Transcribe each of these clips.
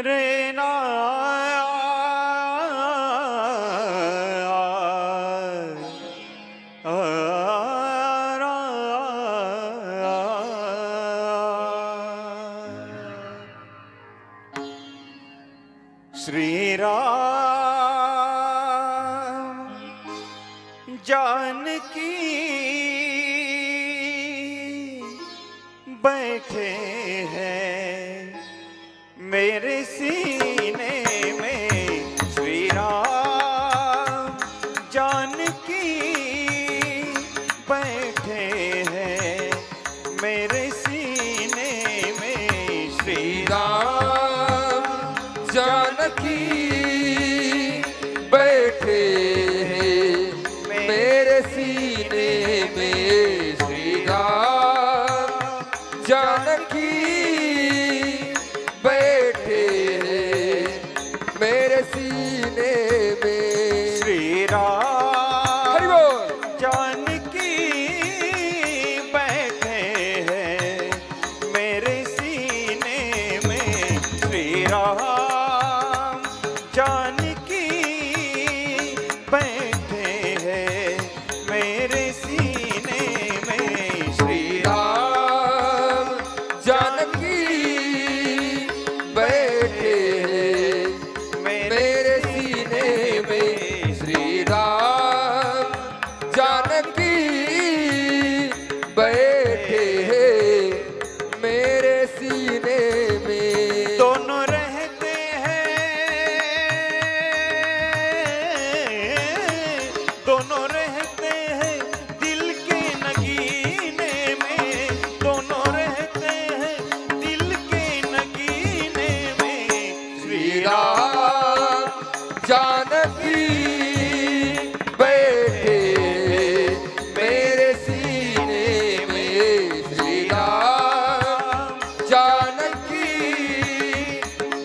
रे ना श्री राम जानकी बैठे हैं मेरे सीने में। श्री राम जानकी बैठे हैं मेरे सीने में। श्री राम जानकी बैठे हैं मेरे सीने में। श्री राम जानकी बैठे हैं मेरे सीने में। श्री राम जानकी बैठे हैं मेरे सीने में। श्री राम जानकी बैठे हैं मेरे सीने में। श्री राम जानकी बैठे हैं मेरे सीने में। श्री राम जानकी बैठे हैं मेरे सीने में। दोनों रहते हैं, दोनों रहते हैं दिल के नगीने में। दोनों रहते हैं दिल के नगीने में। श्री राम जानकी बैठे मेरे सीने में। श्री राम जानकी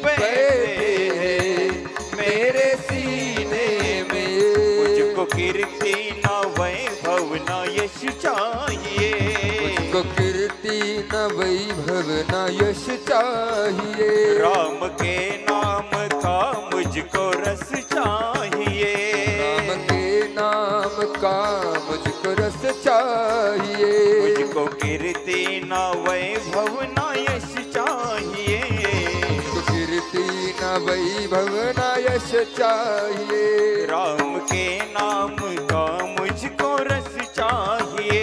बैठे मेरे सीने में। मुझको कीर्ति न वैभव न यश चाहिए। मुझको कीर्ति न वैभव न यश चाहिए। राम के नाम का मुझको रस चाहिए। राम के नाम का मुझको रस चाहिए। मुझको कीर्ति न वैभव न यश चाहिए। मुझको कीर्ति न वैभव न यश चाहिए। राम के नाम का मुझको रस चाहिए।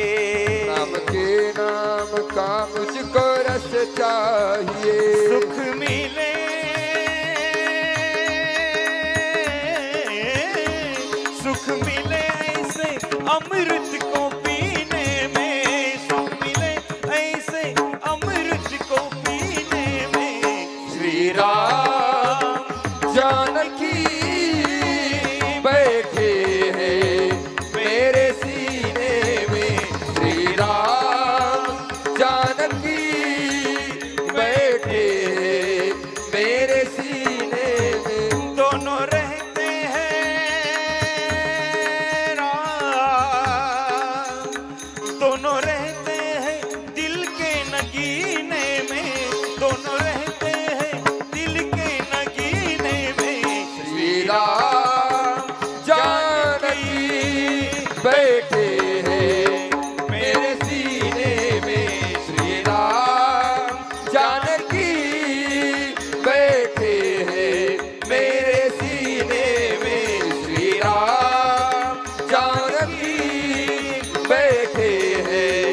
राम के नाम का मुझको रस चाहिए। सुख मिले सुख मिले ऐसे अमृत को पीने में। सुख मिले ऐसे अमृत को पीने में। श्री राम जानकी बैठे हैं मेरे सीने में। श्री राम जानकी बैठे हैं मेरे सीने में। दोनों रहते हैं राम, दोनों रहते हैं दिल के नगीने में। दोनों रहते हैं दिल के नगीने में। श्री राम जानकी बैठे हैं मेरे सीने में। श्री राम जानकी बैठे हैं मेरे सीने में। श्री राम जानकी बैठे हैं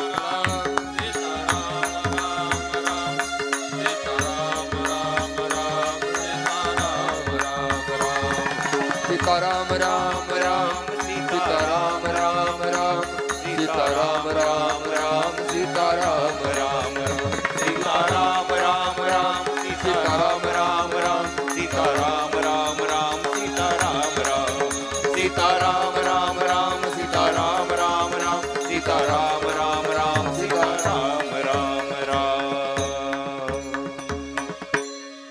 सीताराम राम राम सीताराम राम राम सीताराम राम राम सीताराम राम राम सीताराम राम राम सीताराम राम राम सीताराम राम राम सीताराम राम सीताराम राम राम सीताराम राम राम सीताराम राम राम सीताराम राम राम।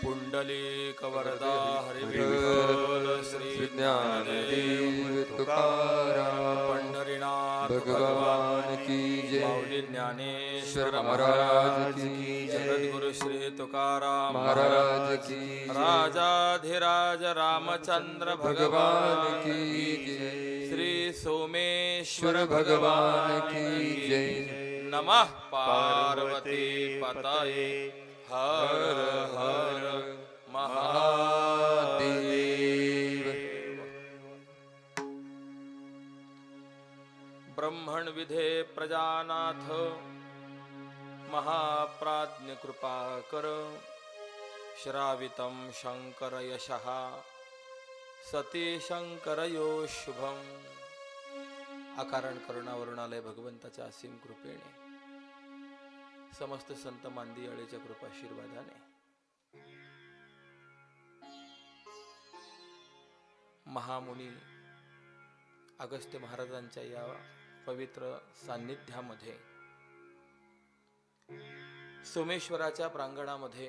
पुंडलिक वरदा हरि विठ्ठल श्री ज्ञानदेव तुकाराम पंढरीनाथ भगवान की जय माऊली ज्ञानेश्वर महाराज की जय जगद्गुरु श्री तुकाराम महाराज की राजाधिराज रामचंद्र भगवान की जय श्री सोमेश्वर भगवान की जय नमः पार्वती पतये हर हर महादेव। ब्रह्मण विधे प्रजानाथ महाप्राज्ञ कृपाकर श्रावितं शंकर यशः सती शंकरयो शुभम। अकारण करुणावरुणालय भगवंताच्या असीम कृपेने समस्त संत मांदियाळीच्या कृपाशीर्वादाने महामुनी अगस्त्य महाराजांच्या या पवित्र सान्निध्यामध्ये सोमेश्वराच्या प्रांगणामध्ये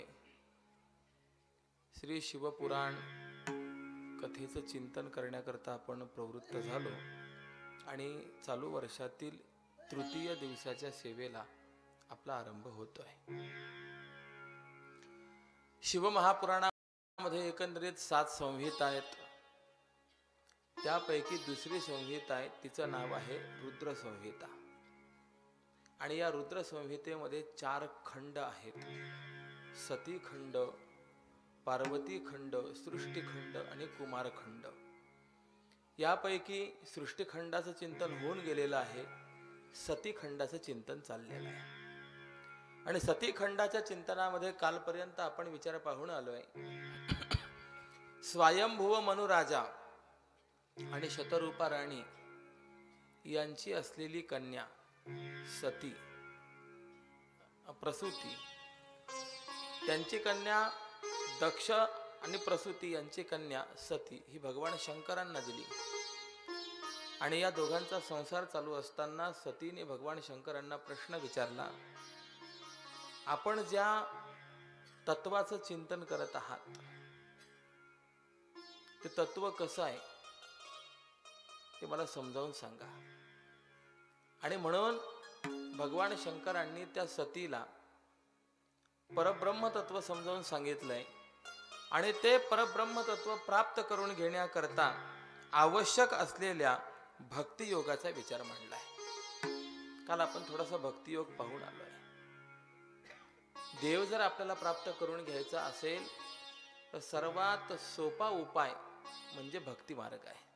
श्री शिवपुराण कथेचं चिंतन करण्याकरता आपण प्रवृत्त झालो आणि चालू वर्षातील तृतीय दिवसाच्या सेवेला आपला आरंभ होतोय। शिवमहापुराणामध्ये एकंदरीत 7 संहिता आहेत। त्यापैकी दुसरी संहिता आहे तिचं नाव आहे रुद्र संहिता आणि या रुद्र संहितेमध्ये 4 खंड आहेत। सती खंड, पार्वती खंड, सृष्टी खंड आणि कुमार खंड। यापैकी सृष्टी खंडाचं चिंतन होऊन गेलेलं आहे, सती खंडाचं चिंतन चाललेलं आहे आणि सती खंडाच्या चिंतनामध्ये कालपर्यंत आपण विचार पाहून आलोय स्वयंभुव मनुराजा आणि शतरूपा राणी यांची असलेली कन्या सती प्रसूती, त्यांची कन्या दक्ष आणि प्रसूती यांची कन्या सती ही भगवान शंकरांना दिली आणि या दोघांचा संसार चालू असताना सतीने भगवान शंकरांना प्रश्न विचारला, आपण ज्या तत्वाचं चिंतन करत आहात ते तत्व कसं आहे ते मला समजावून सांगा। आणि म्हणून भगवान शंकरांनी त्या सतीला परब्रह्म तत्व समजावून सांगितलंय आणि ते परब्रह्म तत्व प्राप्त करून घेण्याकरता आवश्यक असलेल्या भक्तियोगाचा विचार मांडलाय। काल आपण थोडासा भक्तियोग पाहून आलोय। देव जर आपल्याला प्राप्त करून घ्यायचा असेल तर सर्वात सोपा उपाय म्हणजे भक्ती मार्ग आहे।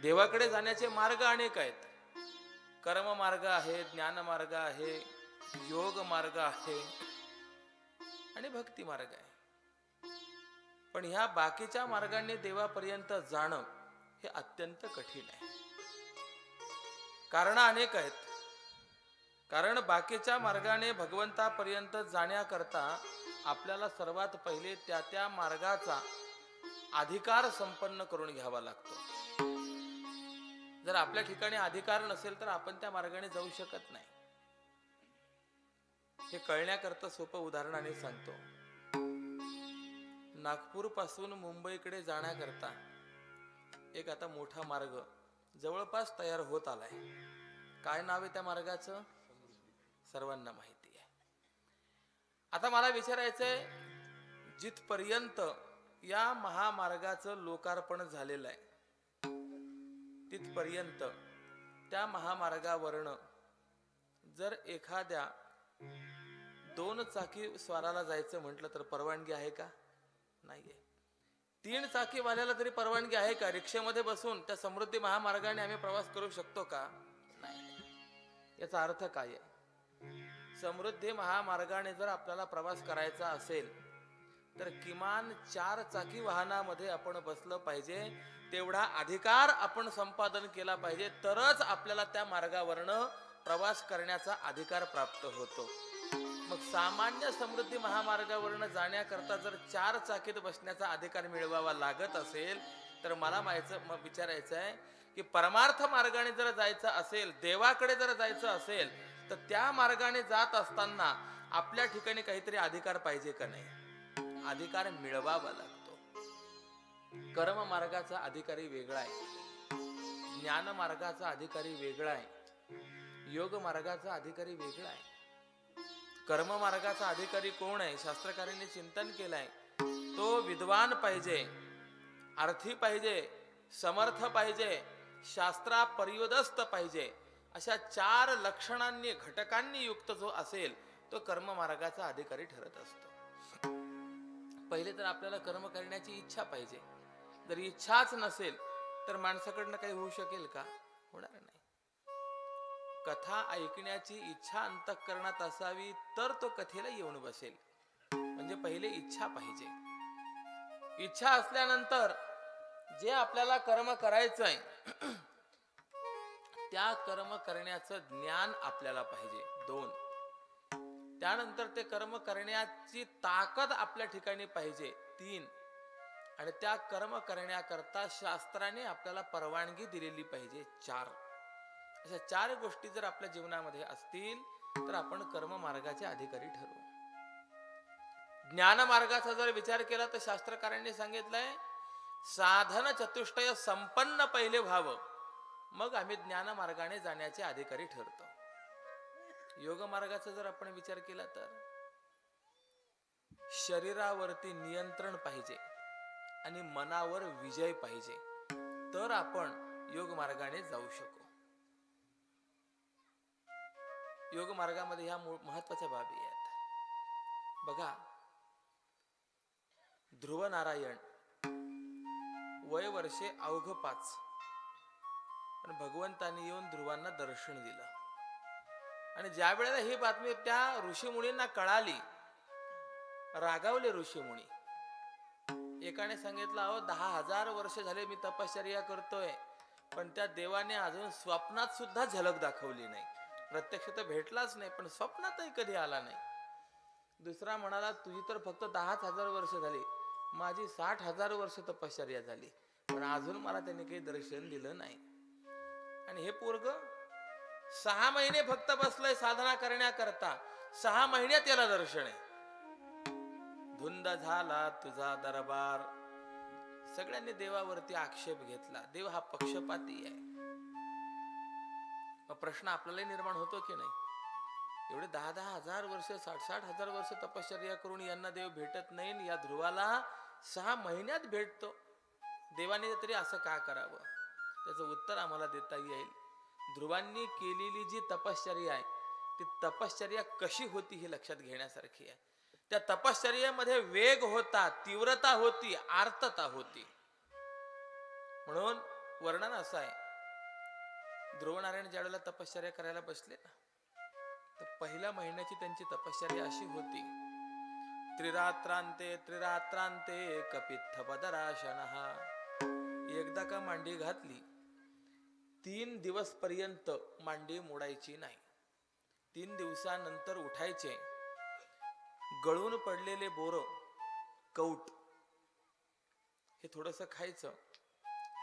देवाकडे जाण्याचे मार्ग अनेक आहेत। कर्म मार्ग आहे, ज्ञान मार्ग आहे, योग मार्ग आहे आणि भक्ती मार्ग आहे। पण ह्या बाकीच्या मार्गांनी देवापर्यंत जाणं हे अत्यंत कठीण आहे। कारण अनेक आहेत। कारण बाकीच्या मार्गाने भगवंतापर्यंत जाण्याकरता आपल्याला सर्वात पहिले त्या मार्गाचा अधिकार संपन्न करून घ्यावा लागतो। जर आपल्या ठिकाणी अधिकार नसेल तर आपण त्या मार्गाने जाऊ शकत नाही। हे कळण्याकरता सोपं उदाहरणाने सांगतो। नागपूर पासून मुंबईकडे जाण्याकरता एक आता मोठा मार्ग जवळपास तयार होत आलाय। काय नाव आहे त्या मार्गाचं? सर्वांना माहिती आहे। आता मला विचारायचंय, जिथपर्यंत या महामार्गाचं लोकार्पण झालेलं आहे तिथपर्यंत त्या महामार्गावरनं जर एखाद्या 2 चाकी स्वाराला जायचं म्हटलं तर परवानगी आहे का? नाहीये। 3 चाकीवाल्याला तरी परवानगी आहे का? रिक्षेमध्ये बसून त्या समृद्धी महामार्गाने आम्ही प्रवास करू शकतो का? नाही। याचा अर्थ काय आहे? समृद्धी महामार्गाने जर आपल्याला प्रवास करायचा असेल तर किमान 4 चाकी वाहनामध्ये आपण बसलं पाहिजे, तेवढा अधिकार आपण संपादन केला पाहिजे, तरच आपल्याला त्या मार्गावरनं प्रवास करण्याचा अधिकार प्राप्त होतो. मग सामान्य समृद्धी महामार्गावरनं जाण्याकरता जर 4 चाकीत बसण्याचा अधिकार मिळवावा लागत असेल, तर मला विचारायचं आहे की परमार्थ मार्गाने जर जायचं असेल, देवाकडे जर जायचं असेल, तर त्या मार्गाने जात असताना आपल्या ठिकाणी काहीतरी अधिकार पाहिजे का नाही? अधिकार मिळवावा लागतो. कर्म मार्गाचा अधिकारी वेगळा आहे, ज्ञान मार्गाचा अधिकारी वेगळा आहे, योग मार्गाचा अधिकारी वेगळा आहे. कर्म मार्गाचा अधिकारी कोण आहे? शास्त्रकारांनी चिंतन केलंय. तो विद्वान पाहिजे, अर्थी पाहिजे, समर्थ पाहिजे, शास्त्रा परिवदस्त पाहिजे. अशा 4 लक्षणांनी घटकांनी युक्त जो असेल तो कर्म मार्गाचा अधिकारी ठरत असतो. पहिले तर आपल्याला कर्म करण्याची इच्छा पाहिजे. जर इच्छाच नसेल तर माणसाकडनं काही होऊ शकेल का? होणार नाही. कथा ऐकण्याची इच्छा अंतःकरणात असावी तर तो कथेला येऊन बसेल. म्हणजे पहिले इच्छा पाहिजे. इच्छा असल्यानंतर जे आपल्याला कर्म करायचंय त्या कर्म करण्याचं ज्ञान आपल्याला पाहिजे. 2. त्यानंतर ते कर्म करण्याची ताकद आपल्या ठिकाणी पाहिजे. 3. आणि त्या कर्म करण्याकरता शास्त्राने आपल्याला परवानगी दिलेली पाहिजे. 4. अशा 4 गोष्टी जर आपल्या जीवनामध्ये असतील तर आपण कर्म मार्गाचे अधिकारी ठरवू. ज्ञान मार्गाचा जर विचार केला तर शास्त्रकारांनी सांगितलंय साधन चतुष्टय संपन्न पहिले व्हावं, मग आम्ही ज्ञान मार्गाने जाण्याचे अधिकारी ठरतो. योग मार्गाचा जर आपण विचार केला तर शरीरावरती नियंत्रण पाहिजे आणि मनावर विजय पाहिजे, तर आपण योग मार्गाने जाऊ शकू. योग मार्गामध्ये ह्या महत्वाच्या बाबी आहेत. बघा, ध्रुव नारायण वय वर्षे अवघ 5, पण भगवंतांनी येऊन ध्रुवांना दर्शन दिलं. आणि ज्या वेळेला ही बातमी त्या ऋषीमुनींना कळाली, रागावले ऋषीमुनी. एकाने सांगितलं, अहो 10,000 वर्ष झाले मी तपश्चर्या करतोय, पण त्या देवाने अजून स्वप्नात सुद्धा झलक दाखवली नाही. प्रत्यक्ष तर भेटलाच नाही, पण स्वप्नातही कधी आला नाही. दुसरा म्हणाला, तुझी तर फक्त 10,000 वर्ष झाली, माझी 60,000 वर्ष तपश्चर्या झाली, पण अजून मला त्यांनी काही दर्शन दिलं नाही. आणि हे पोरग 6 महिने फक्त बसलंय साधना करण्याकरता, 6 महिन्यात याला दर्शन आहे. धुंद झाला तुझा दरबार. सगळ्यांनी देवावरती आक्षेप घेतला. देव हा पक्षपाती आहे. प्रश्न आपल्याला निर्माण होतो की नाही? एवढे 10,000 वर्ष 60,000 वर्ष तपश्चर्या करून यांना देव भेटत नाही, या ध्रुवाला 6 महिन्यात भेटतो. देवाने तरी असं का करावं? त्याचं उत्तर आम्हाला देता येईल. ध्रुवांनी केलेली जी तपश्चर्या आहे ती तपश्चर्या कशी होती हे लक्षात घेण्यासारखी आहे. त्या तपश्चर्येमध्ये वेग होता, तीव्रता होती, आर्तता होती. म्हणून वर्णन असं आहे, ध्रुव नारायण ज्या वेळेला तपश्चर्या करायला बसले ना, तर पहिल्या महिन्याची त्यांची तपश्चर्या अशी होती, त्रिरात्रांते त्रिरात्रांते कपित्थ पदराशनः. एकदा का मांडी घातली 3 दिवस पर्यंत मांडी मोडायची नाही. 3 दिवसानंतर उठायचे. गळून पडलेले बोर, कौट हे थोडंसं खायचं,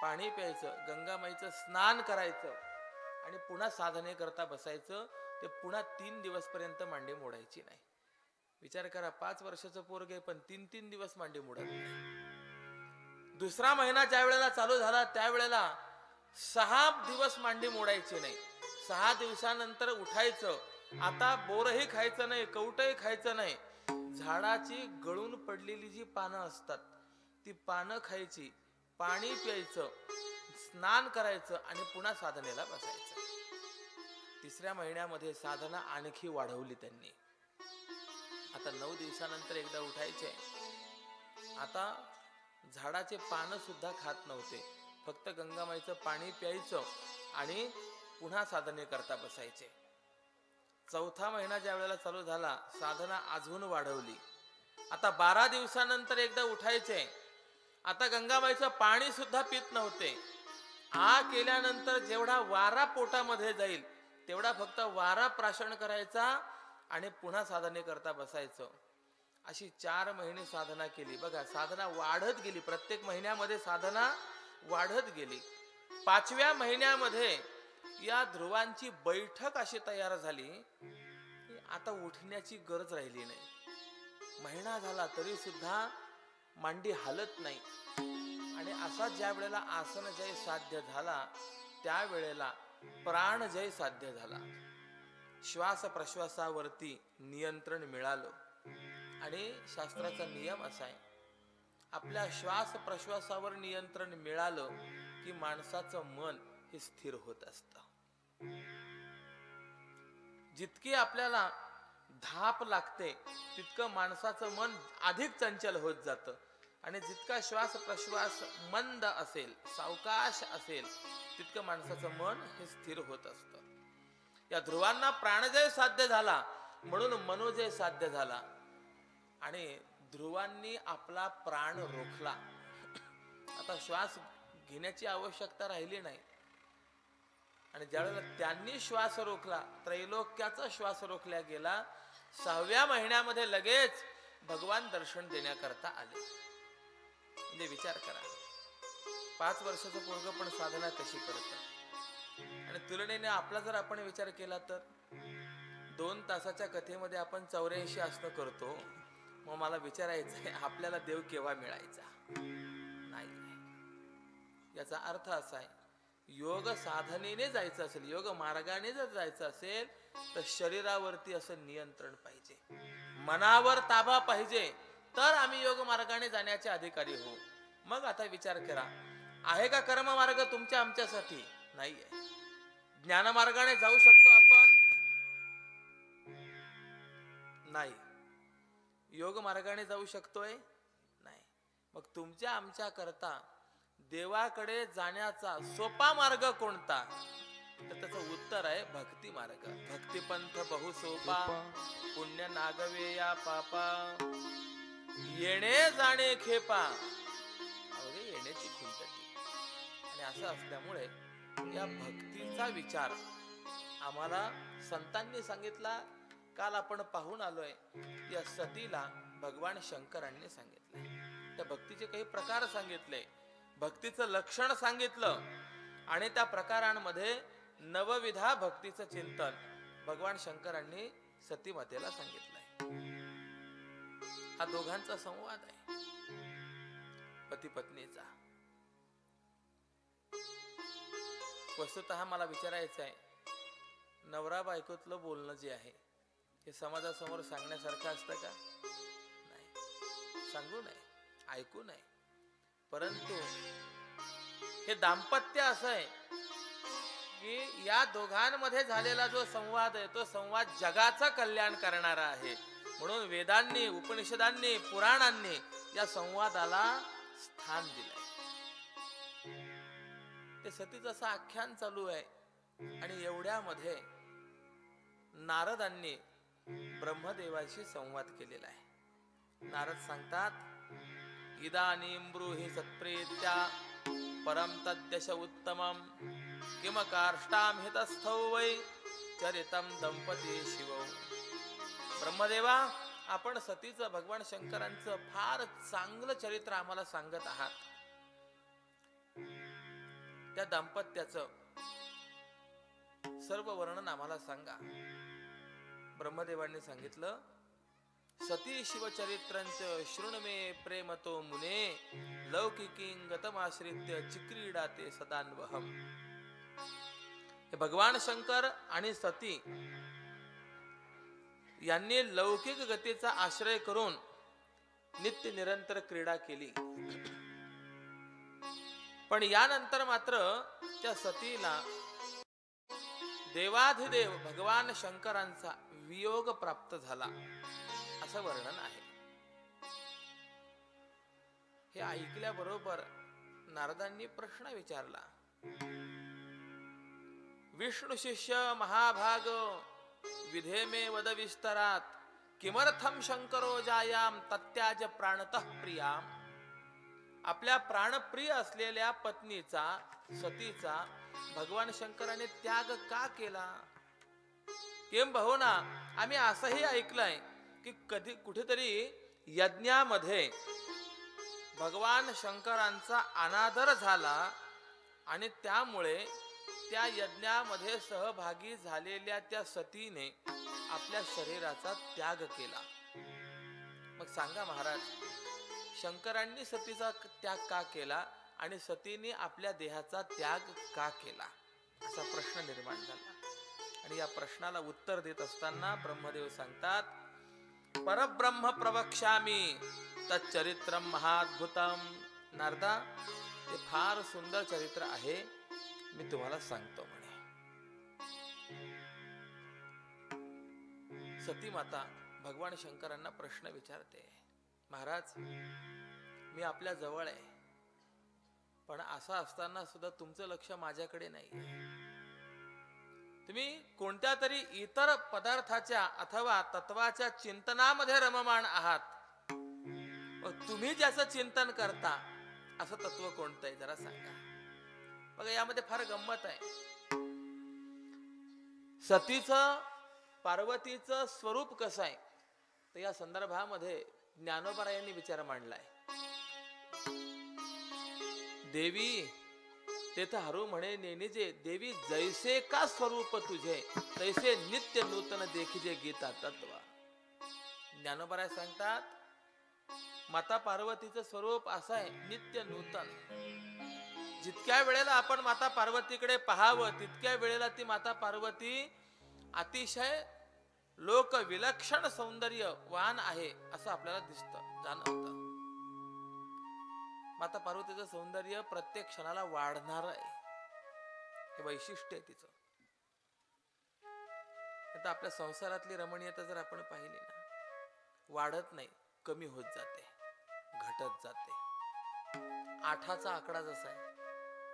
पाणी प्यायचं, गंगामाईचं स्नान करायचं आणि पुन्हा साधने करता बसायचं. ते पुन्हा 3 दिवस पर्यंत मांडी मोडायची नाही. विचार करा, 5 वर्षाचं पोरग आहे, पण 3 दिवस मांडी मोडत नाही. दुसरा महिना ज्या वेळेला चालू झाला त्यावेळेला 6 दिवस मांडी मोडायची नाही. 6 दिवसानंतर उठायचं. आता बोरही खायचं नाही, कवटही खायचं नाही. झाडाची गळून पडलेली जी पानं असतात ती पानं खायची, पाणी प्यायचं, स्नान करायचं आणि पुन्हा साधनेला बसायचं. 3ऱ्या महिन्यामध्ये साधना आणखी वाढवली त्यांनी. आता 9 दिवसानंतर एकदा उठायचे. आता झाडाचे पानं सुद्धा खात नव्हते, फक्त गंगामाईचं पाणी प्यायचं आणि पुन्हा साधने करता बसायचे. 4था महिना ज्या वेळेला चालू झाला, साधना अजून वाढवली. आता 12 दिवसानंतर एकदा उठायचे. आता गंगाबाईचं पाणी सुद्धा पित नव्हते. आ केल्यानंतर जेवढा वारा पोटामध्ये जाईल तेवढा फक्त वारा प्राशन करायचा आणि पुन्हा साधने करता बसायचं. अशी 4 महिने साधना केली. बघा, साधना वाढत गेली, प्रत्येक महिन्यामध्ये साधना वाढत गेली. 5व्या महिन्यामध्ये या ध्रुवांची बैठक अशी तयार झाली की आता उठण्याची गरज राहिली नाही. महिना झाला तरी सुद्धा मांडी हालत नाही. आणि असा ज्या वेळेला आसनजय साध्य झाला त्यावेळेला प्राणजय साध्य झाला. श्वास प्रश्वासावरती नियंत्रण मिळालं. आणि शास्त्राचा नियम असा आहे, आपल्या श्वास प्रश्वासावर नियंत्रण मिळालं की माणसाचं मन हे स्थिर होत असतं. जितकी आपल्याला धाप लागते तितकं माणसाचं मन अधिक चंचल होत जातं. आणि जितका श्वास प्रश्वास मंद असेल, सावकाश असेल, तितकं माणसाचं मन हे स्थिर होत असतं. या ध्रुवांना प्राणजय साध्य झाला म्हणून मनोजय साध्य झाला. आणि ध्रुवांनी आपला प्राण रोखला. आता श्वास घेण्याची आवश्यकता राहिली नाही. आणि ज्यावेळेला त्यांनी श्वास रोखला, त्रैलोक्याचा श्वास रोखला गेला. 6व्या महिन्यामध्ये लगेच भगवान दर्शन देण्याकरता आले. म्हणजे विचार करा, 5 वर्षाचं पोरगं पण साधना कशी करतं. आणि तुलनेने आपला जर आपण विचार केला तर 2 तासाच्या कथेमध्ये आपण 84 आसनं करतो. मग मला विचारायचं आहे, आपल्याला देव केव्हा मिळायचा? नाही. याचा अर्थ असा आहे, योग साधनेने जायचं असेल, योग मार्गाने जर जायचं असेल तर शरीरावरती असं नियंत्रण पाहिजे, मनावर ताबा पाहिजे, तर आम्ही योग मार्गाने जाण्याचे अधिकारी होऊ. मग आता विचार करा, आहे का कर्म मार्ग तुमच्या आमच्यासाठी? नाहीये. ज्ञान मार्गाने जाऊ शकतो आपण? नाही. योग मार्गाने जाऊ शकतोय? नाही. मग तुमच्या आमच्या करता देवाकडे जाण्याचा सोपा मार्ग कोणता? तर त्याचं उत्तर आहे भक्ती मार्ग. भक्ती पंथ बहु सोपा, पुण्य नागवे या पापा, येणे जाणे खेपा, अवघे येण्याची खुंटती. आणि असं असल्यामुळे या भक्तीचा विचार आम्हाला संतांनी सांगितला. काल आपण पाहून आलोय, या सतीला भगवान शंकरांनी सांगितले. त्या भक्तीचे काही प्रकार सांगितले, भक्तीचं लक्षण सांगितलं. आणि त्या प्रकारांमध्ये नवविधा भक्तीचं चिंतन भगवान शंकरांनी सतीमातेला सांगितलंय. हा दोघांचा संवाद आहे, पती पत्नीचा. वस्तुतः मला विचारायचं आहे, नवरा बायकोतलं बोलणं जे आहे हे समाजासमोर सांगण्यासारखं असतं का? नाही. सांगू नये, ऐकू नये. परंतु हे दाम्पत्य असं आहे की या दोघांमध्ये झालेला जो संवाद आहे तो संवाद जगाचं कल्याण करणारा आहे. म्हणून वेदांनी, उपनिषदांनी, पुराणांनी या संवादाला स्थान दिलंय. ते सतीचं असं आख्यान चालू आहे. आणि एवढ्यामध्ये नारदांनी ब्रह्मदेवाशी संवाद केलेला आहे. नारद सांगतात, इदानीं ब्रूहि सत्प्रीत्या परम तद्दश उत्तमं किम कार्ष्टाम हितस्थौ वै चरितम दंपती शिवौ. ब्रह्मदेवा, आपण सतीचं, भगवान शंकरांचं फार चांगलं चरित्र आम्हाला सांगत आहात. त्या दाम्पत्याचं सर्व वर्णन आम्हाला सांगा. ब्रह्मदेवांनी सांगितलं, सती शिवचरित्रंच शृणुमे प्रेमतो मुने लौकिकीं गतमाश्रित्य चिक्रीडाते सदान्वहम. हे भगवान शंकर आणि सती यांनी लौकिक गतीचा आश्रय करून नित्य निरंतर क्रीडा केली. पण यानंतर मात्र त्या सतीला देवाधिदेव भगवान शंकरांचा वियोग प्राप्त झाला असं वर्णन आहे. हे ऐकल्याबरोबर नारदांनी प्रश्न विचारला, विष्णू शिष्य महाभाग विधेमे वद विस्तरात किमर्थम शंकरो जायाम तत्याज प्राणतः प्रियाम. आपल्या प्राणप्रिय असलेल्या पत्नीचा, सतीचा भगवान शंकराने त्याग का केला? किम बहुना, आम्ही असंही ऐकलंय की कधी कुठेतरी यज्ञामध्ये भगवान शंकरांचा अनादर झाला आणि त्यामुळे त्या यज्ञामध्ये सहभागी झालेल्या त्या सतीने आपल्या शरीराचा त्याग केला. मग सांगा महाराज, शंकरांनी सतीचा त्याग का केला आणि सतीने आपल्या देहाचा त्याग का केला, असा प्रश्न निर्माण झाला. आणि या प्रश्नाला उत्तर देत असताना ब्रह्मदेव सांगतात, परब्रह्म प्रवक्ष्यामी तच्चरित्रम महाद्भुतम. नारदा, ते फार सुंदर चरित्र आहे, मी तुम्हाला सांगतो म्हणे. सती माता भगवान शंकरांना प्रश्न विचारते, महाराज मी आपल्या जवळ आहे, पण असं असताना सुद्धा तुमचं लक्ष माझ्याकडे नाही. तुम्ही कोणत्या तरी इतर पदार्थाच्या अथवा तत्वाच्या चिंतनामध्ये रममाण आहात. तुम्ही ज्याचं चिंतन करता असं तत्व कोणतं आहे जरा सांगा. बघा यामध्ये फार गंमत आहे. सतीचं पार्वतीचं स्वरूप कसं आहे तर या संदर्भामध्ये ज्ञानोबरायांनी विचार मांडलाय. देवी तेथ हरू म्हणे नेनिजे, देवी जैसे का स्वरूप तुझे तैसे नित्य नूतन देखिजे गीता तत्व. ज्ञानोबराय सांगतात, माता पार्वतीचं स्वरूप असं आहे नित्य नूतन. जितक्या वेळेला आपण माता पार्वतीकडे पाहावं तितक्या वेळेला ती माता पार्वती अतिशय लोक विलक्षण सौंदर्यवान आहे असं आपल्याला दिसतं, जाणवतं. माता पार्वतीचं सौंदर्य प्रत्येक क्षणाला वाढणार आहे, हे वैशिष्ट्य आहे तिचं. आता आपल्या संसारातली रमणीयता जर आपण पाहिली ना, वाढत नाही, कमी होत जाते, घटत जाते. आठाचा आकडा जसा आहे,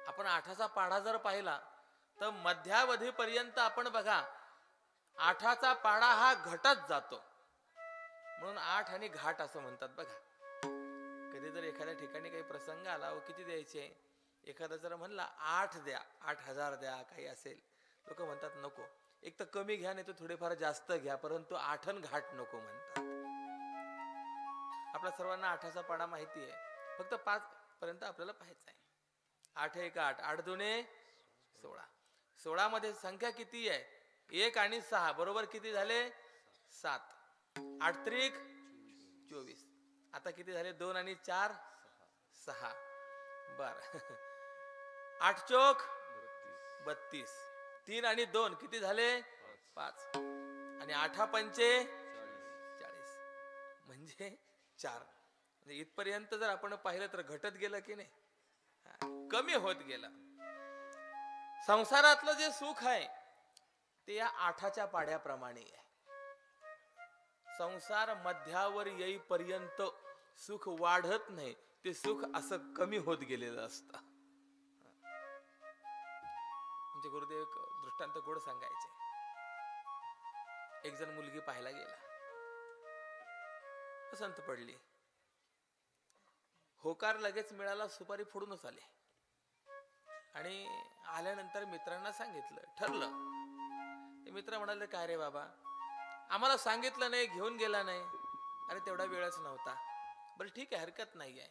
आपण आठाचा पाढा जर पाहिला तर मध्यावधीपर्यंत आपण बघा आठाचा पाढा हा घटत जातो. म्हणून आठ आणि घाट असं म्हणतात बघा. कधी जर एखाद्या ठिकाणी काही प्रसंग आला, किती द्यायचे, एखादा जर म्हणला 8 द्या, 8,000 द्या, काही असेल, लोक म्हणतात नको, एक तर कमी घ्या नाही तर थोडेफार जास्त घ्या, परंतु 8 आणि घाट नको म्हणतात. आपल्या सर्वांना आठाचा पाढा माहिती आहे, फक्त 5 पर्यंत आपल्याला पाहायचं आहे. 8 1 8, 8 2 16. 16 मध्ये संख्या किती आहे? 1 आणि 6 बरोबर किती झाले? 7. 8 त्रिक 24. आता किती झाले? 2 आणि 4 6. बर 8 चोक 32. 3 आणि 2 किती झाले? 5. आणि 8 पंचे 40 म्हणजे 4. म्हणजे इथपर्यंत जर आपण पाहिलं तर घटत गेलं की नाही, कमी होत गेलं. संसारातलं जे सुख आहे ते या 8च्या पाढ्याप्रमाणे आहे. संसार मध्यावर येईपर्यंत सुख वाढत नाही, ते सुख असं कमी होत गेलेलं असतं. म्हणजे गुरुदेव एक दृष्टांत गोड सांगायचे. एक जण मुलगी पाहायला गेला, पसंत पडली, होकार लगेच मिळाला, सुपारी फोडूनच आले. आणि आल्यानंतर मित्रांना सांगितलं, ठरलं. मित्र म्हणाले, काय रे बाबा, आम्हाला सांगितलं नाही, घेऊन गेला नाही. अरे तेवढा वेळच नव्हता. बरं ठीक आहे, हरकत नाही आहे.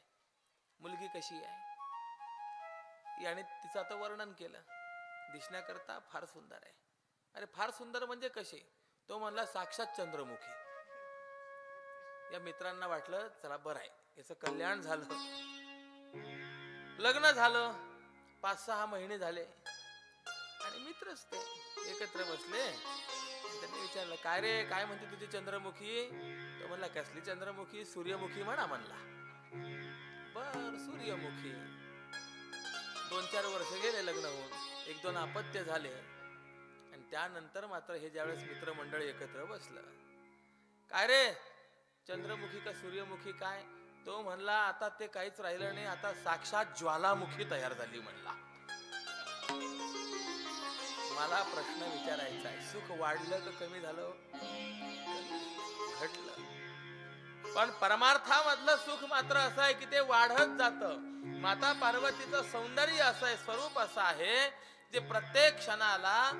मुलगी कशी आहे याने तिचं आता वर्णन केलं. दिसण्याकरता फार सुंदर आहे. अरे फार सुंदर म्हणजे कशी? तो म्हणला साक्षात चंद्रमुखी. या मित्रांना वाटलं चला बरं आहे, याचं कल्याण झालं. लग्न झालं, 5-6 महिने झाले आणि मित्रच ते एकत्र बसले. त्यांनी विचारलं, काय रे, काय म्हणते तुझी चंद्रमुखी? तो म्हणला, कसली चंद्रमुखी? सूर्यमुखी म्हणा म्हणला. बर सूर्यमुखी. 2-4 वर्ष गेले लग्न होऊन, 1-2 अपत्य झाले. आणि त्यानंतर मात्र हे ज्यावेळेस मित्रमंडळ एकत्र बसलं, काय रे चंद्रमुखी का सूर्यमुखी काय? तो म्हणला, आता ते काहीच राहिलं नाही, आता साक्षात ज्वालामुखी तयार झाली म्हणला. मला प्रश्न विचारायचा आहे, सुख वाढलं का कमी झालं? घडलं. पण परमार्थामधलं सुख मात्र असं आहे की ते वाढत जातं. माता पार्वतीचं सौंदर्य असं आहे, स्वरूप असं आहे जे प्रत्येक क्षणाला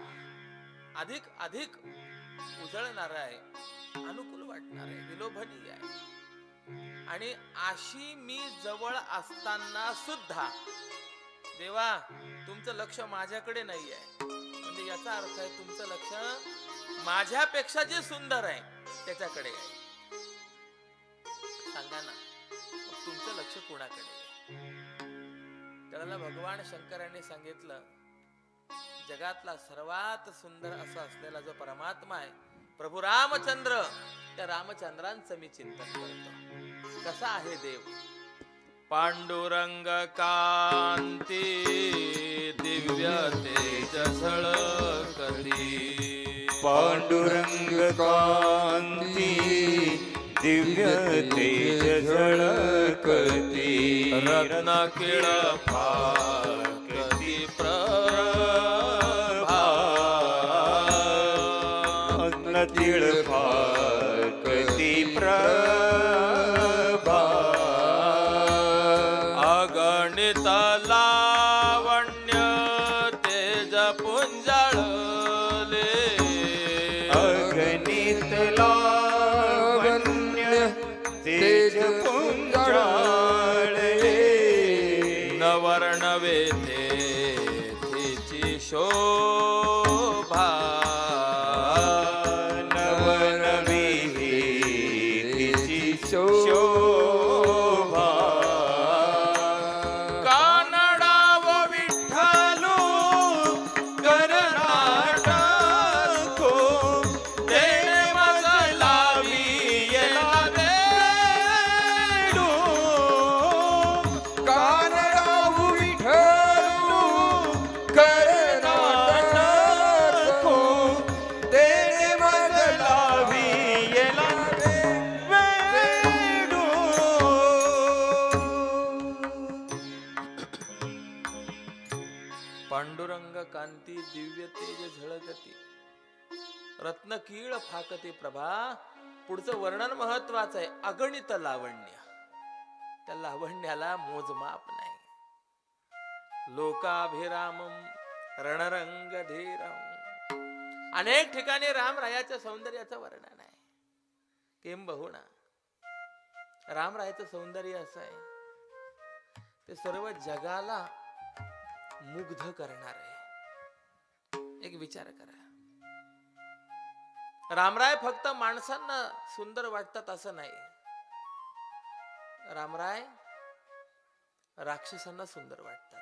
अधिक अधिक उजळणार आहे, अनुकूल वाटणार आहे, विलोभनीय आहे. आणि अशी मी जवळ असताना सुद्धा देवा तुमचं लक्ष माझ्याकडे नाही आहे, म्हणजे याचा अर्थ आहे तुमचं लक्ष माझ्यापेक्षा जे सुंदर आहे त्याच्याकडे आहे. सांगा ना मग तुमचं लक्ष कोणाकडे आहे? त्याला भगवान शंकरांनी सांगितलं जगातला सर्वात सुंदर असा असलेला जो परमात्मा आहे प्रभू रामचंद्र, त्या रामचंद्रांचं मी चिंतन करतो. कसा आहे देव? पांडुरंग कांती दिव्य तेज झळकती, पांडुरंग कांती दिव्य तेज झळकती, रत्न किळ फाकती प्रभा, रत्न किळ फाकती प्रभा, अगणित लावण्य तेज पुंजळले, अगणित लावण्य तेज पुंजळले, नवर्ण वेते तिची शोभा, नवनवी तिची शोभा, कानडा व विठ्ठलू कर्नाटको तेने मग लावी येला वेडू, कानडाऊ विठ्ठलू कर्नाटको तेने मग लावी येला वेडू. पांडुरंग कांती दिव्य तेज झळकती, रत्न कीळ फाकते प्रभा. पुढचं वर्णन महत्वाचं आहे. अगणित लावण्य, त्या लावण्याला मोजमाप नाही. लोकाभिरामम रणरंग धीरम, अनेक ठिकाणी रामरायाच्या सौंदर्याचं वर्णन आहे. किंबहुना रामरायाचं सौंदर्य असं आहे ते सर्व जगाला मुग्ध करणार आहे. एक विचार करा, रामराय फक्त माणसांना सुंदर वाटतात असं नाही. रामराय राक्षसांना सुंदर वाटतात.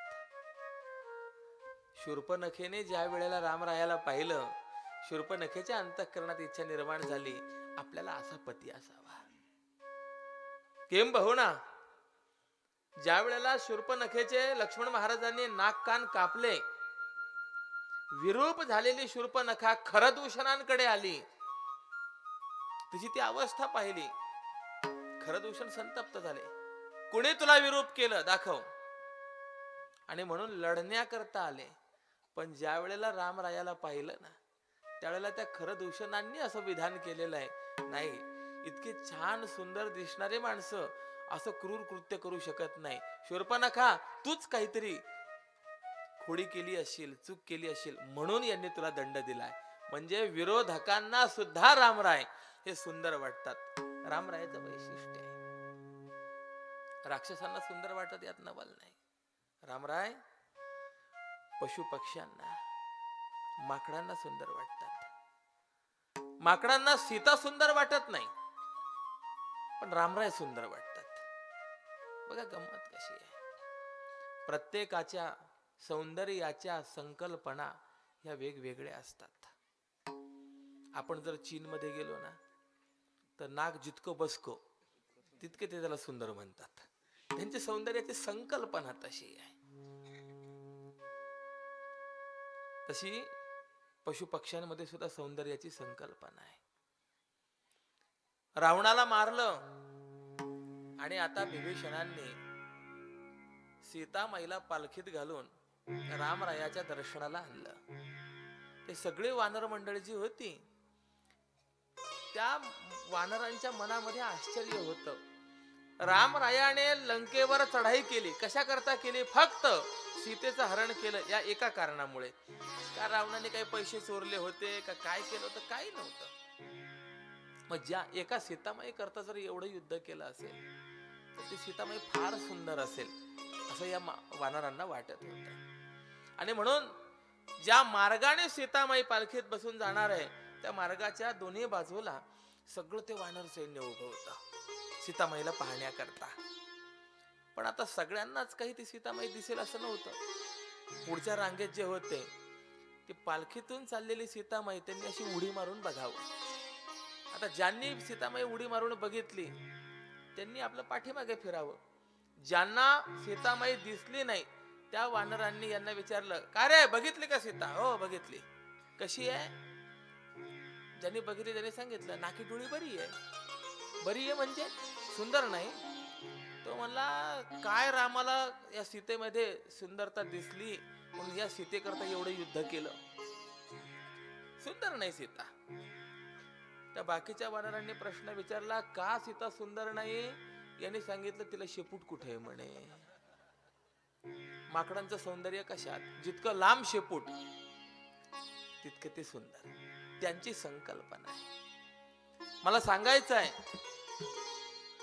शूर्पणखेने ज्या वेळेला रामरायाला पाहिलं, शूर्पणखेच्या अंतःकरणात इच्छा निर्माण झाली आपल्याला असा पती असावा. किंबहुना ज्या वेळेला शूर्पणखेचे लक्ष्मण महाराजांनी नाक कान कापले, विरूप झालेली शूर्पणखा खरदूषणांकडे आली, तिची ती अवस्था पाहिली. खरदूषण संतप्त झाले. कुणी तुला विरूप केलं दाखव, आणि म्हणून लढण्याकरता आले. पण ज्या वेळेला रामरायाला पाहिलं ना, त्यावेळेला त्या खरदूषणांनी असं विधान केलेलं आहे, नाही इतके छान सुंदर दिसणारे माणसं असं क्रूर कृत्य करू शकत नाही. शूर्पणखा तूच काहीतरी खोडी केली असेल, चूक केली असेल, म्हणून यांनी तुला दंड दिलाय. म्हणजे विरोधकांना सुद्धा रामराय हे सुंदर वाटतात. रामरायाचं वैशिष्ट्य आहे. राक्षसांना सुंदर वाटत यात नवल नाही. रामराय पशु पक्ष्यांना, माकडांना सुंदर वाटतात. माकडांना सीता सुंदर वाटत नाही, पण रामराय सुंदर वाटतात. बघा गंमत कशी आहे. प्रत्येकाच्या सौंदर्याच्या संकल्पना ह्या वेगवेगळ्या असतात. आपण जर चीन मध्ये गेलो ना, तर नाक जितकं बसको तितके ते त्याला सुंदर म्हणतात. त्यांची सौंदर्याची संकल्पना तशी आहे. तशी पशु पक्ष्यांमध्ये सुद्धा सौंदर्याची संकल्पना आहे. रावणाला मारलं आणि आता विभीषणांनी सीतामाईला पालखीत घालून रामरायाच्या दर्शनाला आणलं. ते सगळे वानर मंडळी जी होती त्या वानरांच्या मनामध्ये आश्चर्य होतं. रामरायाने लंकेवर चढाई केली, कशा करता केली? फक्त सीतेचं हरण केलं या एका कारणामुळे. का रावणाने काही पैसे चोरले होते का काय केलं होतं? काही नव्हतं. मग ज्या एका सीतामाई करता जर एवढं युद्ध केलं असेल तर ती सीतामाई फार सुंदर असेल असं या वानरांना वाटत होतं. आणि म्हणून ज्या मार्गाने सीतामाई पालखीत बसून जाणार आहे त्या मार्गाच्या दोन्ही बाजूला सगळं ते वानर सैन्य उभं होतं सीतामाईला पाहण्याकरता. पण आता सगळ्यांनाच काही ती सीतामाई दिसेल असं नव्हतं. पुढच्या रांगेत जे होते ती पालखीतून चाललेली सीतामाई त्यांनी अशी उडी मारून बघावं. आता ज्यांनी सीतामाई उडी मारून बघितली त्यांनी आपलं पाठीमागे फिरावं. ज्यांना सीतामाई दिसली नाही त्या वानरांनी यांना विचारलं, का रे बघितली का सीता? हो बघितली. कशी आहे? ज्यांनी बघितली त्यांनी सांगितलं, नाकी डोळी बरी आहे. बरी आहे म्हणजे सुंदर नाही. तो म्हणला, काय रामाला या सीतेमध्ये सुंदरता दिसली म्हणून या सीतेकरता एवढं युद्ध केलं? सुंदर नाही सीता. त्या बाकीच्या वानरांनी प्रश्न विचारला, का सीता सुंदर नाही? यांनी सांगितलं, तिला शेपूट कुठे आहे म्हणे. माकडांचं सौंदर्य कशात? जितकं लांब शेपूट तितके ते सुंदर. त्यांची संकल्पना आहे. मला सांगायचं आहे,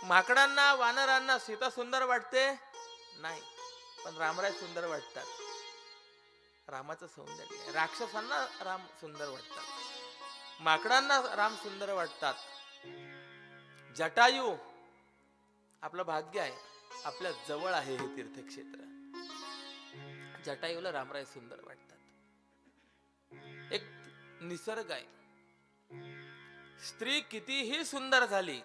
माकडांना वानरांना सीता सुंदर वाटते नाही, पण रामराय सुंदर वाटतात. रामाचं सौंदर्य आहे. राक्षसांना राम सुंदर वाटतात, माकडांना राम सुंदर वाटतात. जटायू आपलं भाग्य आहे, आपल्या जवळ आहे हे तीर्थक्षेत्र. जटायूला रामराय सुंदर वाटतात. एक निसर्ग आहे. स्त्री कितीही सुंदर झाली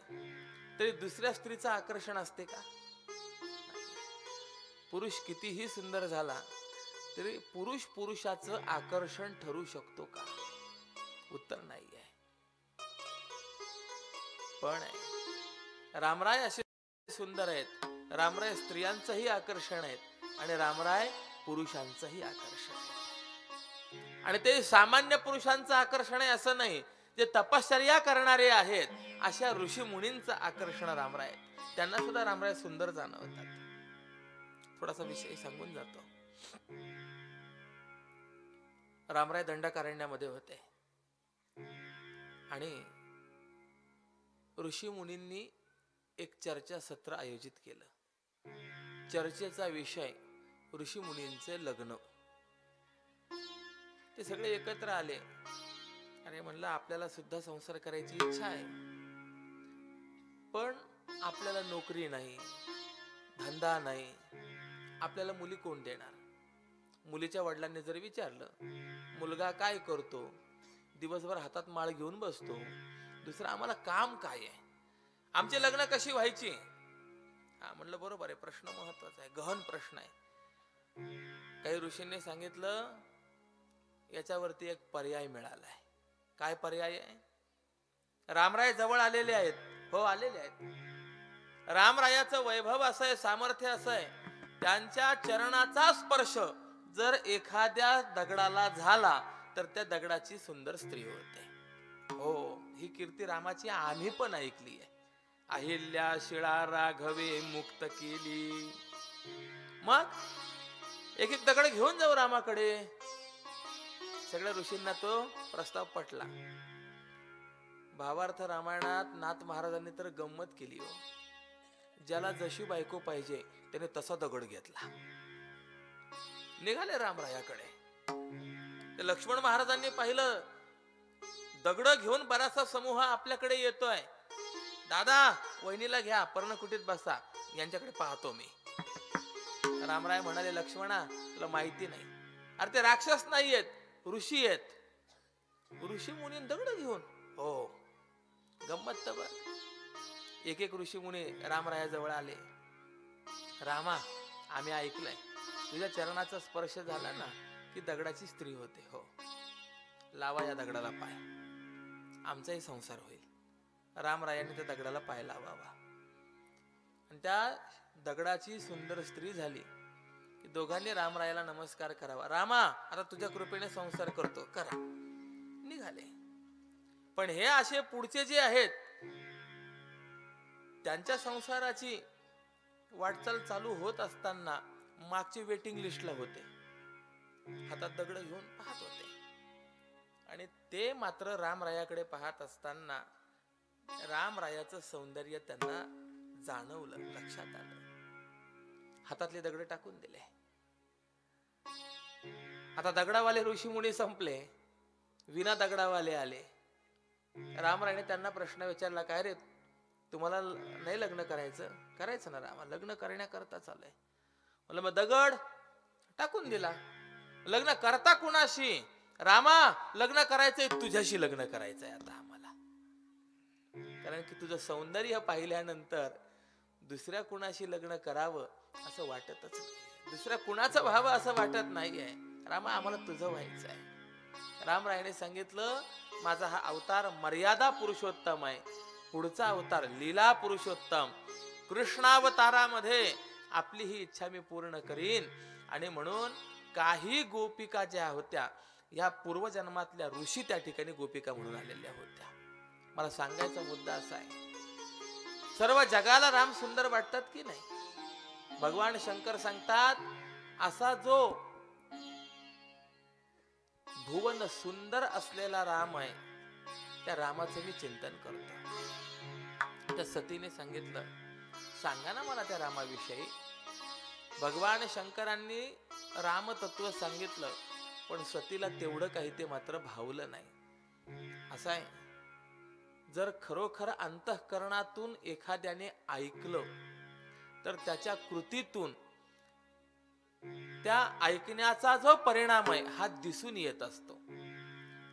तरी दुसऱ्या स्त्रीचं आकर्षण असते का? पुरुष कितीही सुंदर झाला तरी पुरुष पुरुषाचं आकर्षण ठरू शकतो का? उत्तर नाही आहे. पण रामराय असे सुंदर आहेत. रामराय स्त्रियांचंही आकर्षण आहेत आणि रामराय पुरुषांचंही आकर्षण आहे. आणि ते सामान्य पुरुषांचं आकर्षण आहे असं नाही, जे तपश्चर्या करणारे आहेत अशा ऋषी मुनींचं आकर्षण रामराय आहे. त्यांना सुद्धा रामराय सुंदर जाणवतात. थोडासा विषय सांगून जातो. रामराय दंडकारण्यामध्ये होते आणि ऋषी मुनींनी एक चर्चा सत्र आयोजित केलं. चर्चेचा विषय ऋषी मुनींचे लग्न. ते सगळे एकत्र आले. अरे म्हणलं, आपल्याला सुद्धा संसार करायची इच्छा आहे, पण आपल्याला नोकरी नाही, धंदा नाही, आपल्याला मुली कोण देणार? मुलीच्या वडिलांनी जर विचारलं, मुलगा काय करतो? दिवसभर हातात माळ घेऊन बसतो, दुसरं आम्हाला काम काय आहे? आमचे लग्न कशी व्हायची? हा म्हणलं, बरोबर आहे, प्रश्न महत्वाचा आहे, गहन प्रश्न आहे. काही ऋषींनी सांगितलं, याच्यावरती एक पर्याय मिळालाय. काय पर्याय आहे? रामराय जवळ आलेले आहेत. हो, आलेले आहेत. रामरायाचं वैभव असं आहे, सामर्थ्य असं आहे, त्यांच्या चरणाचा स्पर्श जर एखाद्या दगडाला झाला तर त्या दगडाची सुंदर स्त्री होते. हो, ही कीर्ती रामाची आम्ही पण ऐकली आहे. अहिल्या शिळा राघवे मुक्त केली. मग एक एक दगड घेऊन जाऊ रामाकडे. सगळ्या ऋषींना तो प्रस्ताव पटला. भावार्थ रामायणात नाथ महाराजांनी तर गंमत केली हो. ज्याला जशी बायको पाहिजे त्याने तसा दगड घेतला. निघाले रामरायाकडे. ते लक्ष्मण महाराजांनी पाहिलं, दगड घेऊन बराचसा समूह आपल्याकडे येतोय. दादा, वहिनीला घ्या, पर्णकुटीत बसा, यांच्याकडे पाहतो मी. रामराय म्हणाले, लक्ष्मणा, तुला माहिती नाही, अरे ते राक्षस नाहीयेत, ऋषी आहेत. ऋषी मुनी दगड घेऊन? हो, गंमत तर बघ. एक एक ऋषी मुनी रामरायाजवळ आले. रामा, आम्ही ऐकलंय तुझ्या चरणाचा स्पर्श झाला ना की दगडाची स्त्री होते. हो, लावा या दगडाला पाय, आमचाही संसार होईल. रामरायाने त्या दगडाला पाय लावावा आणि त्या दगडाची सुंदर स्त्री झाली की दोघांनी रामरायाला नमस्कार करावा. रामा, आता तुझ्या कृपेने संसार करतो, करा. निघाले. पण हे असे पुढचे जे आहेत त्यांच्या संसाराची वाटचाल चालू होत असताना मागचे वेटिंग लिस्टला होते, हातात दगड घेऊन पाहत होते. आणि ते मात्र रामरायाकडे पाहत असताना रामरायाचं सौंदर्य त्यांना जाणवलं, लक्षात आलं. हातातले दगड टाकून दिले. आता दगडावाले ऋषीमुनी संपले, विना दगडावाले आले. रामरायाने त्यांना प्रश्न विचारला, काय रे तुम्हाला नाही लग्न करायचं? करायचं ना रामा, लग्न करण्याकरता चालय. म्हणलं मग दगड टाकून दिला. लग्न करता कुणाशी? रामा लग्न करायचंय तुझ्याशी, लग्न करायचंय आता आम्हाला. कारण की तुझं सौंदर्य पाहिल्यानंतर दुसऱ्या कुणाशी लग्न करावं असं वाटतच नाही, दुसऱ्या कुणाचं व्हावं असं वाटत नाहीये. रामा आम्हाला तुझं व्हायचं आहे. रामरायाने सांगितलं, माझा हा अवतार मर्यादा पुरुषोत्तम आहे, पुढचा अवतार लीला पुरुषोत्तम. कृष्णावतारामध्ये आपली ही इच्छा मी पूर्ण करीन. आणि म्हणून काही गोपिका ज्या होत्या या पूर्वजन्मातल्या ऋषी त्या ठिकाणी गोपिका म्हणून आलेल्या होत्या. मला सांगायचा मुद्दा असा आहे, सर्व जगाला राम सुंदर वाटतात की नाही? भगवान शंकर सांगतात, असा जो भुवन सुंदर असलेला राम आहे त्या रामाचे मी चिंतन करतो. त्या सतीने सांगितलं, सांगा ना मला त्या रामाविषयी. भगवान शंकरांनी रामतत्व सांगितलं, पण सतीला तेवढं काही ते मात्र भावलं नाही. असं आहे, जर खरोखर अंतःकरणातून एखाद्याने ऐकलं तर त्याच्या कृतीतून त्या ऐकण्याचा जो परिणाम आहे हा दिसून येत असतो.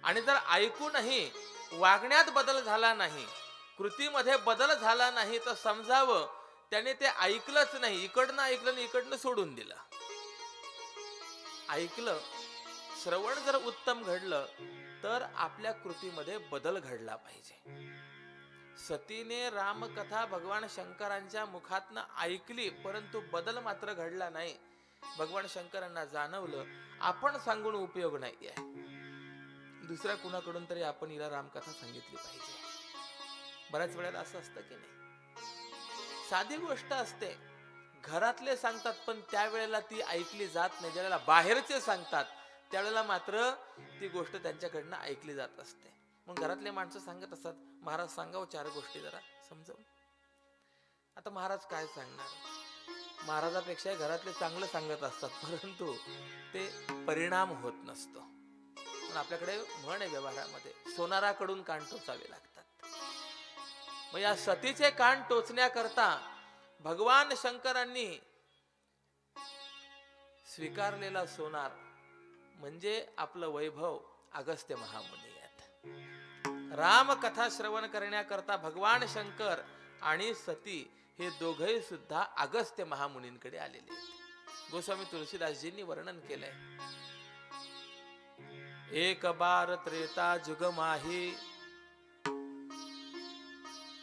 आणि जर ऐकूनही वागण्यात बदल झाला नाही, कृतीमध्ये बदल झाला नाही, तर समजावं त्याने ते ऐकलंच नाही. इकडनं ऐकलं आणि इकडनं सोडून दिलं. ऐकलं, श्रवण जर उत्तम घडलं तर आपल्या कृतीमध्ये बदल घडला पाहिजे. सतीने रामकथा भगवान शंकरांच्या मुखातनं ऐकली, परंतु बदल मात्र घडला नाही. भगवान शंकरांना जाणवलं, आपण सांगून उपयोग नाही आहे, दुसऱ्या कुणाकडून तरी आपण हिला रामकथा सांगितली पाहिजे. बऱ्याच वेळेला असं असतं की नाही, साधी गोष्ट असते, घरातले सांगतात पण त्यावेळेला ती ऐकली जात नाही. ज्यावेळेला बाहेरचे सांगतात त्यावेळेला मात्र ती गोष्ट त्यांच्याकडनं ऐकली जात असते. मग घरातले माणसं सांगत असतात, महाराज सांगावं चार गोष्टी जरा समजावून. आता महाराज काय सांगणार? महाराजापेक्षा घरातले चांगलं सांगत असतात, परंतु ते परिणाम होत नसतो. पण आपल्याकडे म्हण आहे व्यवहारामध्ये, सोनाराकडून कान टोचावे लागतात. मग या सतीचे कान टोचण्याकरता भगवान शंकरांनी स्वीकारलेला सोनार म्हणजे आपलं वैभव अगस्त्य महामुनी आहेत. रामकथा श्रवण करण्याकरता भगवान शंकर आणि सती हे दोघे सुद्धा अगस्त्य महामुनींकडे आलेले आहेत. गोस्वामी तुलसीदासजींनी वर्णन केलंय, एक बार त्रेता जुग माही.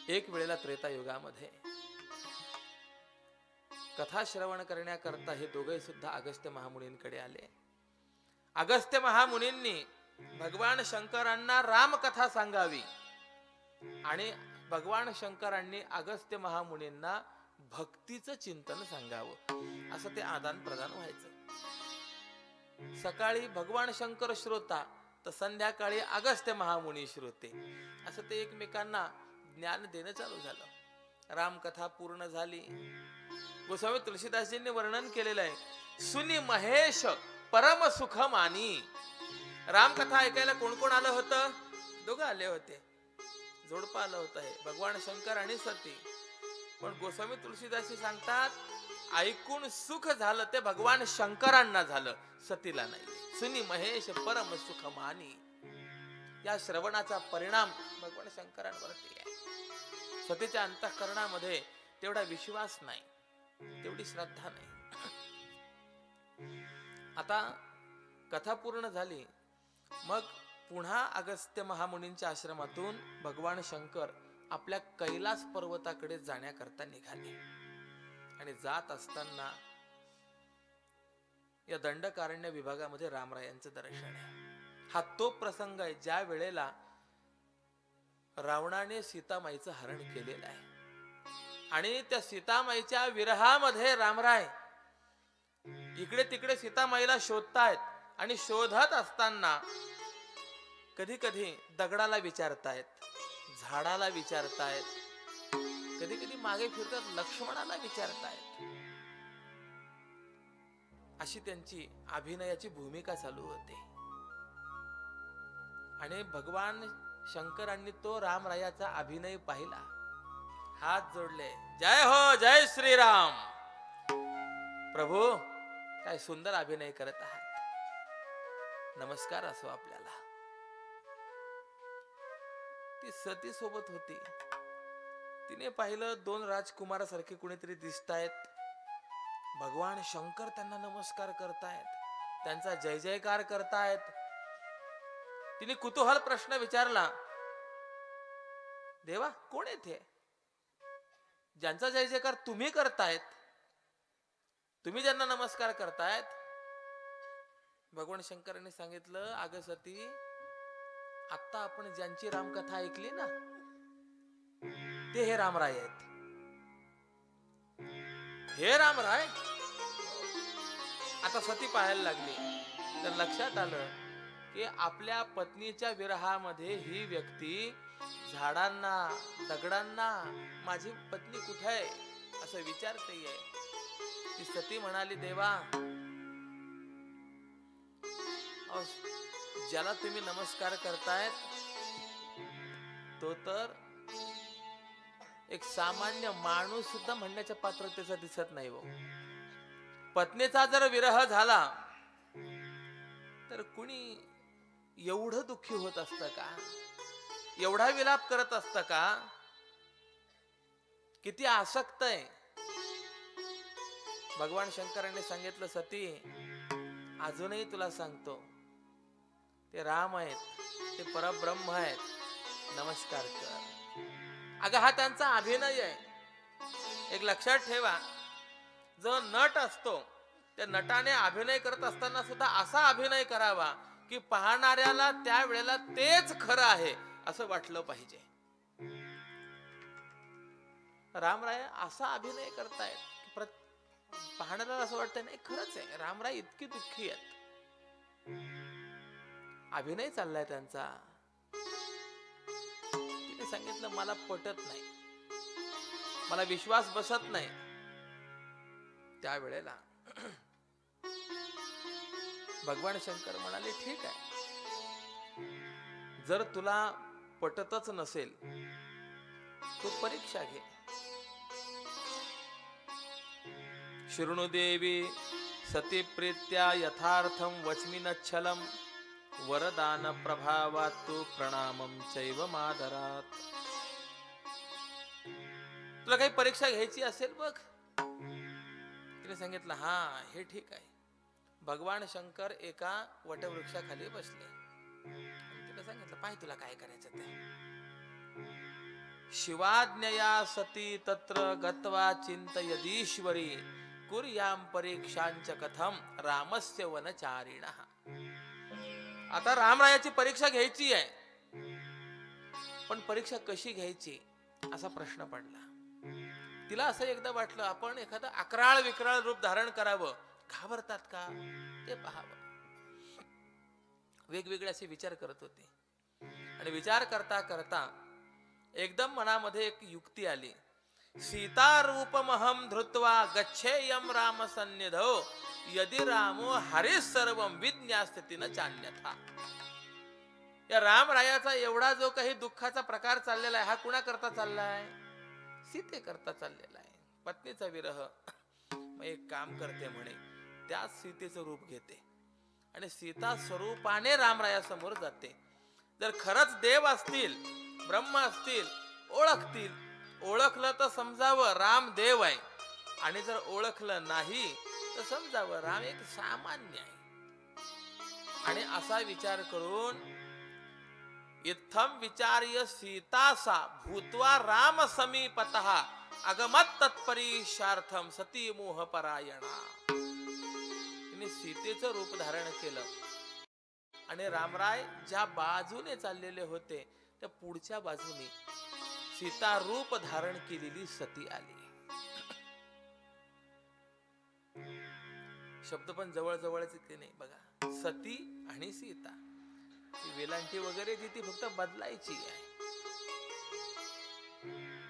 एक वेळेला त्रेता युगामध्ये कथा श्रवण करण्याकरता हे दोघे सुद्धा अगस्त्य महामुनींकडे आले. अगस्त्य महामुनींनी भगवान शंकरांना रामकथा सांगावी आणि भगवान शंकरांनी अगस्त्य महामुनींना भक्तीचं चिंतन सांगावं, असं ते आदान प्रदान व्हायचं. सकाळी भगवान शंकर श्रोता तर संध्याकाळी अगस्त्य महामुनी श्रोते, असं ते एकमेकांना ज्ञान देणं चालू झालं. रामकथा पूर्ण झाली. गोस्वामी तुलसीदासजींनी वर्णन केलेलं आहे, सुनी महेश परम सुख मानी. रामकथा ऐकायला कोण कोण आलं होतं? दोघं आले होते, जोडपं आलं होतं, हे भगवान शंकर आणि सती. पण गोस्वामी तुलसीदासजी सांगतात, ऐकून सुख झालं ते भगवान शंकरांना झालं, सतीला नाही. सुनी महेश परम सुख मानी. या श्रवणाचा परिणाम भगवान शंकरांवरती आहे. सतीच्या अंतःकरणामध्ये तेवढा विश्वास नाही, तेवढी श्रद्धा नाही. आता कथा पूर्ण झाली. मग पुन्हा अगस्त्य महामुनींच्या आश्रमातून भगवान शंकर आपल्या कैलास पर्वताकडे जाण्याकरता निघाले. आणि जात असताना या दंडकारण्य विभागामध्ये रामरायांचं दर्शन आहे. हा तो प्रसंग आहे ज्या वेळेला रावणाने सीतामाईचं हरण केलेलं आहे आणि त्या सीतामाईच्या विरहामध्ये रामराय इकडे तिकडे सीतामाईला शोधतायत आणि शोधत असताना कधी कधी दगडाला विचारतायत, झाडाला विचारतायत, कधी कधी मागे फिरतात लक्ष्मणाला विचारतायत. अशी त्यांची अभिनयाची भूमिका चालू होते. आणि भगवान शंकरांनी तो रामरायाचा अभिनय पाहिला, हात जोडले, जय हो जय श्रीराम. प्रभू काय सुंदर अभिनय करत आहात, नमस्कार असो आपल्याला. ती सती सोबत होती, तिने पाहिलं 2 राजकुमारासारखे कुणीतरी दिसतायत. भगवान शंकर त्यांना नमस्कार करतायत, त्यांचा जय जयकार करतायत. तिने कुतूहल प्रश्न विचारला, देवा कोण येते ज्यांचा जय जयकार तुम्ही करतायत, तुम्ही ज्यांना नमस्कार करतायत? भगवान शंकरांनी सांगितलं, अगं सती, आता आपण ज्यांची रामकथा ऐकली ना ते हे रामराय आहेत. हे रामराय. आता सती पाहायला लागली तर लक्षात आलं की आपल्या पत्नीच्या विरहामध्ये ही व्यक्ती झाडांना दगडांना माझी पत्नी कुठे आहे असं विचारते. ती सती म्हणाली, देवा ज्याला तुम्ही नमस्कार करतायत तो तर एक सामान्य माणूस सुद्धा म्हणण्याच्या पात्रतेचा दिसत नाही. हो, पत्नीचा जर विरह झाला तर कुणी एवढं दुःखी होत असतं का, एवढा विलाप करत असतं का? किती आसक्त आहे. भगवान शंकरांनी सांगितलं, सती अजूनही तुला सांगतो, ते राम आहेत, ते परब्रह्म आहेत, नमस्कार कर. अगं हा त्यांचा अभिनय आहे. एक लक्षात ठेवा, जो नट असतो त्या नटाने अभिनय करत असताना सुद्धा असा अभिनय करावा की पाहणाऱ्याला त्या वेळेला तेच खरं आहे असं वाटलं पाहिजे. रामराय असा अभिनय करतायत, पाहणाऱ्याला असं वाटतं नाही खरंच आहे, रामराय इतकी दुःखी आहेत. अभिनय चाललाय त्यांचा. तिने सांगितलं, मला पटत नाही, मला विश्वास बसत नाही. त्यावेळेला भगवान शंकर म्हणाले, ठीक आहे, जर तुला पटतच नसेल तू परीक्षा घे. शृणुदेवी सती प्रीत्या यथार्थम वच्मिनच्छलम वरदान प्रभावातु प्रणामम चैव मादरात. तुला काही परीक्षा घ्यायची असेल बघ. तिने सांगितलं, हा हे ठीक आहे. भगवान शंकर एका वटवृक्षाखाली बसले. तिला सांगितलं, पाय तुला काय करायचं ते. शिवाज्ञया सती तत्र गत्वा चिंतयदीश्वरी कुर्याम परीक्षांच कथम रामस्य वनचारिणः. आता रामरायाची परीक्षा घ्यायची आहे, पण परीक्षा कशी घ्यायची असा प्रश्न पडला. तिला असं एकदा वाटलं, आपण एखादं अकराळ विक्राळ रूप धारण करावं, घाबरतात का ते पाहावं. वेगवेगळे असे विचार करत होते. आणि विचार करता करता एकदम मनामध्ये एक युक्ती आली. सीता रूपमहम धृत्वा गच्छेयम राम सन्निधौ यदि रामो हरिस सर्वम विज्ञास्थितीन चान्यथा. या रामरायाचा एवढा जो काही दुःखाचा प्रकार चाललेला आहे, हा कुणा करता चाललाय? सीते करता चाललेला आहे. पत्नीचा विरह. मग एक काम करते म्हणे, त्याच सीतेचं रूप घेते आणि सीता स्वरूपाने रामरायासमोर जाते. जर खरंच देव असतील, ब्रह्म असतील, ओळखतील. ओळखलं तर समजावं राम देव आहे, आणि जर ओळखलं नाही तर समजावं राम एक सामान्य आहे. आणि असा विचार करून इत्थम विचार्य सीतासा भूत्वा राम समीपतः अगमत तत्परीक्षार्थम सती मोह परायणा. तिने सीतेचं रूप धारण केलं आणि रामराय ज्या बाजूने चाललेले होते त्या पुढच्या बाजूने सीता रूप धारण केलेली सती आली. शब्द पण जवळ जवळच येते नाही बघा, सती आणि सीता. वेलांटी वगैरे जी ती फक्त बदलायची आहे.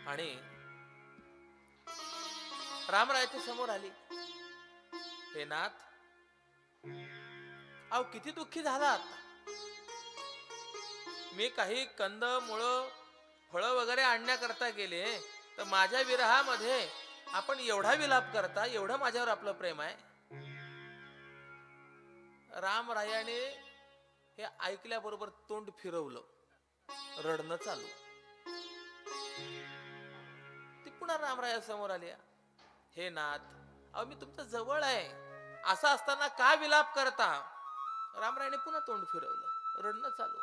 आणि रामरायाच्या समोर आली. हे नाथ, अहो किती दुःखी झालात. मी काही कंद मुळ फळ वगैरे आणण्याकरता गेले तर माझ्या विरहामध्ये आपण एवढा विलाप करता, एवढं माझ्यावर आपलं प्रेम आहे. रामरायाने हे ऐकल्याबरोबर तोंड फिरवलं, रडणं चालू. ती पुन्हा रामराया समोर आली. हे नाथ, अहो मी तुमच्या जवळ आहे, असं असताना का विलाप करता. रामरायाने पुन्हा तोंड फिरवलं, रडणं चालू.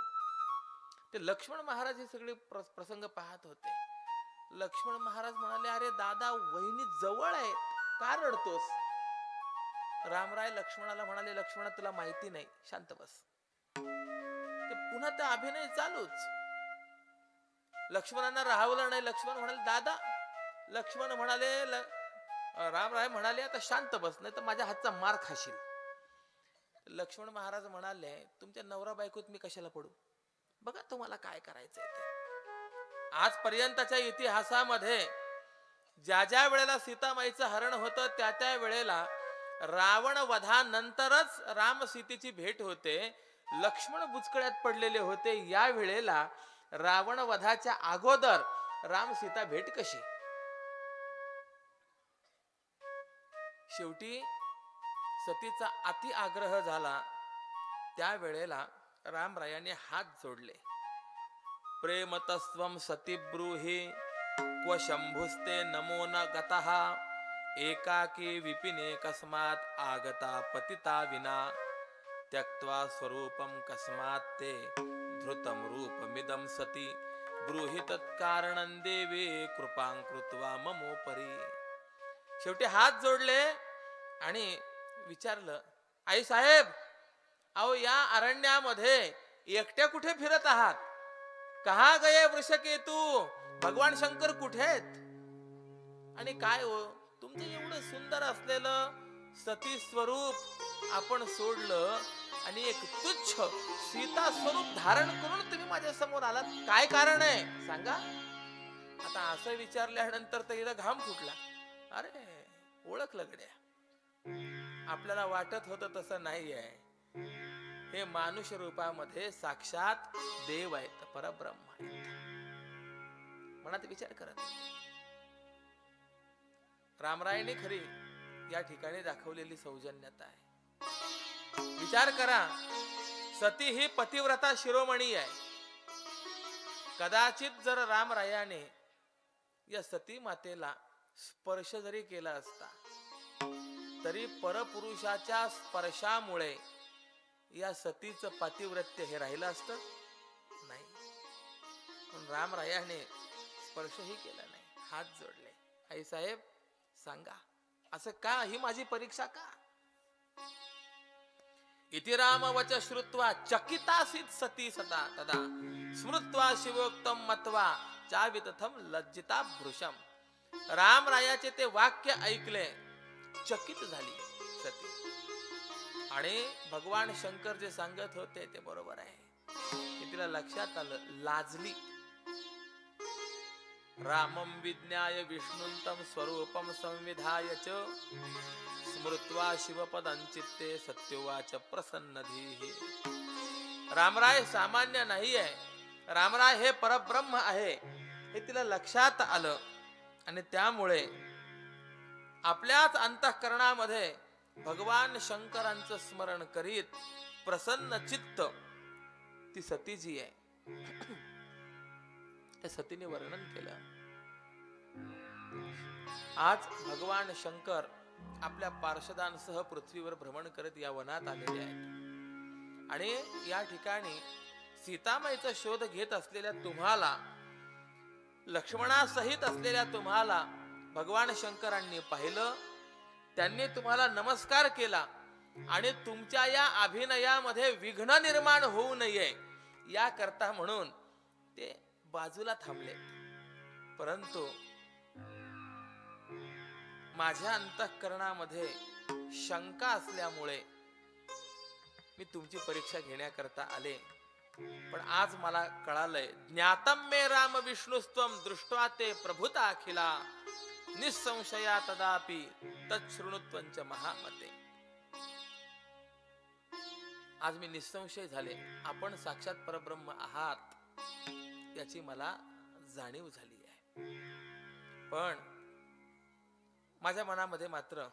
ते लक्ष्मण महाराज हे सगळे प्रसंग पाहत होते. लक्ष्मण महाराज म्हणाले, अरे दादा, वहिनी जवळ आहेत, का रडतोस. रामराय लक्ष्मणाला म्हणाले, लक्ष्मणा तुला माहिती नाही, शांत बस. ते पुन्हा त्या अभिनय चालूच. लक्ष्मणांना राहावलं नाही. लक्ष्मण म्हणाले, दादा. लक्ष्मण म्हणाले, रामराय म्हणाले, आता शांत बस, नाही तर माझ्या हातचा मार खाशील. लक्ष्मण महाराज म्हणाले, तुमच्या नवरा बायकोत मी कशाला पडू, बघा तुम्हाला काय करायचंय ते. आजपर्यंतच्या इतिहासामध्ये ज्या ज्या वेळेला सीतामाईचं हरण होतं त्या त्या वेळेला रावण वधानंतरच राम सीतेची भेट होते. लक्ष्मण बुचकळ्यात पडलेले होते. या वेळेला रावण वधाच्या अगोदर राम सीता भेट कशी. शेवटी सतीचा अति आग्रह झाला. त्या वेळेला रामरायाने हात जोडले. प्रेमतस्वम सती ब्रूहि क्व शंभुस्ते नमो न गतः एकाकी विपिने कस्मात् आगता पतिता विना त्यक्त्वा स्वरूपम कस्मात् ते धृतम रूपमिदं सती ब्रूहि तत्कारणं देवे कृपां कृत्वा ममोपरी. शेवटी हात जोडले आणि विचारलं, आई साहेब, अहो या अरण्यामध्ये एकट्या कुठे फिरत आहात. कहा गये वृषकेतू, भगवान शंकर कुठे आहेत. आणि काय हो, तुमचं एवढं सुंदर असलेलं सती स्वरूप आपण सोडलं आणि एक तुच्छ सीता स्वरूप धारण करून तुम्ही माझ्या समोर आलात, काय कारण आहे सांगा. आता असं विचारल्यानंतर तर इथं घाम फुटला. अरे ओळखलं गड्या, आपल्याला वाटत होतं तसं नाही आहे. हे मानुष रूपामध्ये साक्षात देव आहेत, परब्रह्म आहेत. मनात विचार करत रामरायाने खरी या ठिकाणी दाखवलेली सौजन्यता आहे. विचार करा, सती ही पतिव्रता शिरोमणी आहे. कदाचित जर रामरायाने या सती मातेला स्पर्श जरी केला असता तरी परपुरुषाच्या स्पर्शामुळे या सतीचं पातिव्रत्य हे राहिलं असतं नाही. पण रामरायाने स्पर्शही केला नाही, हात जोडले. आई साहेब सांगा, असं का, ही माझी परीक्षा का. इति रामवच श्रुत्वा चकितासीत सती सदा तदा स्मृत्वा शिवोक्तम मत्वा चावितथम लज्जिता भृशम. रामरायाचे ते वाक्य ऐकले, चकित झाली सती. आणि भगवान शंकर जे सांगत होते ते बरोबर आहे हे तिला लक्षात आलं, लाजली. रामम विज्ञाय विष्णुंतम स्वरूपम संविधाय च स्मृत्वा शिवपदंचित्ते सत्योवाच प्रसन्नधीः. रामराय सामान्य नाही आहे, रामराय हे परब्रह्म आहे हे तिला लक्षात आलं. आणि त्यामुळे आपल्याच अंतःकरणामध्ये भगवान शंकरांचं स्मरण करीत प्रसन्न चित्त ती सती जी आहे त्या सतीने वर्णन केलं. आज भगवान शंकर आपल्या पार्षदांसह पृथ्वीवर भ्रमण करत या वनात आलेले आहेत. आणि या ठिकाणी सीतामाईचा शोध घेत असलेल्या तुम्हाला, लक्ष्मणासहित असलेल्या तुम्हाला भगवान शंकरांनी पाहिलं. त्यांनी तुम्हाला नमस्कार केला आणि तुमच्या या अभिनयामध्ये विघ्न निर्माण होऊ नये या करता म्हणून ते बाजूला थांबले. परंतु माझ्या अंतःकरणामध्ये शंका असल्यामुळे मी तुमची परीक्षा घेण्याकरता आले. पण आज मला कळालंय, ज्ञातम मे राम विष्णुस्त्वम दृष्ट्वा ते प्रभुता अखिला निसंशया तदापि तच्छृणुत्वंच महामते. आज मी निसंशय झाले, आपण साक्षात परब्रह्म आहात याची मला जाणीव झाली आहे. पण माझ्या मनामध्ये मात्र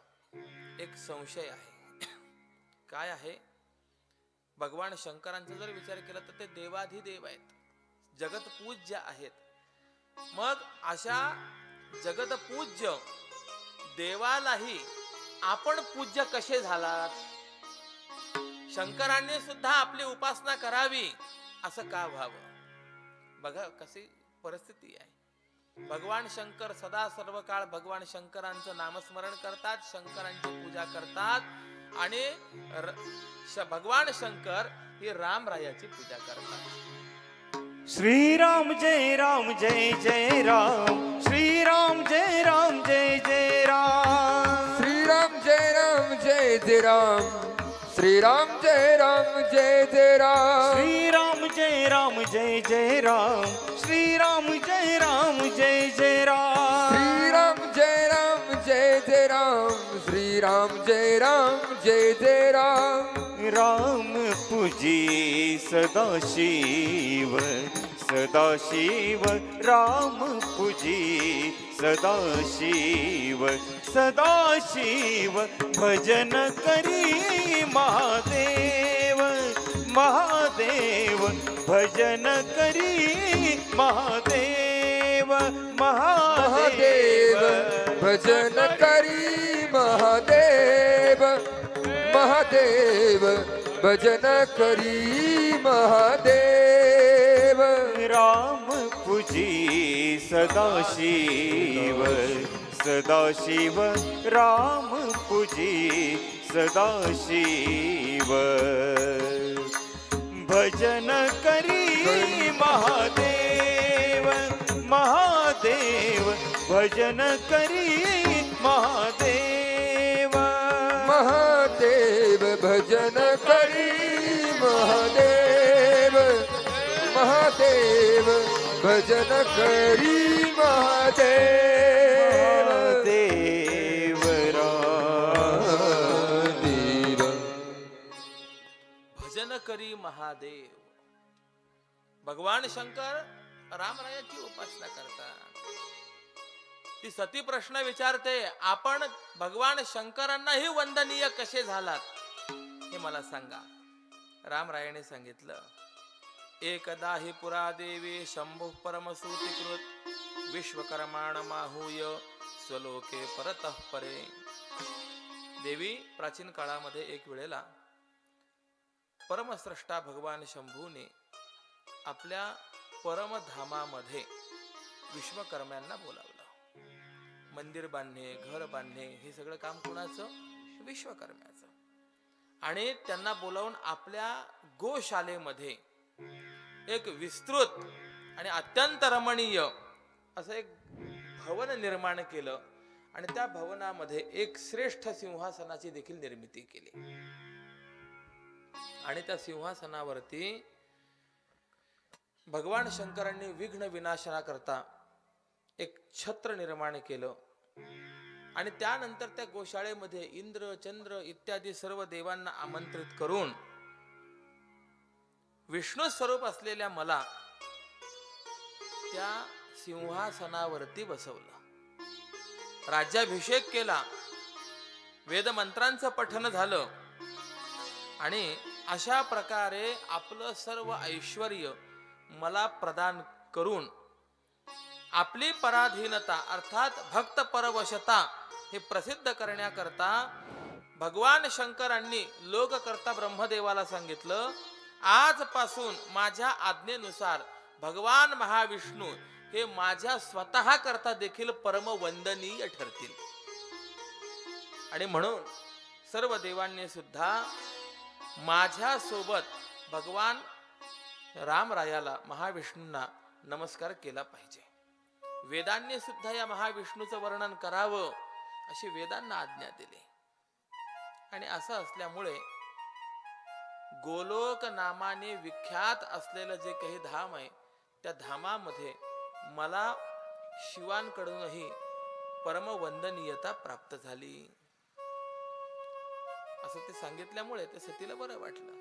एक संशय आहे. काय आहे? भगवान शंकरांचा जर विचार केला तर ते देवाधिदेव आहेत, जगतपूज्य आहेत. मग अशा जगतपूज्य देवालाही आपण पूज्य कसे झालात? शंकरांनी सुद्धा आपली उपासना करावी असं का व्हावं? बघा कशी परिस्थिती आहे. भगवान शंकर सदा सर्व काळ भगवान शंकरांचं नामस्मरण करतात, शंकरांची पूजा करतात आणि भगवान शंकर ही रामरायाची पूजा करतात. श्रीराम जय राम जय जय राम, श्रीराम जय राम जय जय राम, श्रीराम जय राम जय जय राम, श्रीराम जय राम जय जय राम, श्रीराम जय राम जय जय राम, श्रीराम जय राम जय जय राम, श्रीराम जय राम जय जय राम, श्रीराम जय राम जय जय राम. राम पूजी सदाशिव सदाशिव, राम पूजी सदाशिव सदाशिव, भजन करी महादेव महादेव, भजन करी महादेव महादेव, भजन करी महादेव महादेव, भजन करी महादेव. राम पूजी सदाशिव सदाशिव, राम पूजी सदाशिव, भजन करी महादेव महादेव, भजन करी महादेव महादेव, भजन करी महादेव महादेव, भजन करी महादेव. देव देव भजन करी महादेव. भगवान शंकर रामरायाची उपासना करतात. ती सती प्रश्न विचारते, आपण भगवान शंकरांनाही वंदनीय कसे झालात हे मला सांगा. रामरायाने सांगितलं, एकदा हि पुरा देवी शंभु परमसूतिकृत विश्वकर्माण माहूय स्वलोके परतः परे. देवी, प्राचीन काळामध्ये एक वेळेला परमस्रष्टा भगवान शंभूने आपल्या परमधामामध्ये विश्वकर्म्यांना बोलावलं. मंदिर बांधणे, घर बांधणे हे सगळं काम कोणाचं? विश्वकर्म्याचं. आणि त्यांना बोलावून आपल्या गोशालेमध्ये एक विस्तृत आणि अत्यंत रमणीय असं एक भवन निर्माण केलं आणि त्या भवनामध्ये एक श्रेष्ठ सिंहासनाची देखील निर्मिती केली. आणि त्या सिंहासनावरती भगवान शंकरांनी विघ्न विनाशनाकरता एक छत्र निर्माण केलं. आणि त्यानंतर त्या गोशाळेमध्ये इंद्र, चंद्र इत्यादी सर्व देवांना आमंत्रित करून विष्णू स्वरूप असलेल्या मला त्या सिंहासनावरती बसवलं. राज्याभिषेक केला, वेदमंत्रांचं पठन झालं आणि अशा प्रकारे आपलं सर्व ऐश्वर्य मला प्रदान करून आपली पराधीनता अर्थात भक्त परवशता हे प्रसिद्ध करण्याकरता भगवान शंकरांनी लोककर्ता ब्रह्मदेवाला सांगितलं, आजपासून माझ्या आज्ञेनुसार भगवान महाविष्णू हे माझ्या स्वतः करता देखील परम वंदनीय ठरतील. आणि म्हणून सर्व देवांनी सुद्धा माझ्या सोबत भगवान रामरायाला महाविष्णूंना नमस्कार केला पाहिजे. वेदांनी सुद्धा या महाविष्णूचं वर्णन करावं अशी वेदांना आज्ञा दिली. आणि असं असल्यामुळे गोलोक नामाने विख्यात असलेलं जे काही धाम आहे त्या धामामध्ये मला शिवांकडूनही परमवंदनीयता प्राप्त झाली. असं ते सांगितल्यामुळे ते सतीला बरं वाटलं.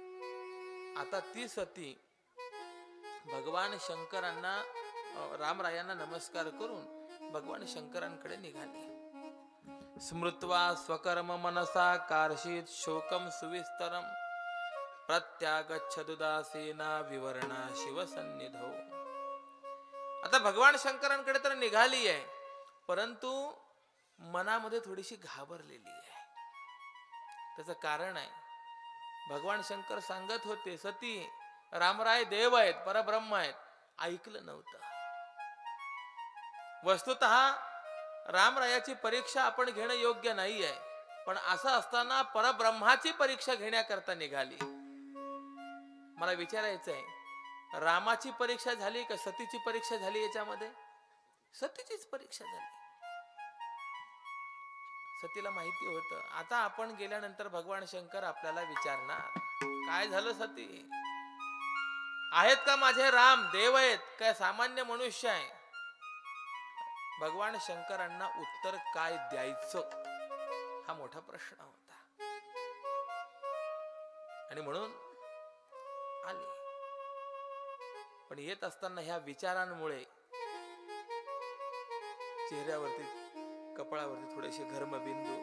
आता ती सती भगवान शंकरांना रामरायांना नमस्कार करून भगवान शंकरांकडे निघाली. स्मृत्वा स्वकर्म मनसा कार्षित शोकम सुविस्तरम प्रत्यागच्छदुदासीना विवरणा शिवसन्निधौ. आता भगवान शंकरांकडे तर निघाली आहे, परंतु मनामध्ये थोडीशी घाबरलेली आहे. त्याचं कारण आहे, भगवान शंकर सांगत होते सती रामराय देव आहेत, परब्रह्म आहेत. ऐकलं नव्हतं. वस्तुतः रामरायाची परीक्षा आपण घेणं योग्य नाही आहे, पण असं असताना परब्रह्माची परीक्षा घेण्याकरता निघाली. मला विचारायचं आहे, रामाची परीक्षा झाली का सतीची परीक्षा झाली? याच्यामध्ये सतीचीच परीक्षा झाली. सतीला माहिती होतं आता आपण गेल्यानंतर भगवान शंकर आपल्याला विचारणार, काय झालं सती? आहेत का माझे राम? देव आहेत काय सामान्य मनुष्य आहे? भगवान शंकरांना उत्तर काय द्यायचं हा मोठा प्रश्न होता. आणि म्हणून आले. पण येत असताना ह्या विचारांमुळे चेहऱ्यावरती कपाळावरती थोडेसे घर्मबिंदू.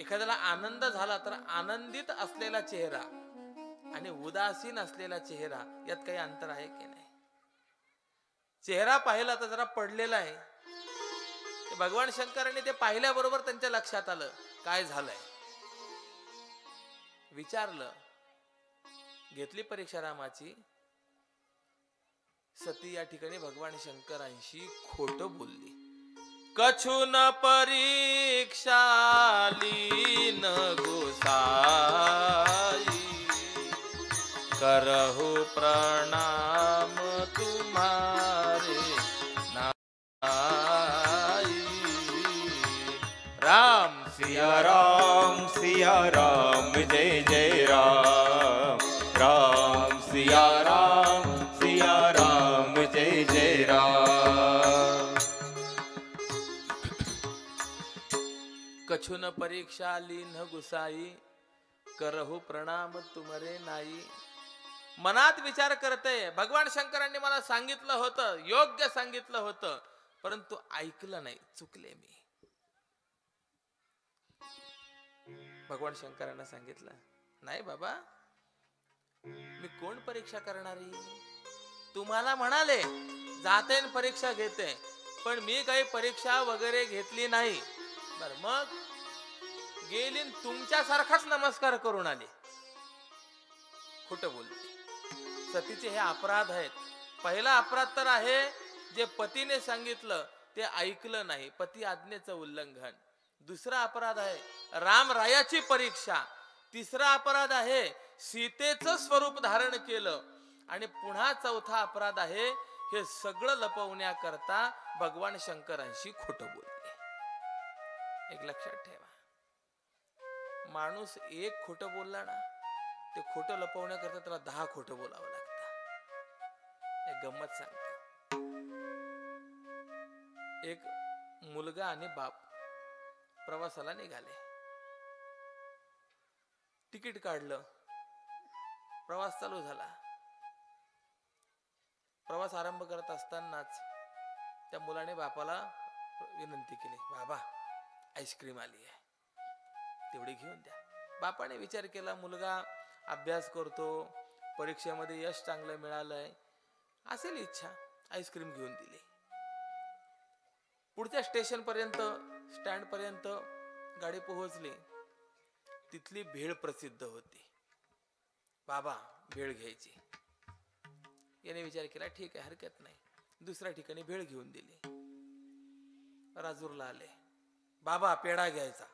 एखाद्याला आनंद झाला तर आनंदित असलेला चेहरा आणि उदासीन असलेला चेहरा यात काही अंतर आहे की नाही? चेहरा पाहिला तर जरा पडलेला आहे. भगवान शंकरांनी ते पाहिल्याबरोबर त्यांच्या लक्षात आलं काय झालंय. विचारलं, घेतली परीक्षा रामाची. सती या ठिकाणी भगवान शंकरांशी खोटं बोलली. कछुन परीक्षा लीन गोसाई करहु प्रणाम तुम्हारे नाई. राम सिया राम जय जय राम. राम सिया राम जय जय राम. कछुन परीक्षा लीन गुसाई करहु प्रणाम तुमरे नाई. मनात विचार करते भगवान शंकरांनी मला सांगितलं होतं, योग्य सांगितलं होतं, परंतु ऐकलं नाही, चुकले मी. भगवान शंकरांना सांगितलं, नाही बाबा मी कोण परीक्षा करणारी? तुम्हाला म्हणाले जाते परीक्षा घेते, पण मी काही परीक्षा वगैरे घेतली नाही. बर मग गेली तुमच्यासारखाच नमस्कार करून आले. खोटं बोलते. सतीचे हे अपराध आहेत. पहिला अपराध तर आहे जे पतीने सांगितलं ते ऐकलं नाही, पती आज्ञेचं उल्लंघन. दुसरा अपराध आहे रामरायाची परीक्षा. तिसरा अपराध आहे सीतेचं स्वरूप धारण केलं. आणि पुन्हा चौथा अपराध आहे हे सगळं लपवण्याकरता भगवान शंकरांशी खोटं बोलले. एक लक्षात ठेवा, माणूस एक खोटं बोलला ना ते खोटं लपवण्याकरता त्याला 10 खोटं बोलावं लागतं. एक गंमत सांगतो. एक मुलगा आणि बाप प्रवासाला निघाले. तिकीट काढलं, प्रवास चालू झाला. प्रवास आरंभ करत असतानाच त्या मुलाने बापाला विनंती केली, बाबा आईस्क्रीम आली आहे, तेवढी घेऊन द्या. बापाने विचार केला मुलगा अभ्यास करतो, परीक्षेमध्ये यश चांगलं मिळालंय, असेल इच्छा, आईस्क्रीम घेऊन दिली. पुढच्या स्टेशन पर्यंत, स्टँड पर्यंत गाडी पोहोचली. तिथली भेळ प्रसिद्ध होती. बाबा भेळ घ्यायची. याने विचार केला ठीक आहे हरकत नाही. दुसऱ्या ठिकाणी भेळ घेऊन दिली. राजूरला आले, बाबा पेढा घ्यायचा.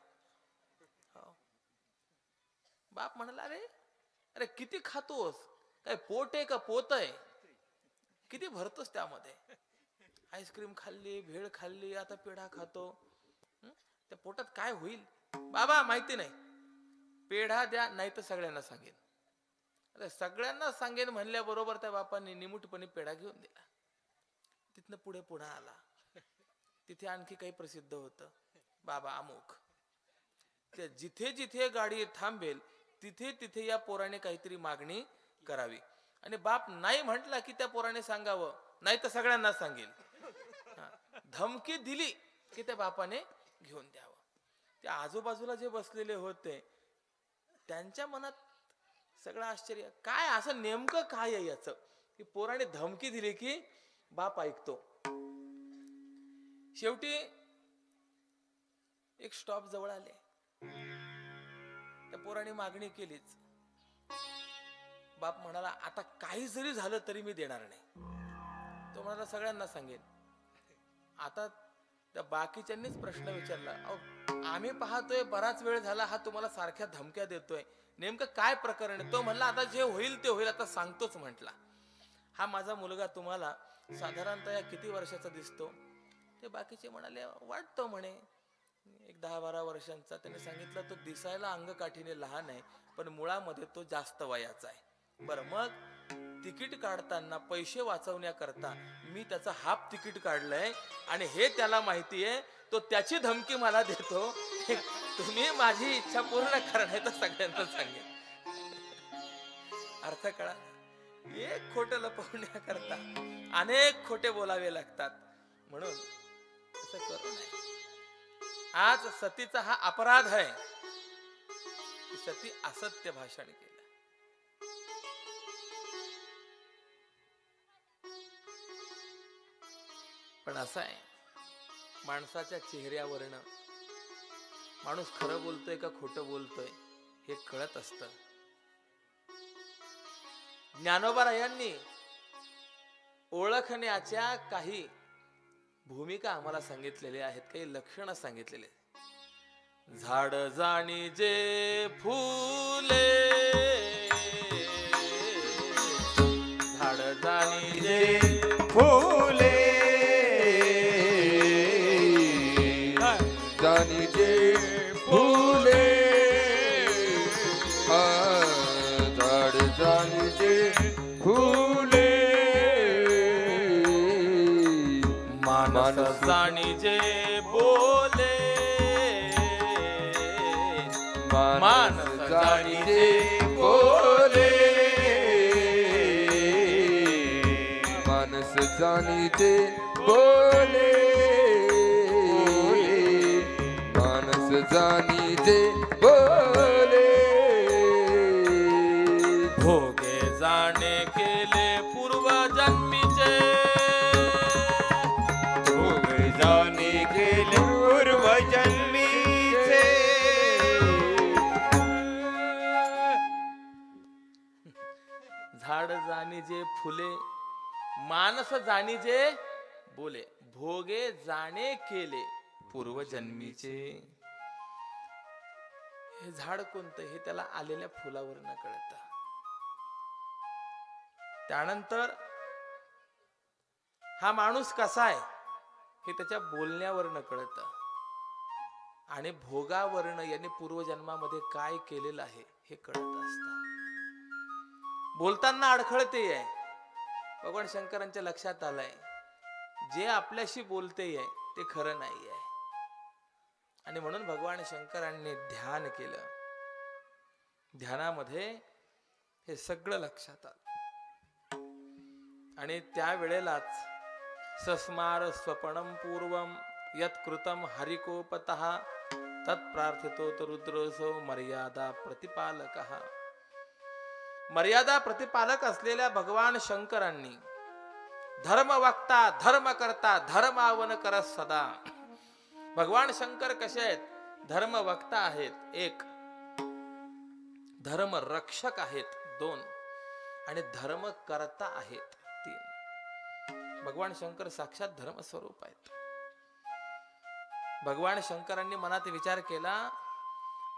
बाप म्हणाला, अरे अरे किती खातोस, काय पोट आहे का पोत आहे? किती भरतोस त्यामध्ये. आईस्क्रीम खाल्ली, भेळ खाल्ली, आता पेढा खातो. त्या पोटात काय होईल बाबा माहिती नाही. पेढा द्या, नाही तर सगळ्यांना सांगेन. अरे सगळ्यांना सांगेन म्हणल्याबरोबर त्या बापांनी निमुटपणे पेढा घेऊन दिला. तिथनं पुढे पुन्हा आला. तिथे आणखी काही प्रसिद्ध होतं, बाबा अमुक. त्या जिथे जिथे गाडी थांबेल तिथे तिथे या पोराने काहीतरी मागणी करावी. आणि बाप नाही म्हटला की त्या पोराने सांगावं, नाही तर सगळ्यांना सांगेल. धमकी दिली की त्या बापाने घेऊन द्यावं. त्या आजूबाजूला जे बसलेले होते त्यांच्या मनात सगळं आश्चर्य, काय असं नेमकं काय आहे याचं की पोराने धमकी दिली की बाप ऐकतो. शेवटी एक स्टॉप जवळ आले. त्या पोराने मागणी केलीच. बाप म्हणाला आता काही जरी झालं तरी मी देणार नाही. तो म्हणाला सगळ्यांना सांगेन. आता त्या बाकीच्यांनीच प्रश्न विचारला, अहो आम्ही पाहतोय बराच वेळ झाला हा तुम्हाला सारख्या धमक्या देतोय, नेमकं काय प्रकरण आहे? तो म्हणला आता जे होईल ते होईल, आता सांगतोच म्हटला. हा माझा मुलगा तुम्हाला साधारणतः किती वर्षाचा दिसतो? ते बाकीचे म्हणाले वाटतो म्हणे एक 10-12 वर्षांचा. त्याने सांगितलं तो दिसायला अंगकाठीने लहान आहे पण मुळामध्ये तो जास्त वयाचा आहे. बरं मग तिकीट काढताना पैसे वाचवण्याकरता मी त्याचं हाफ तिकीट काढलंय आणि हे त्याला माहिती आहे. तो त्याची धमकी मला देतो, तुम्ही माझी इच्छा पूर्ण करा नाही तर सगळ्यांना सांगेन. अर्थ कळा. एक खोटं लपवण्याकरता अनेक खोटे बोलावे लागतात. म्हणून असं करू नये. आज सतीचा हा अपराध आहे की सती असत्य भाषण केलं. पण असं आहे, माणसाच्या चेहऱ्यावरनं माणूस खरं बोलतोय का खोटं बोलतोय हे कळत असतं. ज्ञानोबारायांनी ओळखण्याच्या काही भूमिका आम्हाला सांगितलेल्या आहेत, काही लक्षणं सांगितलेले. झाड जाणी जे फुले, झाड जाणी जे फुले, जानी जे फुले, झाड जानी जे फुले, मानस जाणी जे बोले, मानस जानी जे बोले, मानस जानी जे बोले, मानस जानी जे बोले. भोगे जाणे केले पूर्वजन्मीचे, भोगे जाणे केले पूर्वजन्मीचे. झाड जाणी जे फुले, मानस जाणी जे बोले, भोगे जाणे केले पूर्वजन्मीचे. हे झाड कोणतं हे त्याला आलेल्या फुलावरनं कळतं. त्यानंतर हा माणूस कसा आहे हे त्याच्या बोलण्यावरनं कळतं. आणि भोगावरनं यांनी पूर्वजन्मामध्ये काय केलेलं आहे हे कळत असतं. बोलताना अडखळते आहे. भगवान शंकरांच्या लक्षात आलंय जे आपल्याशी बोलते आहे ते खरं नाही आहे. आणि म्हणून भगवान शंकरांनी ध्यान केलं. ध्यानामध्ये हे सगळं लक्षात आलं. आणि त्यावेळेलाच सस्मार स्वपणम पूर्वम यत् कृतम हरिकोपतः तत् प्रार्थितो रुद्रोसो मर्यादा प्रतिपालकः. मर्यादा प्रतिपालक असलेल्या भगवान शंकरांनी धर्म वक्ता, धर्म करता, धर्मावन कर सदा. भगवान शंकर कसे आहेत? धर्म वक्ता आहेत 1, धर्म रक्षक आहेत 2 आणि धर्म करता आहेत 3. भगवान शंकर साक्षात धर्म स्वरूप आहेत. भगवान शंकरांनी मनात विचार केला,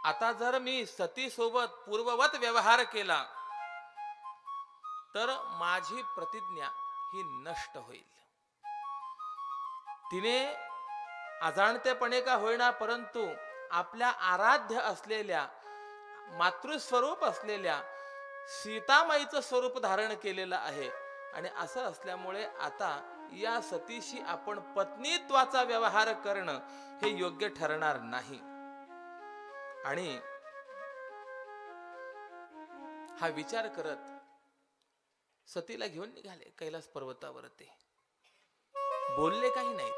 आता जर मी सती सोबत पूर्ववत व्यवहार केला तर माझी प्रतिज्ञा ही नष्ट होईल. तिने अजाणतेपणे का होईना परंतु आपल्या आराध्य असलेल्या मातृस्वरूप असलेल्या सीतामाईचं स्वरूप धारण केलेलं आहे. आणि असं असल्यामुळे आता या सतीशी आपण पत्नीत्वाचा व्यवहार करणं हे योग्य ठरणार नाही. आणि हा विचार करत सतीला घेऊन निघाले कैलास पर्वतावरती. बोलले काही नाहीत,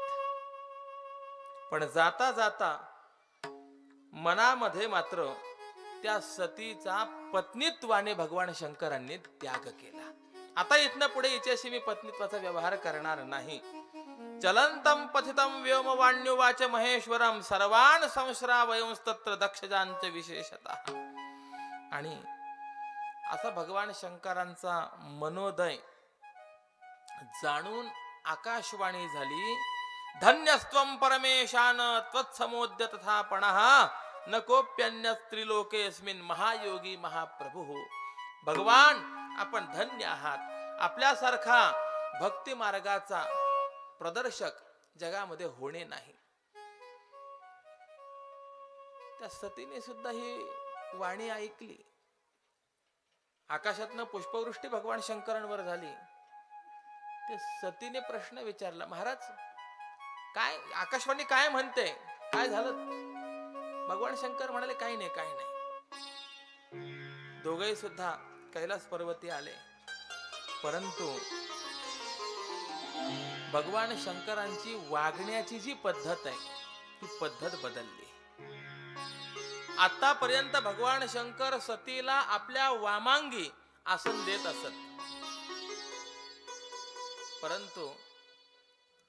पण जाता जाता मनामध्ये मात्र त्या सतीचा पत्नीत्वाने भगवान शंकरांनी त्याग केला. आता इथनं पुढे हिच्याशी मी पत्नीत्वाचा व्यवहार करणार नाही. चलंतम पथितम व्योमवाण्युवाच महेश्वरम सर्वान संश्रावयंस्तत्र दक्षजांच विशेषतः. आणि असा भगवान शंकरांचा मनोदय जाणून आकाशवाणी झाली. धन्यस्त्वं परमेशान त्वत्समोद्य तथापणः न कोप्यन्य त्रिलोकेस्मिन् महायोगी महाप्रभु. भगवान आपण धन्य आहात. आपल्यासारखा भक्ती मार्गाचा प्रदर्शक जगामध्ये होणे नाही. त्या सतीने सुद्धा ही वाणी ऐकली. आकाशातनं पुष्पवृष्टी भगवान शंकरांवर झाली. ते सतीने प्रश्न विचारला, महाराज काय आकाशवाणी काय म्हणते, काय झालं? भगवान शंकर म्हणाले काही नाही काही नाही. दोघेही सुद्धा कैलास पर्वती आले, परंतु भगवान शंकरांची वागण्याची जी पद्धत आहे ती पद्धत बदलली. आतापर्यंत भगवान शंकर सतीला आपल्या वामांगी आसन देत असत, परंतु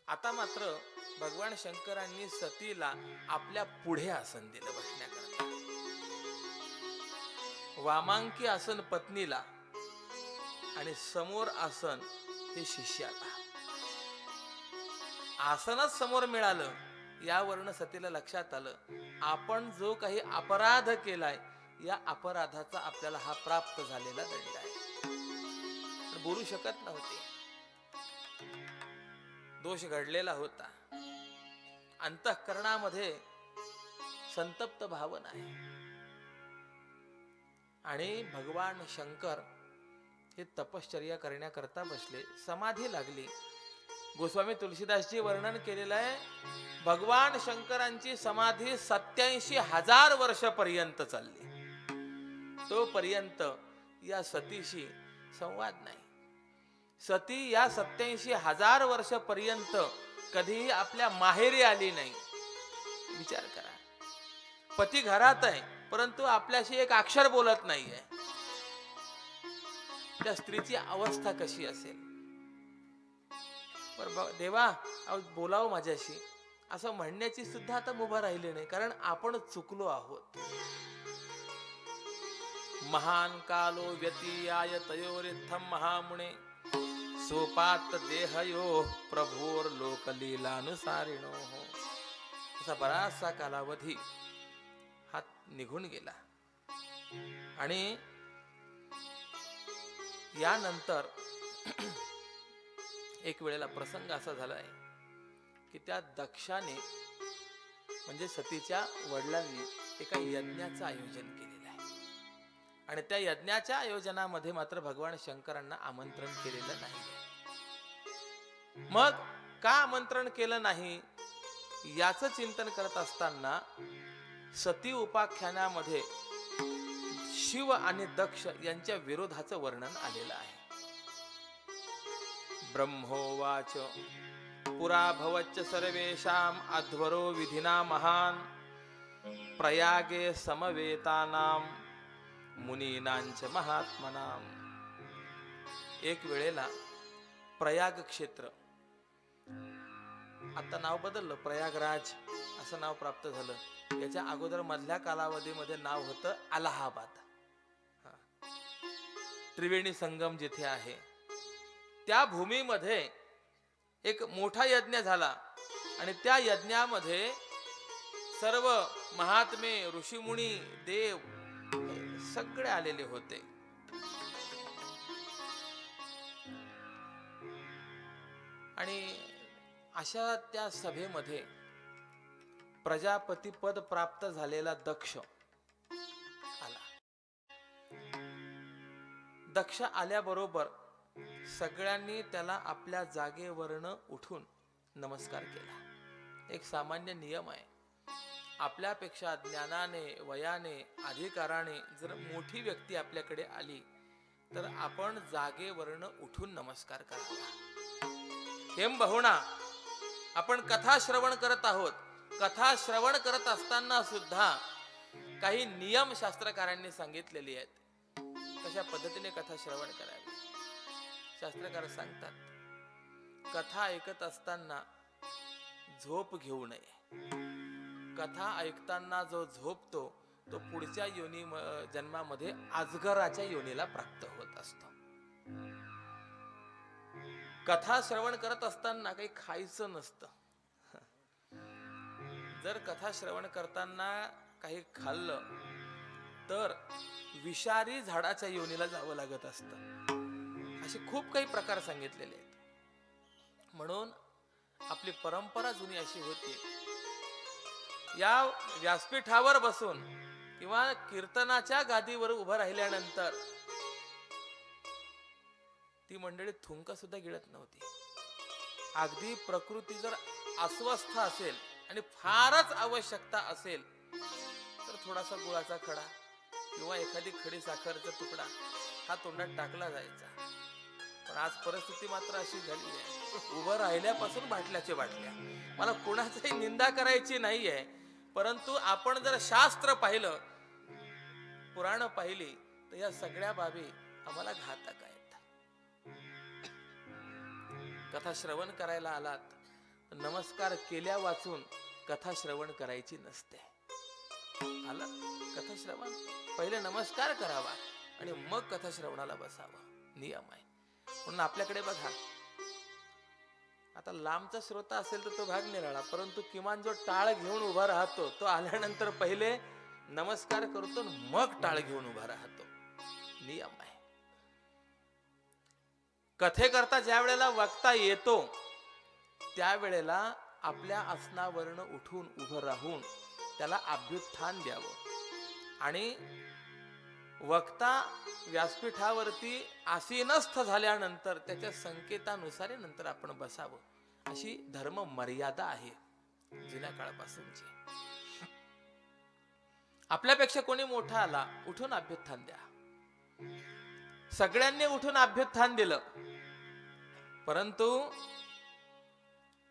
आता मात्र भगवान शंकरांनी सतीला आपल्या पुढे आसन दिलं बसण्याकरता. वामांकी आसन पत्नीला आणि समोर आसन हे शिष्याला. आसनच समोर मिळालं यावरून सतीला लक्षात आलं, आपण जो काही अपराध केलाय या अपराधाचा आपल्याला हा प्राप्त झालेला दंड आहे. पण बोलू शकत नव्हते, दोष घडलेला होता. अंतःकरणामध्ये संतप्त भावना आहे. आणि भगवान शंकर हे तपश्चर्या करण्याकरता बसले, समाधी लागली. गोस्वामी तुलसीदासजी वर्णन केलेलं आहे, भगवान शंकरांची समाधी 87,000 वर्षापर्यंत चालली. तोपर्यंत या सतीशी संवाद नाही. सती या 87,000 वर्षापर्यंत कधीही आपल्या माहेरी आली नाही. विचार करा, पती घरात आहे परंतु आपल्याशी एक अक्षर बोलत नाहीये. त्या स्त्रीची अवस्था कशी असेल? देवा बोलावं माझ्याशी असं म्हणण्याची सुद्धा आता मुभा राहिली नाही, कारण आपण चुकलो आहोत. महान कालो व्यतीयाय तयोरित्थम महामुने सोपात देहयो प्रभोर लोकलीलानुसारिणो. असा बराचसा कालावधी हा निघून गेला. आणि यानंतर एक वेळेला प्रसंग असा झालाय की त्या दक्षाने म्हणजे सतीच्या वडिलांनी एका यज्ञाचं आयोजन केलेलं आहे. आणि त्या यज्ञाच्या आयोजनामध्ये मात्र भगवान शंकरांना आमंत्रण केलेलं नाही. मग का आमंत्रण केलं नाही याचं चिंतन करत असताना सती उपाख्यानामध्ये शिव आणि दक्ष यांच्या विरोधाचं वर्णन आलेलं आहे. ब्रह्मोवाच पुरा भवच्च सर्वेषां अध्वरो विधिना महान प्रयागे समवेतानां मुनीनांच महात्मनां. एक वेळेला प्रयाग क्षेत्र, आता नाव बदललं, प्रयागराज असं नाव प्राप्त झालं. याच्या अगोदर मधल्या कालावधीमध्ये नाव होतं अलाहाबाद. त्रिवेणी संगम जिथे आहे त्या भूमीमध्ये एक मोठा यज्ञ झाला आणि त्या यज्ञामध्ये सर्व महात्मे ऋषीमुनी देव सगळे आलेले होते. आणि अशा त्या सभेमध्ये प्रजापती पद प्राप्त झालेला दक्ष आला. दक्ष आल्याबरोबर सगळ्यांनी त्याला आपल्या जागेवरनं उठून नमस्कार केला. एक सामान्य नियम आहे, आपल्यापेक्षा ज्ञानाने, वयाने, अधिकाराने जर मोठी व्यक्ती आपल्याकडे आली तर आपण जागेवरनं उठून नमस्कार करावा. हेम बहुणा, आपण कथा श्रवण करत आहोत. कथा श्रवण करत असताना सुद्धा काही नियम शास्त्रकारांनी सांगितलेले आहेत, कशा पद्धतीने कथा श्रवण करावी. शास्त्रकार सांगतात, कथा ऐकत असताना झोप घेऊ नये. कथा ऐकताना जो झोपतो तो पुढच्या जन्मामध्ये अजगराच्या योनीला प्राप्त होत असतो. कथा श्रवण करत असताना काही खायचं नसतं. जर कथा श्रवण करताना काही खाल्लं तर विषारी झाडाच्या योनीला जावं लागत असतं. असे खूप काही प्रकार सांगितलेले आहेत. म्हणून आपली परंपरा जुनी अशी होती, या व्यासपीठावर बसून किंवा कीर्तनाच्या गादीवर उभं राहिल्यानंतर ती मंडळी थुंक सुद्धा गिळत नव्हती. अगदी प्रकृती जर अस्वस्थ असेल आणि फारच आवश्यकता असेल तर थोडासा गुळाचा खडा किंवा एखादी खडी साखरचा तुकडा हा तोंडात टाकला जायचा. पण आज परिस्थिती मात्र अशी झाली आहे, उभं राहिल्यापासून बाटल्याचे बाटल्या. मला कोणाचाही निंदा करायची नाहीये, परंतु आपण जर शास्त्र पाहिलं, पुराण पाहिली तर या सगळ्या बाबी आम्हाला घातक आहेत. कथा श्रवण करायला आलात, नमस्कार केल्या वाचून कथा श्रवण करायची नसते. आला कथा श्रवण, पहिले नमस्कार करावा आणि मग कथा श्रवणाला बसावं, नियम आहे. म्हणून आपल्याकडे बघा, आता लांबचा श्रोता असेल तर तो भाग निराळा, परंतु किमान जो टाळ घेऊन उभा राहतो तो आल्यानंतर पहिले नमस्कार करतो मग टाळ घेऊन उभा राहतो, नियम आहे. कथेकरता ज्या वेळेला वक्ता येतो त्यावेळेला आपल्या आसनावरनं उठून उभं राहून त्याला अभ्युत्थान द्यावं आणि वक्ता व्यासपीठावरती आसीनस्थ झाल्यानंतर त्याच्या संकेतानुसार नंतर आपण बसावं, अशी धर्म मर्यादा आहे जुन्या काळापासूनची. आपल्यापेक्षा कोणी मोठा आला, उठून अभ्युत्थान द्या. सगळ्यांनी उठून अभ्युत्थान दिलं, परंतु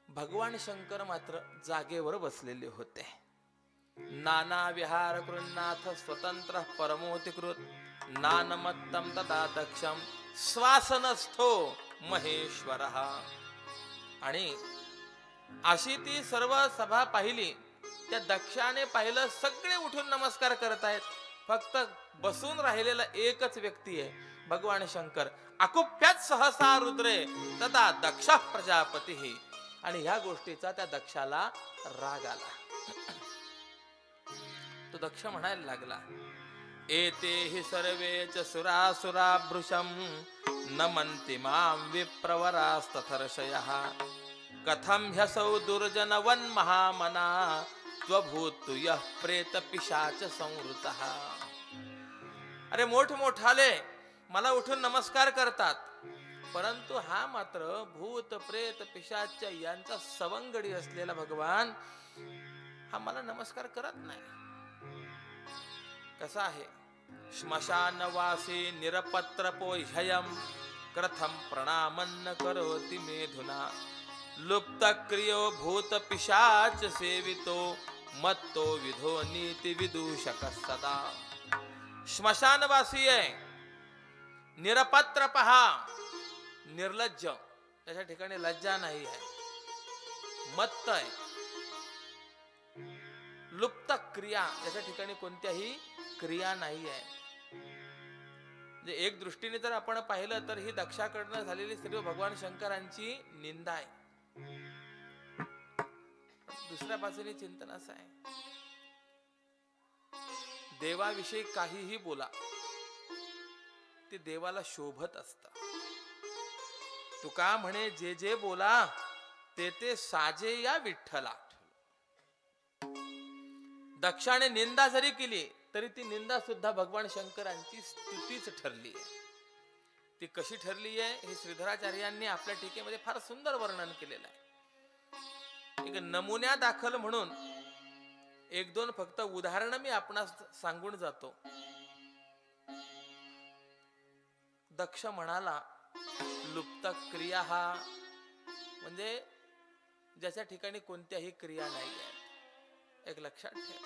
भगवान शंकर मात्र जागेवर बसलेले होते. नाना विहार कृन्नाथ स्वतंत्र परमोतिकृत नानमत्तम तदा दक्षम श्वासनस्थो महेश्वरः. आणि अशी ती सर्व सभा पाहिली, त्या दक्षाने पाहिलं सगळे उठून नमस्कार करत आहेत, फक्त बसून राहिलेला एकच व्यक्ती आहे, भगवान शंकर. अकुप्यात सहसा रुद्रे तदा दक्ष प्रजापती. आणि ह्या गोष्टीचा त्या दक्षाला राग आला. तो दक्ष म्हणायला लागला, एते हि सर्वेच सुरासुराभृशं नमन्ति मां विप्रवरास्तथर्षयः कथं ह्यसौ दुर्जनवन् महामना त्वभूतु यः प्रेत पिशाच संवृतः. अरे मोठमोठाले मला उठून नमस्कार करतात, परंतु हा मात्र भूत प्रेत पिशाच यांचा सवंगडी असलेला भगवान हा मला नमस्कार करत नाही. कसा आहे, श्मशानवासी निरपत्रपो ह्ययं कथं प्रणामन्न करोति मेधुना लुप्तक्रियो भूत पिशाच सेवितो मत्तो विधो नीति विदूषक सदा. श्मशानवासी आहे, निरपत्र पहा, निर्लज्ज, त्याच्या ठिकाणी लज्जा नाही आहे, मत्त आहे, लुप्त क्रिया, त्याच्या ठिकाणी कोणत्याही क्रिया नाही आहे. म्हणजे एक दृष्टीने जर आपण पाहिलं तर ही दक्षाकडनं झालेली सर्व भगवान शंकरांची निंदा आहे. दुसऱ्या बाजूने चिंतन असं आहे, देवाविषयी काहीही बोला ते देवाला शोभत असतं. तुका म्हणे जे जे बोला ते ते साजे या विठ्ठला. दक्षाने निंदा जरी केली तरी ती निंदा सुद्धा भगवान शंकरांची स्तुतीच ठरली आहे. ती कशी ठरली आहे हे श्रीधराचार्यांनी आपल्या टीकेमध्ये फार सुंदर वर्णन केलेलं आहे. एक नमुन्या दाखल म्हणून एक दोन फक्त उदाहरणं मी आपणास सांगून जातो. दक्ष म्हणाला लुप्त क्रिया हा म्हणजे ज्याच्या ठिकाणी कोणत्याही क्रिया नाही आहे. एक लक्षात ठेव,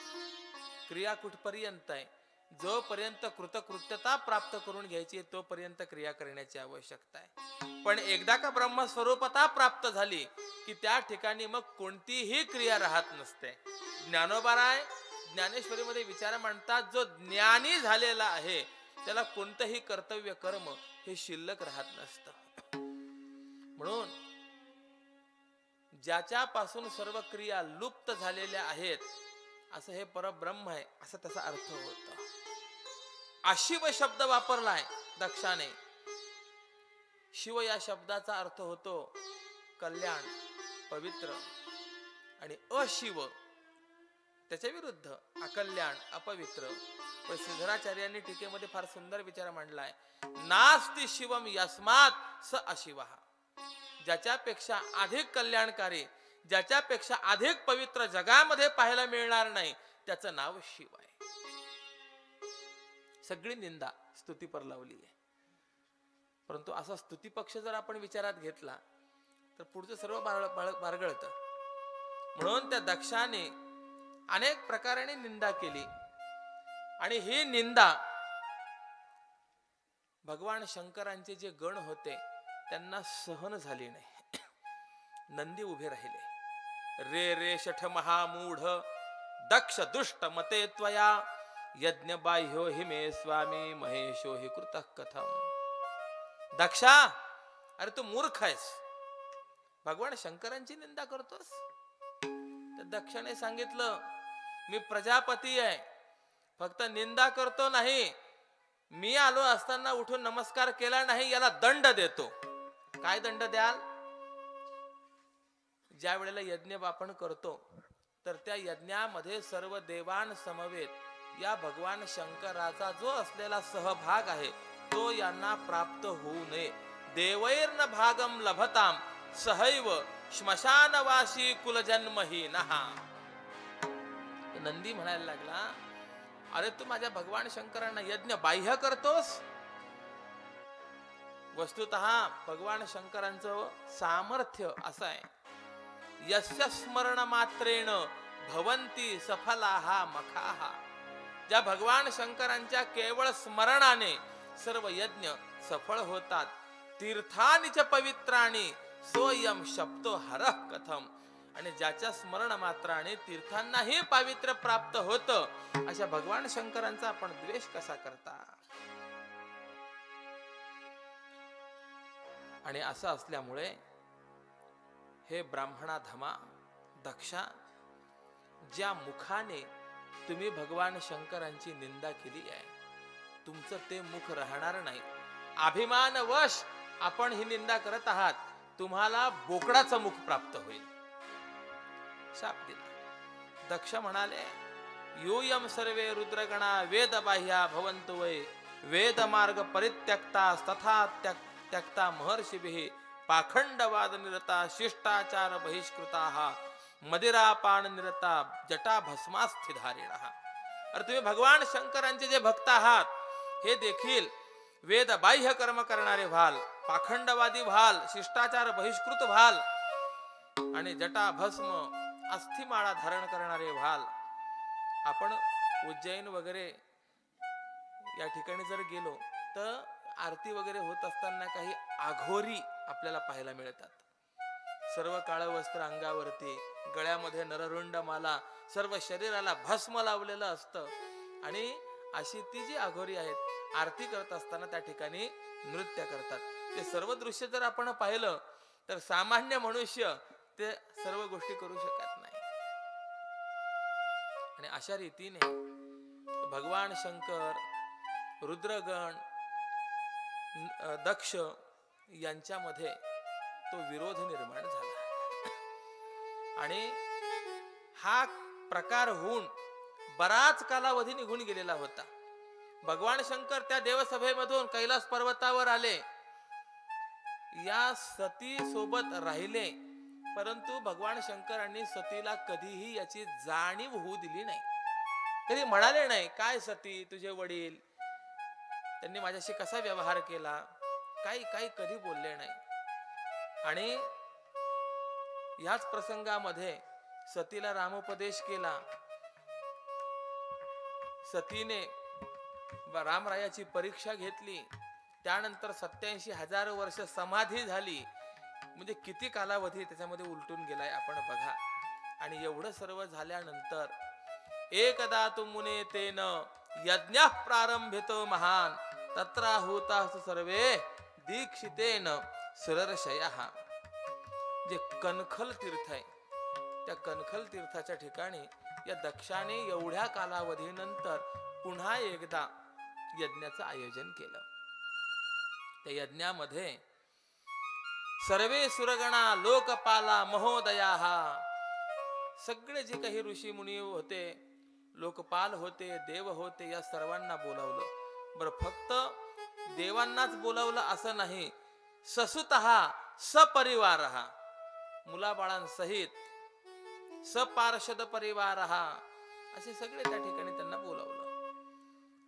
क्रिया कुठपर्यंत आहे? जोपर्यंत कृतकृत्यता प्राप्त करून घ्यायची तोपर्यंत क्रिया करण्याची आवश्यकता आहे. पण एकदा का ब्रह्मस्वरूपता प्राप्त झाली की त्या ठिकाणी मग कोणतीही क्रिया राहत नसते. ज्ञानोबाराय ज्ञानेश्वरीमध्ये विचार मांडतात, जो ज्ञानी झालेला आहे त्याला कोणतंही कर्तव्य कर्म हे शिल्लक राहत नसतं. म्हणून ज्याच्यापासून सर्व क्रिया लुप्त झालेल्या आहेत असं हे परब्रह्म आहे असं त्याचा अर्थ होतो. अशिव शब्द वापरलाय दक्षाने. शिव या शब्दाचा अर्थ होतो कल्याण, पवित्र, आणि अशिव त्याच्या विरुद्ध अकल्याण, अपवित्र. पण श्रीधराचार्यांनी टीकेमध्ये फार सुंदर विचार मांडलाय, नास्ति शिवम यस्मात् स अशिवः. ज्याच्यापेक्षा अधिक कल्याणकारी, ज्याच्यापेक्षा अधिक पवित्र जगामध्ये पाहायला मिळणार नाही त्याचं नाव शिव आहे. सगळी निंदा स्तुतीपर लावली आहे. परंतु असा स्तुती पक्ष जर आपण विचारात घेतला तर पुढचं सर्व बारगळतं. म्हणून त्या दक्षाने अनेक प्रकाराने निंदा केली आणि ही निंदा भगवान शंकरांचे जे गण होते त्यांना सहन झाली नाही. नंदी उभे राहिले. रे रे शठ महामूढ दक्ष दुष्ट मते त्वया यज्ञ बाह्यो हि मे स्वामी महेशो हि कृतः कथम. दक्षा, अरे तू मूर्ख आहेस, भगवान शंकरांची निंदा करतोस. तर दक्षाने सांगितलं, मी प्रजापती आहे, फक्त निंदा करतो नाही. मी आलो असताना उठून नमस्कार केला नाही याला दंड देतो. काय दंड द्याल? ज्या वेळेला यज्ञ आपण करतो तर त्या यज्ञामध्ये सर्व देवान समवेत या भगवान शंकराचा जो असलेला सहभाग आहे तो यांना प्राप्त होऊ नये. देवैर्न भागम लभताम सहैव श्मशानवासी कुलजन्महीनः. नंदी म्हणायला लागला, अरे तू माझ्या भगवान शंकरांना यज्ञ बाह्य करतोस. वस्तुतः भगवान शंकरांचं सामर्थ्य असं आहे, यस्य स्मरण मात्रेण भवंती सफलाहा मखाहा. ज्या भगवान शंकरांच्या केवळ स्मरणाने सर्व यज्ञ सफळ होतात. तीर्थानि च पवित्राणि सोयम शब्दो हरः कथम. आणि ज्याच्या स्मरण मात्राने तीर्थांनाही पावित्र्य प्राप्त होतं अशा भगवान शंकरांचा आपण द्वेष कसा करता? आणि असं असल्यामुळे हे ब्राह्मणा धमा दक्षा, ज्या मुखाने तुम्ही भगवान शंकरांची निंदा केली आहे तुमचं ते मुख राहणार नाही. अभिमानवश आपण ही निंदा करत आहात, तुम्हाला बोकडाचं मुख प्राप्त होईल. शाप दिला. दक्ष म्हणाले, यूयम सर्वे रुद्रगणा वेद बाह्या भवन्तु वै वेद मार्ग परित्यक्ता तथा त्यक्ता महर्षिभिः पाखंडवाद निरता शिष्टाचार बहिष्कृताः मदिरापान निरता जटा भस्मास्थिधारिणः. अरे तुम्ही भगवान शंकरांचे जे भक्त आहात हे देखील वेद बाह्य कर्म करणारे व्हाल, पाखंडवादी व्हाल, शिष्टाचार बहिष्कृत व्हाल आणि जटा भस्म अस्थिमाळा धारण करणारे व्हाल. आपण उज्जैन वगैरे या ठिकाणी जर गेलो तर आरती वगैरे होत असताना काही आघोरी आपल्याला पाहायला मिळतात. सर्व काळं वस्त्र अंगावरती, गळ्यामध्ये नररुंड माला, सर्व शरीराला भस्म लावलेलं असतं. आणि अशी ती जी आघोरी आहेत आरती करत असताना त्या ठिकाणी नृत्य करतात. ते सर्व दृश्य जर आपण पाहिलं तर सामान्य मनुष्य ते सर्व गोष्टी करू शकत नाही. आणि अशा रीतीने भगवान शंकर, रुद्रगण, दक्ष यांच्यामध्ये तो विरोध निर्माण झाला. आणि हा प्रकार होऊन बराच कालावधी निघून गेलेला होता. भगवान शंकर त्या देवसभेमधून कैलास पर्वतावर आले, या सती सोबत राहिले, परंतु भगवान शंकरांनी सतीला कधीही याची जाणीव होऊ दिली नाही. कधी म्हणाले नाही, काय सती तुझे वडील, त्यांनी माझ्याशी कसा व्यवहार केला, काही काही कधी बोलले नाही. आणि याच प्रसंगामध्ये सतीला रामोपदेश केला. सतीने रामरायाची परीक्षा घेतली. त्यानंतर 87,000 वर्ष समाधी झाली. म्हणजे किती कालावधी त्याच्यामध्ये उलटून गेलाय आपण बघा. आणि एवढं सर्व झाल्यानंतर एकदा तु मुने तेन यज्ञ प्रारंभितो महान तत्राहुता सर्वे दीक्षितेन सुरर्षयः. जे कणखल तीर्थ आहे, त्या कणखल तीर्थाच्या ठिकाणी या दक्षाने एवढ्या कालावधीनंतर पुन्हा एकदा यज्ञाचं आयोजन केलं. त्या यज्ञामध्ये सर्वे सुरगणा लोकपाला महोदया, सगळे जे काही ऋषी मुनी होते, लोकपाल होते, देव होते, या सर्वांना बोलावलं. बरं, फक्त देवांनाच बोलावलं असं नाही, ससुतः सपरिवार, मुलाबाळांसहित, सपार्षद परिवार, असे सगळे त्या ठिकाणी त्यांना बोलावलं.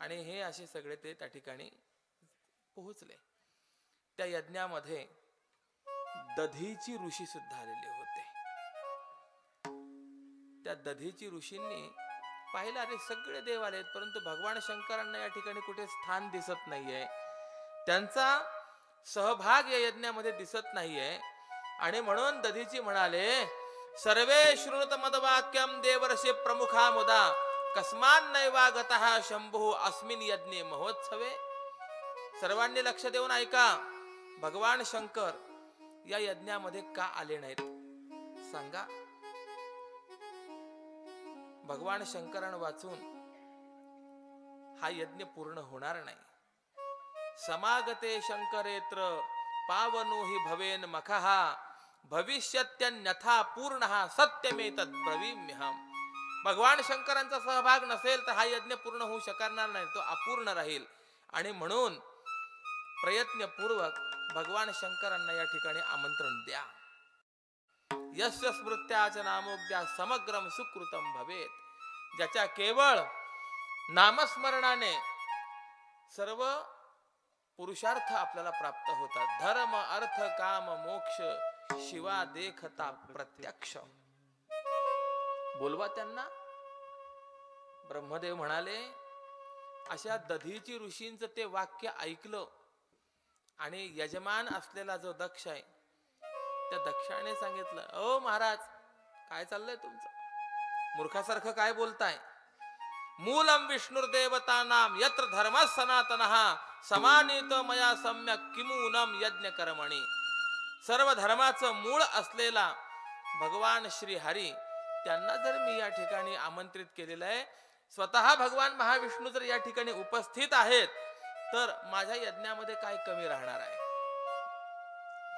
आणि हे असे सगळे ते त्या ठिकाणी पोहोचले. त्या यज्ञामध्ये दधीची ऋषी सुद्धा आलेले होते. त्या दधीची ऋषींनी पाहिलं, अरे सगळे देव आलेत, परंतु भगवान शंकरांना या ठिकाणी कुठे स्थान दिसत नाहीये, त्यांचा सहभाग या यज्ञामध्ये दिसत नाहीये. आणि म्हणून दधीची म्हणाले, सर्वे शृणुत मदवाक्यम देवर्षे प्रमुखा मुदा कस्मान नैवागतः शंभू अस्मिन यज्ञे महोत्सवे. सर्वांनी लक्ष देऊन ऐका, भगवान शंकर या यज्ञामध्ये का आले नाहीत सांगा. भगवान शंकरांना वाचून हा यज्ञ पूर्ण होणार नाही. समागते शंकरेत्र पावनो हि भवेन मखः भविष्यत्यन्यथा पूर्णः सत्यमेतत् ब्रवीम्यहम्. भगवान शंकरांचा सहभाग नसेल तर हा यज्ञ पूर्ण होऊ शकणार नाही, तो अपूर्ण राहील. आणि म्हणून प्रयत्नपूर्वक भगवान शंकरांना या ठिकाणी आमंत्रण द्या. यस्य स्मृत्याच नामोद्या समग्रम सुकृतम भवेत. ज्याच्या केवळ नामस्मरणाने सर्व पुरुषार्थ आपल्याला प्राप्त होतात. धर्म अर्थ काम मोक्ष शिवा देखता प्रत्यक्ष. बोलवा त्यांना. ब्रह्मदेव म्हणाले, अशा दधीची ऋषींचं ते वाक्य ऐकलं. आणि यजमान असलेला जो दक्ष आहे, त्या दक्षाने सांगितलं, ओ महाराज, काय चाललंय तुमचं, मूर्खासारखं काय बोलताय. मूलम विष्णुर्देवतानाम यत्र धर्म सनातनः समानीत मया सम्यक किमूनम यज्ञ कर्मणी. सर्व धर्माचं मूळ असलेला भगवान श्री हरी, त्यांना जर मी या ठिकाणी आमंत्रित केलेलं आहे, स्वतः भगवान महाविष्णू जर या ठिकाणी उपस्थित आहेत, तर माझ्या यज्ञामध्ये काय कमी राहणार आहे.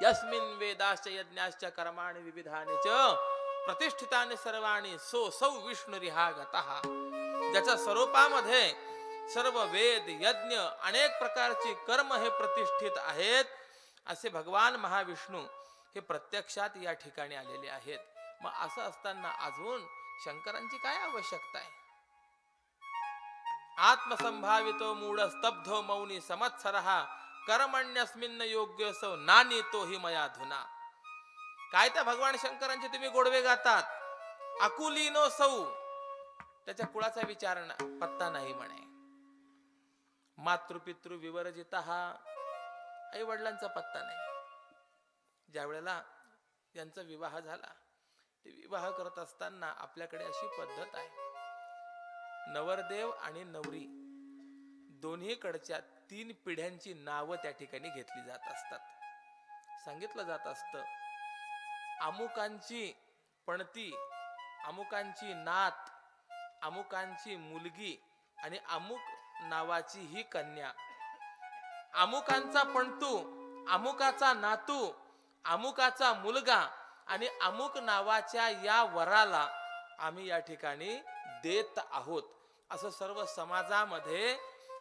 यस्मिन् वेदाश्च यज्ञाश्च कर्माणि विविधानि च प्रतिष्ठितानि सर्वाणि सो सौ विष्णुरिहा गतः. ज्याच्या स्वरूपामध्ये सर्व वेद यज्ञ अनेक प्रकारची कर्म हे प्रतिष्ठित आहेत, असे भगवान महाविष्णू हे प्रत्यक्षात या ठिकाणी आलेले आहेत. मग असं असताना अजून शंकरांची काय आवश्यकता आहे. आत्मसंभावितो मूढ स्तब्धो मौनी संवत्सरः कर्मण्यस्मिन् योग्यसो नानीतो हि मया धुना. काय त्या भगवान शंकरांचे तुम्ही गोडवे गातात. अकुलीनो सौ, त्याच्या कुळाचा विचार पत्ता नाही म्हणे. मातृपितृ विवर्जित, आई वडिलांचा पत्ता नाही. ज्या वेळेला यांचा विवाह झाला, ते विवाह करत असताना आपल्याकडे अशी पद्धत आहे, नवरदेव आणि नवरी दोन्हीकडच्या 3 पिढ्यांची नावं त्या ठिकाणी घेतली जात असतात. सांगितलं जात असतं, अमुकांची पणती, अमुकांची नात, अमुकांची मुलगी आणि अमुक नावाची ही कन्या, अमुकांचा पणतू, अमुकाचा नातू अमुकाचा मुलगा आणि अमुक नावाच्या या वराला आम्ही या ठिकाणी देत आहोत, असं सर्व समाजामध्ये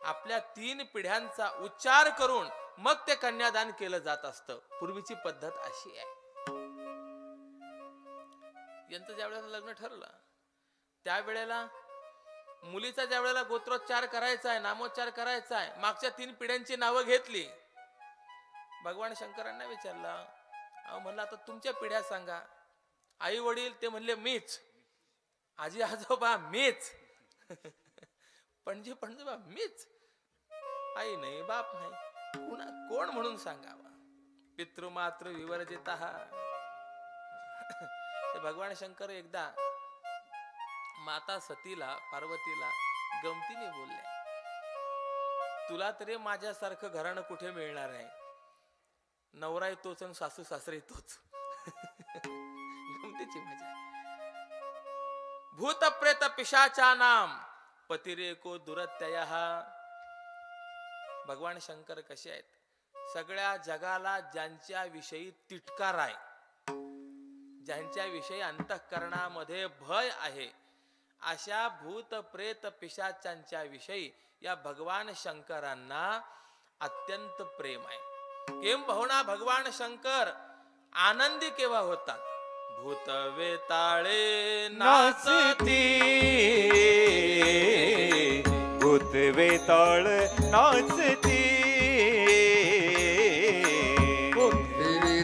आपल्या 3 पिढ्यांचा उच्चार करून मग ते कन्यादान केलं जात असतं. पूर्वीची पद्धत अशी आहे. यांचं ज्या वेळेला लग्न ठरलं त्यावेळेला मुलीचा ज्या वेळेला गोत्रोच्चार करायचा आहे, नामोच्चार करायचा आहे, मागच्या 3 पिढ्यांची नावं घेतली. भगवान शंकरांना विचारलं, अहो म्हणलं आता तुमच्या पिढ्या सांगा. आई वडील ते म्हणले मीच, आजी आजोबा मीच, पणजी पणजोबा मीच, आई नाही बाप नाही, कोण म्हणून सांगावा. पितृमातृ विवर्जितः. भगवान शंकर एकदा माता सतीला पार्वतीला गमतीने बोलले, तुला तरी माझ्यासारखं घराणं कुठे मिळणार आहे, नवरा तोच आणि सासू सासरे तोच. गमतीची मजा. भूत प्रेत पिशाचा नाम पतिरेको दुरत्ययः. भगवान शंकर कसे आहेत, सगळ्या जगाला ज्यांच्या विषयी तिटकार आहे, ज्यांच्या विषयी अंतःकरणामध्ये भय आहे, अशा भूत प्रेत पिशाचांच्या विषयी या भगवान शंकरांना अत्यंत प्रेम आहे. केम पाहुणा भगवान शंकर आनंदी केव्हा होतात, भूत वेताळे नाचती, भूत वेताळ नाचती,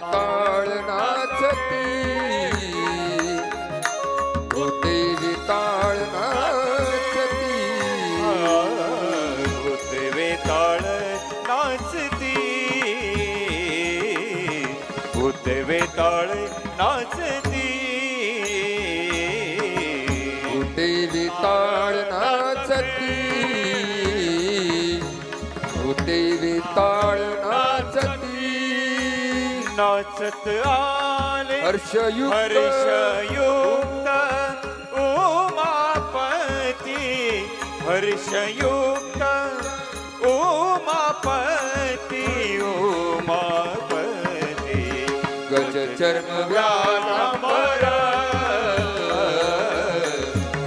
ताळ नाचती, भूते ताळ नाचती, भूत वेताळ नाचती, भूत वेताळ नाचती, भूते ताळ नाचती, भूते ताळ नाचती. नाचत आले हर्षयुक्त हर्षयुक्त उमापती, हर्षयुक्त उमापती, उमापती. गजचर्म व्याघ्रांबर,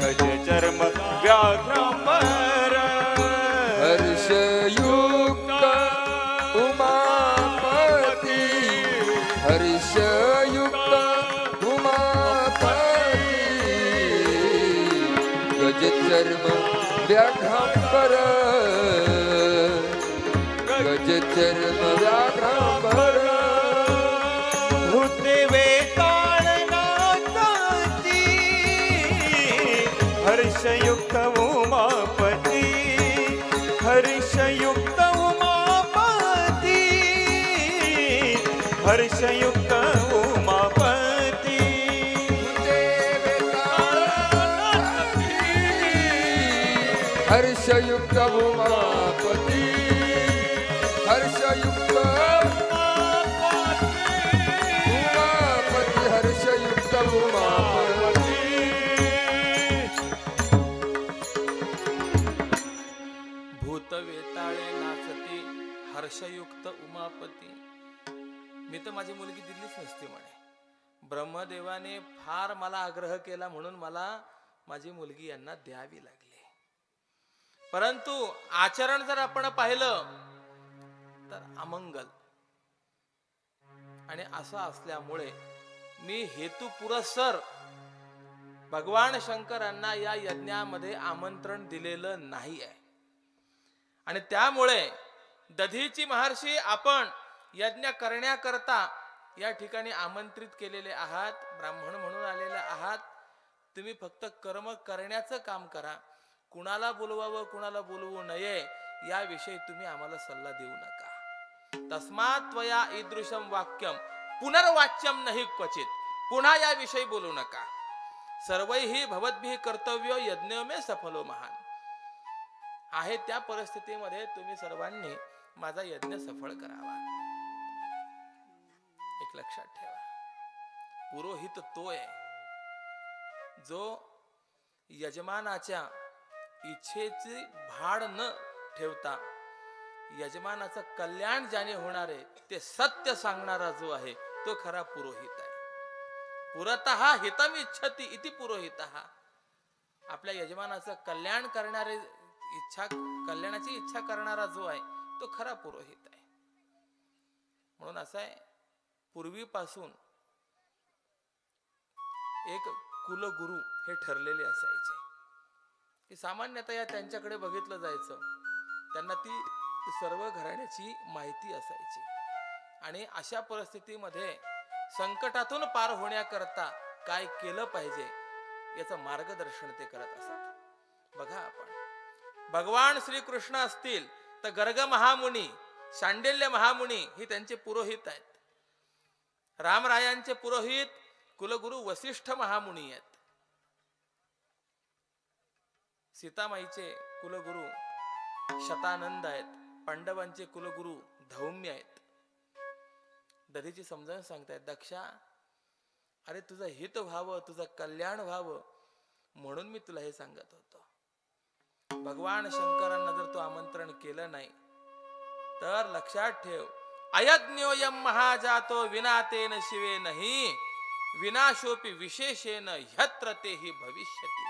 गजचर्म व्याघ्रांबर, हर्षयुक्त उमापती, हर्षयुक्त उमापती. गजचर्म व्याघ्रांबर, गजचर्म व्याघ्रांबर. भूत वेताळ नाचती, हर्षयुक्त उमापती, हर्षयुक्त उमापती, हर्षयुक्त उमापती. हर्षयुक्त उमापती, हर्षयुक्त उमापती, हर्षयुक्त उमापती. भूत वेताळे नाचती, हर्षयुक्त उमापती. मी तर माझी मुलगी दिलीच नसती म्हणे. ब्रह्मदेवाने फार मला आग्रह केला म्हणून मला माझी मुलगी यांना द्यावी लागली. परंतु आचरण जर आपण पाहिलं तर अमंगल. आणि असं असल्यामुळे मी हेतू पुरस्सर भगवान शंकरांना या यज्ञामध्ये आमंत्रण दिलेलं नाही आहे. आणि त्यामुळे दधीची महर्षी आपण यज्ञ करण्याकरता या ठिकाणी आमंत्रित केलेले आहात, ब्राह्मण म्हणून आलेले आहात. तुम्ही फक्त कर्म करण्याचं काम करा. कुणाला बोलवावं कुणाला बोलवू नये याविषयी तुम्ही आम्हाला सल्ला देऊ नका. तस्मात् त्वया ईदृशम वाक्यम पुनर्वाच्यम नहि क्वचित. पुन्हा याविषयी बोलू नका. सर्वैहि भवद्भिः कर्तव्यो यज्ञ में सफलो महान. आहे त्या परिस्थितीमध्ये तुम्ही सर्वांनी माझा यज्ञ सफळ करावा. एक लक्षात ठेवा, पुरोहित तो आहे जो यजमानाच्या इच्छेची भाड न ठेवता यजमानाचं कल्याण ज्याने होणार आहे ते सत्य सांगणारा जो आहे तो खरा पुरोहित आहे. पुरतः हितमिच्छति इति पुरोहितः. आपल्या यजमानाचं कल्याण करणारे कल्याणाची इच्छा करणारा जो आहे तो खरा पुरोहित आहे. म्हणून असं आहे, पूर्वीपासून एक कुलगुरू हे ठरलेले असायचे की सामान्यतः त्यांच्याकडे बघितलं जायचं, त्यांना ती सर्व घराण्याची माहिती असायची. आणि अशा परिस्थितीमध्ये संकटातून पार होण्याकरता काय केलं पाहिजे याचं मार्गदर्शन ते करत असत. बघा, आपण भगवान श्रीकृष्ण असतील तर गर्ग महामुनी, शांडिल्य महामुनी ही त्यांचे पुरोहित आहेत. रामरायांचे पुरोहित कुलगुरू वसिष्ठ महामुनी आहेत. सीतामाईचे कुलगुरू शतानंद आहेत. पांडवांचे कुलगुरू धौम्य आहेत. दधीची समजावून सांगतायत, दक्षा, अरे तुझं हित व्हावं, तुझं कल्याण व्हावं म्हणून मी तुला हे सांगत होतो. भगवान शंकरांना जर तू आमंत्रण केलं नाही तर लक्षात ठेव, अयज्ञोयम महाजातो विनातेन शिवे नाही विनाशोपी विशेषेन ह्यत्र तेहि भविष्यति.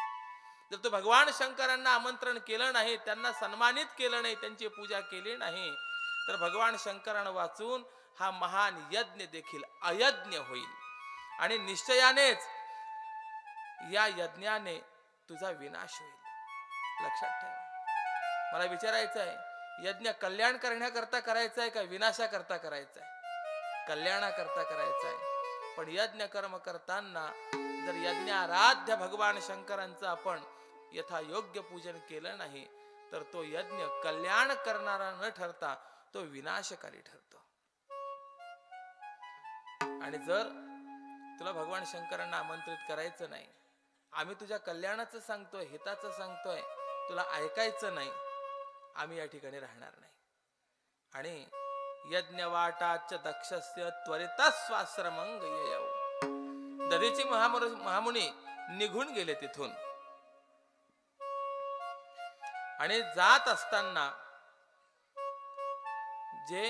जर तू भगवान शंकरांना आमंत्रण केलं नाही, त्यांना सन्मानित केलं नाही, त्यांची पूजा केली नाही, तर भगवान शंकरांना वाचून हा महान यज्ञ देखील अयज्ञ होईल. आणि निश्चयानेच या यज्ञाने तुझा विनाश होईल. लक्षात ठेवा. मला विचारायचं आहे, यज्ञ कल्याण करण्याकरता करायचा आहे का विनाशाकरता करायचा आहे? कल्याणाकरता करायचा आहे. पण यज्ञ कर्म करताना जर यज्ञाराध्य भगवान शंकरांचं आपण यथायोग्य पूजन केलं नाही तर तो यज्ञ कल्याण करणारा न ठरता तो विनाशकारी ठरतो. आणि जर तुला भगवान शंकरांना आमंत्रित करायचं नाही, आम्ही तुझ्या कल्याणाचं सांगतोय, हिताचं सांगतोय, तुला ऐकायचं नाही, आम्ही या ठिकाणी राहणार नाही. आणि यज्ञ वाटाच दक्षस्य त्वरित स्वाश्रमंग येऊ. दधीची महामुनी निघून गेले तिथून. आणि जात असताना जे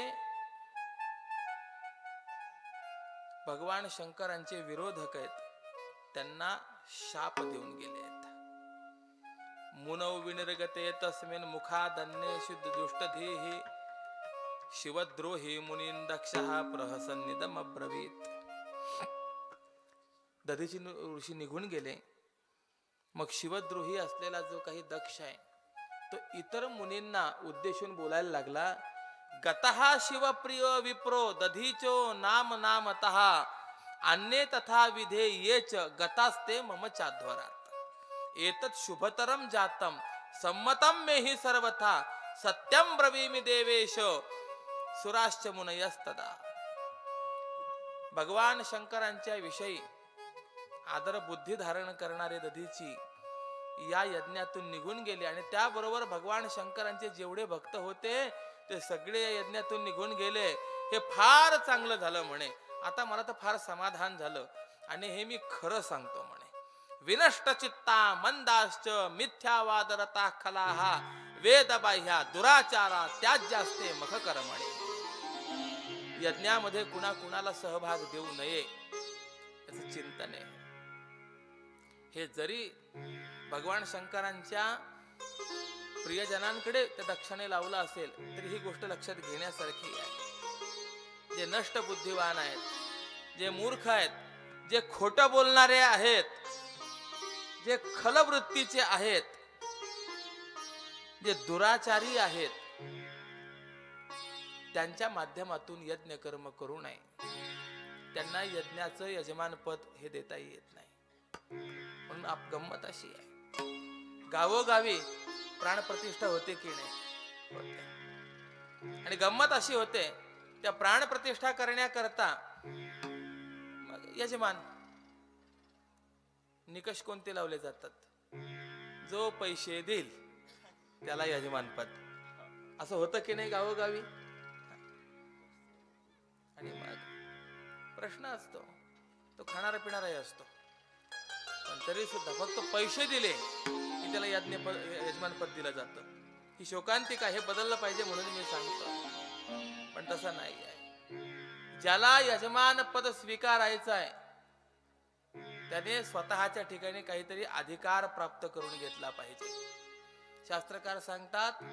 भगवान शंकरांचे विरोधक आहेत त्यांना शाप देऊन गेले आहेत. मुनौ विनिर्गते तस्मिन् मुखादन्येषु दुष्टधीः शिवद्रोही मुनीन् दक्षः प्रहसन्निदम् अब्रवीत्. दधीची ऋषी निघून गेले. मग शिवद्रोही असलेला जो काही दक्ष आहे तो इतर मुनींना उद्देशून बोलायला लागला, गतः शिवप्रिय विप्रो दधीचो नाम नामतः अन्ये तथा विधे येच गतास्ते मम चाध्वरात एतत् शुभतरम जातम सम्मतम मेहि सर्वथा सत्यम ब्रवीमि देवेश सुराश्च मुनयस्तदा. भगवान शंकरांच्या विषयी आदर बुद्धी धारण करणारे दधीची या यज्ञातून निघून गेले. आणि त्याबरोबर भगवान शंकरांचे जेवढे भक्त होते ते सगळे या यज्ञातून निघून गेले. हे फार चांगलं झालं म्हणे. आता मला तर फार समाधान झालं आणि हे मी खरं सांगतो म्हणे. विनष्ट चित्ता मंदाश्च मिथ्यावादरता खलाहा वेदबाह्या दुराचारा त्याज्यास्ते मख कर्मणे. यज्ञामध्ये कुणाला सहभाग देऊ नये याचं चिंतन आहे. हे जरी भगवान शंकरांच्या प्रियजनांकडे त्या दक्षाने लावलं असेल तरी ही गोष्ट लक्षात घेण्यासारखी आहे. जे नष्ट बुद्धिवान आहेत, जे मूर्ख आहेत, जे खोटं बोलणारे आहेत, जे खलवृत्तीचे आहेत, जे दुराचारी आहेत, त्यांच्या माध्यमातून यज्ञ कर्म करू नये. त्यांना यज्ञाचं यजमानपद हे देता येत नाही. म्हणून गंमत अशी आहे, गावोगावी प्राणप्रतिष्ठा होते की नाही होते. आणि गंमत अशी होते, त्या प्राणप्रतिष्ठा करण्याकरता यजमान निकष कोणते लावले जातात? जो पैसे देईल त्याला यजमानपद, असं होतं की नाही गावोगावी. आणि मग प्रश्न असतो, तो खाणारा पिणाराही असतो, पण तरी सुद्धा फक्त पैसे दिले की त्याला यजमानपद दिलं जातं. ही शोकांतिका, हे बदललं पाहिजे म्हणून मी सांगतो. पण तसं नाही आहे. ज्याला यजमान पद स्वीकारायचं आहे त्याने स्वतःच्या ठिकाणी काहीतरी अधिकार प्राप्त करून घेतला पाहिजे. शास्त्रकार सांगतात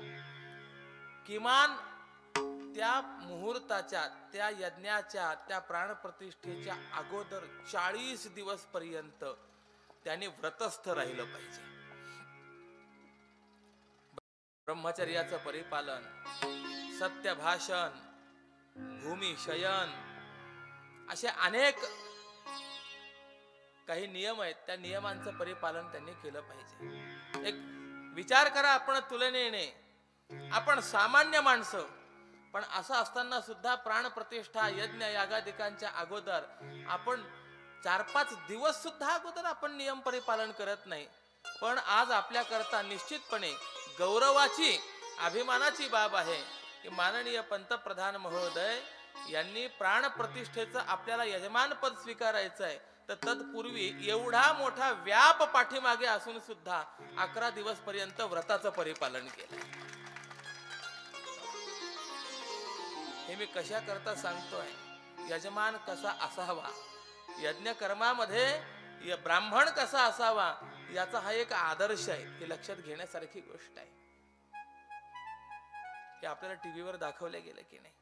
किमान त्या मुहूर्ताच्या, त्या यज्ञाच्या, त्या प्राणप्रतिष्ठेच्या अगोदर 40 दिवस पर्यंत त्याने व्रतस्थ राहिलं पाहिजे. ब्रह्मचर्याचं परिपालन, सत्य भाषण, भूमिशयन, असे अनेक काही नियम आहेत. त्या नियमांचं परिपालन त्यांनी केलं पाहिजे. एक विचार करा, आपण तुलनेने आपण सामान्य माणसं, पण असं असताना सुद्धा प्राणप्रतिष्ठा, यज्ञ यागादिकांच्या अगोदर आपण 4-5 दिवस सुद्धा अगोदर आपण नियम परिपालन करत नाही. पण आज आपल्याकरता निश्चितपणे गौरवाची, अभिमानाची बाब आहे की माननीय पंतप्रधान महोदय यांनी प्राणप्रतिष्ठेचं आपल्याला यजमानपद स्वीकारायचं आहे, तर तत्पूर्वी एवढा मोठा व्याप पाठीमागे असून सुद्धा 11 दिवस पर्यंत व्रताचं परिपालन केलं. हे मी कशा करता सांगतोय? यजमान कसा असावा, यज्ञ कर्मामध्ये ब्राह्मण कसा असावा, याचा हा एक आदर्श आहे. हे लक्षात घेण्यासारखी गोष्ट आहे. हे आपल्याला टीव्हीवर दाखवलं गेलं की नाही,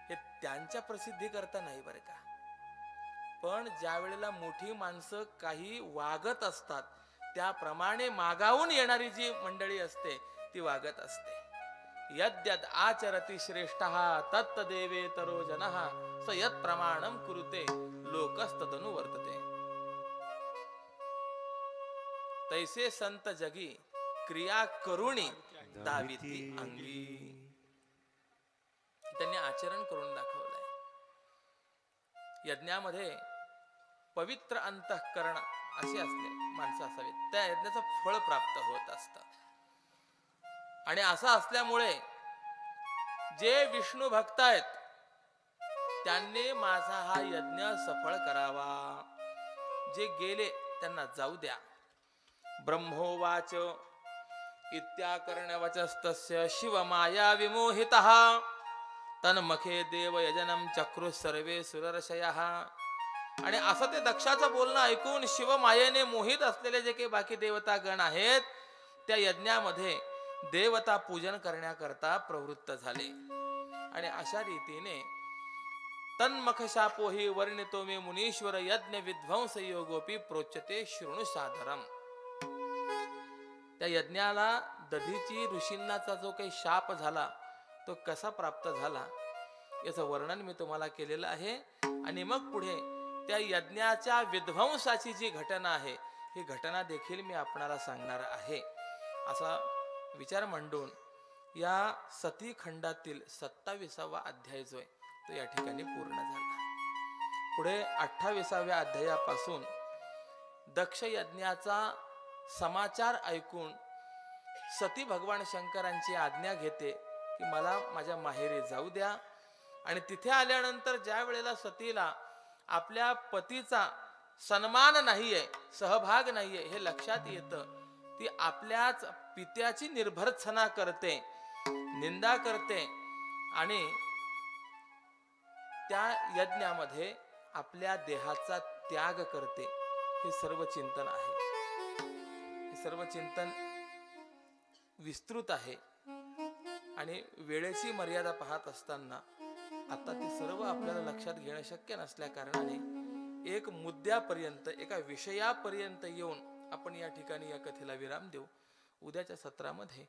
हे त्यांच्या प्रसिद्धी करता नाही बरं का. पण ज्या वेळेला मोठी माणसं काही वागत असतात त्याप्रमाणे मागावून येणारी जी मंडळी असते ती वागत असते. यद्यद आचरति श्रेष्ठः तत्तदेवेतरो जनः स यत् प्रमाणम कुरुते लोकस्तदनु वर्तते. तैसे संत जगी क्रिया करुणी दाविती अंगी. त्यांनी आचरण करून दाखवलंय. यज्ञामध्ये पवित्र अंतःकरण असे असले माणसं असावीत, त्या यज्ञाचं फळ प्राप्त होत असतं. आणि असं असल्यामुळे जे विष्णू भक्त आहेत त्यांनी माझा हा यज्ञ सफळ करावा. जे गेले त्यांना जाऊ द्या. ब्रह्मोवाच इत्याकर्णवचस्तस्य शिवमाया विमोहितः तन्मखे देव यजनम चक्रुः सर्वे सुरर्षयः. आणि असं ते दक्षाचं बोलणं ऐकून शिवमायेने मोहित असलेले जे काही बाकी देवता गण आहेत त्या यज्ञामध्ये देवता पूजन करण्याकरता प्रवृत्त झाले. आणि अशा रीतीने तन्मख शापोही वर्णितो मे मुनीश्वर यज्ञ विध्वंस योगोपी प्रोच्यते शृणु सादरम. त्या यज्ञाला दधीची ऋषींनाचा जो काही शाप झाला तो कसा प्राप्त झाला याचं वर्णन मी तुम्हाला केलेलं आहे. आणि मग पुढे त्या यज्ञाच्या विध्वंसाची जी घटना आहे ही घटना देखील मी आपणाला सांगणार आहे. असा विचार मांडून या सती खंडातील 27वा अध्याय जो आहे तो या ठिकाणी पूर्ण झाला. पुढे 28व्या अध्यायापासून दक्ष यज्ञाचा समाचार ऐकून सती भगवान शंकरांची आज्ञा घेते की मला माझ्या माहेरी जाऊ द्या. आणि तिथे आल्यानंतर ज्या वेळेला सतीला आपल्या पतीचा सन्मान नाहीये, सहभाग नाहीये हे लक्षात येतं, ती आपल्याच पित्याची निर्भर्त्सना करते, निंदा करते आणि त्या यज्ञामध्ये आपल्या देहाचा त्याग करते. हे सर्व चिंतन आहे. हे सर्व चिंतन विस्तृत आहे आणि वेळेची मर्यादा पाहत असताना आता ते सर्व आपल्याला लक्षात घेणं शक्य नसल्या कारणाने एक मुद्द्यापर्यंत, एका विषयापर्यंत येऊन आपण या ठिकाणी या कथेला विराम देऊ. उद्याच्या सत्रामध्ये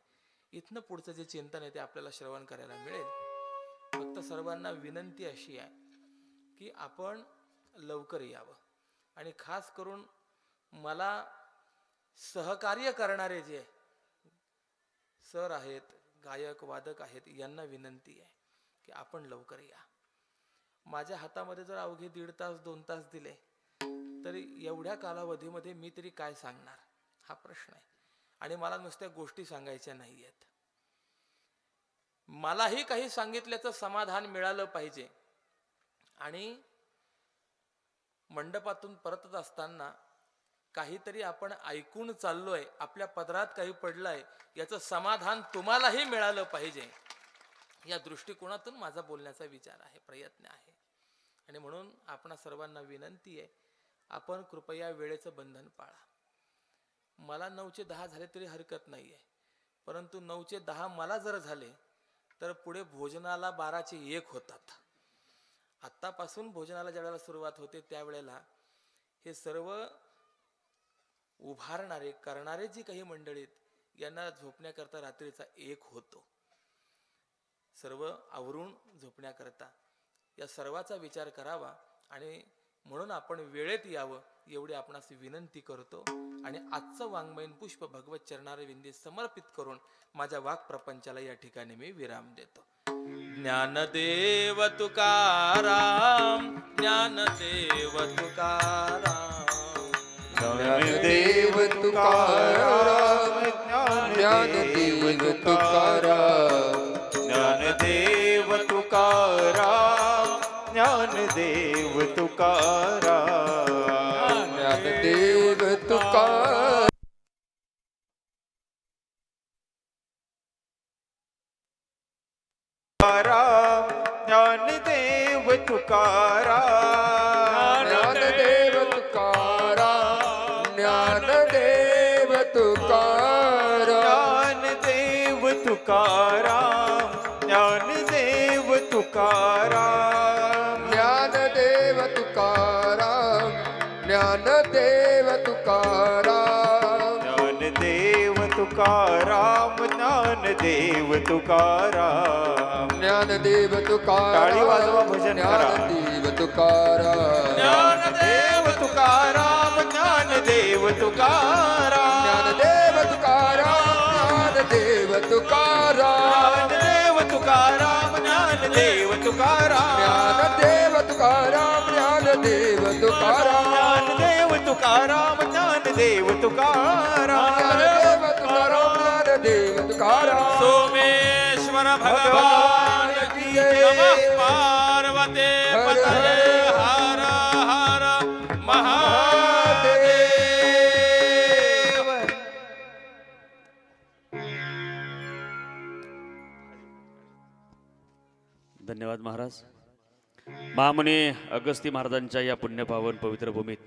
इथनं पुढचं जे चिंतन आहे ते आपल्याला श्रवण करायला मिळेल. फक्त सर्वांना विनंती अशी आहे की आपण लवकर यावं. आणि खास करून मला सहकार्य करणारे जे सर आहेत, गायक वादक आहेत, यांना विनंती आहे की आपण लवकर या. माझ्या हातामध्ये जर अवघे 1.5 तास 2 तास दिले तर एवढ्या कालावधीमध्ये मी तरी काय सांगणार हा प्रश्न आहे. आणि मला नुसत्या गोष्टी सांगायच्या नाही आहेत. मलाही काही सांगितल्याचं समाधान मिळालं पाहिजे. आणि मंडपातून परतत असताना काहीतरी आपण ऐकून चाललोय, आपल्या पदरात काही पडलंय याचं समाधान तुम्हालाही मिळालं पाहिजे या दृष्टिकोनातून माझा बोलण्याचा विचार आहे, प्रयत्न आहे. आणि म्हणून आपणा सर्वांना विनंती आहे, आपण कृपया वेळेचं बंधन पाळा. मला 9चे 10 झाले तरी हरकत नाही आहे, परंतु 9चे 10 मला जर झाले तर पुढे भोजनाला 12चे 1 होतात. आत्तापासून भोजनाला ज्या वेळेला सुरुवात होते त्यावेळेला हे सर्व उभारणारे करणारे जी काही मंडळीत यांना झोपण्याकरता रात्रीचा 1 होतो. सर्व आवरून झोपण्याकरता या सर्वाचा विचार करावा आणि म्हणून आपण वेळेत यावं एवढी आपणास विनंती करतो. आणि आजचं वाङ्मयीन पुष्प भगवत चरणारविंदी समर्पित करून माझ्या वाक प्रपंचाला या ठिकाणी मी विराम देतो. ज्ञानदेव तुकाराम, ज्ञानदेव तुकाराम, ज्ञानदेव तुकाराम, ज्ञानदेव तुकाराम, ज्ञानदेव तुकाराम, ज्ञानदेव तुकाराम, ज्ञानदेव तुकाराम. ज्ञानदेव तुकाराम, ज्ञानदेव तुकाराम, ज्ञानदेव तुकाराम, ज्ञानदेव तुकाराम, ज्ञानदेव तुकाराम, ज्ञानदेव तुकाराम, ज्ञानदेव तुकाराम, ज्ञानदेव तुकाराम, ज्ञानदेव तुकाराम, ज्ञानदेव तुकाराम. टाळी वाजवा, भजन करा. ज्ञानदेव तुकाराम, ज्ञानदेव तुकाराम, ज्ञानदेव तुकाराम, ज्ञानदेव तुकाराम, ज्ञानदेव तुकाराम, ज्ञानदेव तुकाराम, ज्ञानदेव तुकाराम, ज्ञानदेव तुकाराम, ज्ञानदेव तुकाराम, ज्ञानदेव तुकाराम, ज्ञानदेव तुकाराम, ज्ञानदेव तुकाराम, ज्ञानदेव तुकाराम. सोमेश्वर भगवान की नमः. पार्वते पतये हर हर महादेव. धन्यवाद महाराज. महामुनी अगस्ती महाराजांच्या या पुण्यपावन पवित्र भूमीत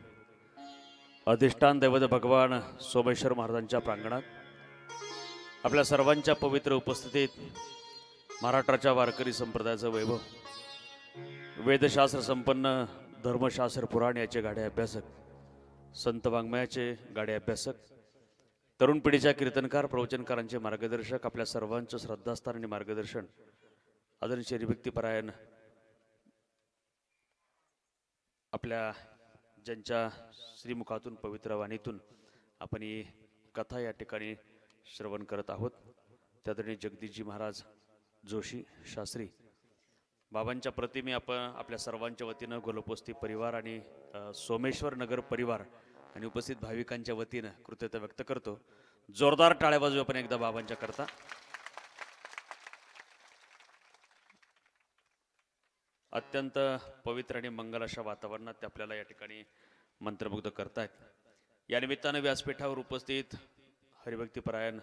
अधिष्ठान दैवत भगवान सोमेश्वर महाराजांच्या प्रांगणात आपल्या सर्वांच्या पवित्र उपस्थितीत महाराष्ट्राच्या वारकरी संप्रदायाचं वैभव, वेदशास्त्र संपन्न, धर्मशास्त्र पुराण याचे गाडे अभ्यासक, संत वाङ्मयाचे गाडे अभ्यासक, तरुण पिढीच्या कीर्तनकार प्रवचनकारांचे मार्गदर्शक, आपल्या सर्वांचं श्रद्धास्थान आणि मार्गदर्शन आदरणीय श्रीभक्तीपरायण आपल्या ज्यांच्या श्रीमुखातून पवित्र वाणीतून आपण ही कथा या ठिकाणी श्रवण करत आहोत, त्याआदरणीय जगदीशजी महाराज जोशी शास्त्री बाबांच्या प्रतिमे आपण आपल्या सर्वांच्या वतीनं गोलपोस्ती परिवार आणि सोमेश्वर नगर परिवार आणि उपस्थित भाविकांच्या वतीनं कृतज्ञता व्यक्त करतो. जोरदार टाळ्या वाजवू आपण एकदा बाबांच्या करता. अत्यंत पवित्र आणि मंगल अशा वातावरणात ते आपल्याला या ठिकाणी मंत्रमुग्ध करतायत. या निमित्तानं व्यासपीठावर उपस्थित हरिभक्तीपरायण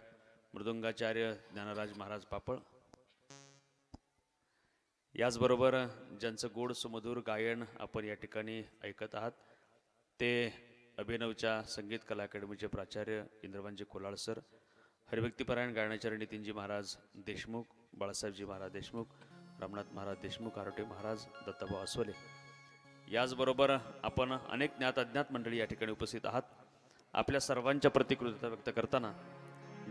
मृदुंगाचार्य ज्ञानराज महाराज पापळ, याचबरोबर ज्यांचं गोड सुमधुर गायन आपण या ठिकाणी ऐकत आहात ते अभिनवच्या संगीत कला अकॅडमीचे प्राचार्य इंद्रवांजी कोलाळ सर, हरिभक्तीपरायण गायनाचार्य नितीनजी महाराज देशमुख, बाळासाहेबजी महाराज देशमुख, रामनाथ महाराज देशमुख, आरोटे महाराज, दत्ताभाऊ अस्वले, याचबरोबर आपण अनेक ज्ञात अज्ञात मंडळी या ठिकाणी उपस्थित आहात. आपल्या सर्वांच्या प्रति कृतज्ञता व्यक्त करताना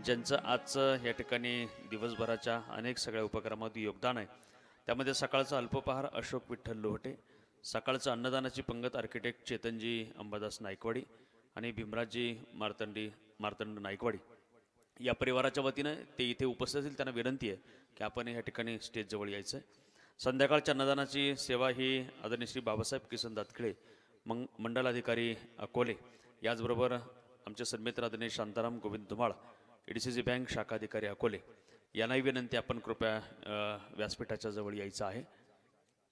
ज्यांचं आजचं या ठिकाणी दिवसभराच्या अनेक सगळ्या उपक्रमामध्ये योगदान आहे, त्यामध्ये सकाळचा अल्पोपहार अशोक विठ्ठल लोहटे, सकाळचं अन्नदानाची पंगत आर्किटेक्ट चेतनजी अंबादास नायकवाडी आणि भीमराजजी मार्तंड नायकवाडी या परिवाराच्या वतीनं ते इथे उपस्थित असतील. त्यांना विनंती आहे की आपण या ठिकाणी स्टेजजवळ यायचं आहे. संध्याकाळच्या अन्नदानाची सेवा ही आदरणीय श्री बाबासाहेब किसन दातखिळे मंडलाधिकारी अकोले, याचबरोबर आमचे सन्मित्र आदरणीय शांताराम गोविंद धुमाळ EDCC बँक शाखा अधिकारी अकोले यांनाही विनंती आपण कृपया व्यासपीठाच्या जवळ यायचं आहे.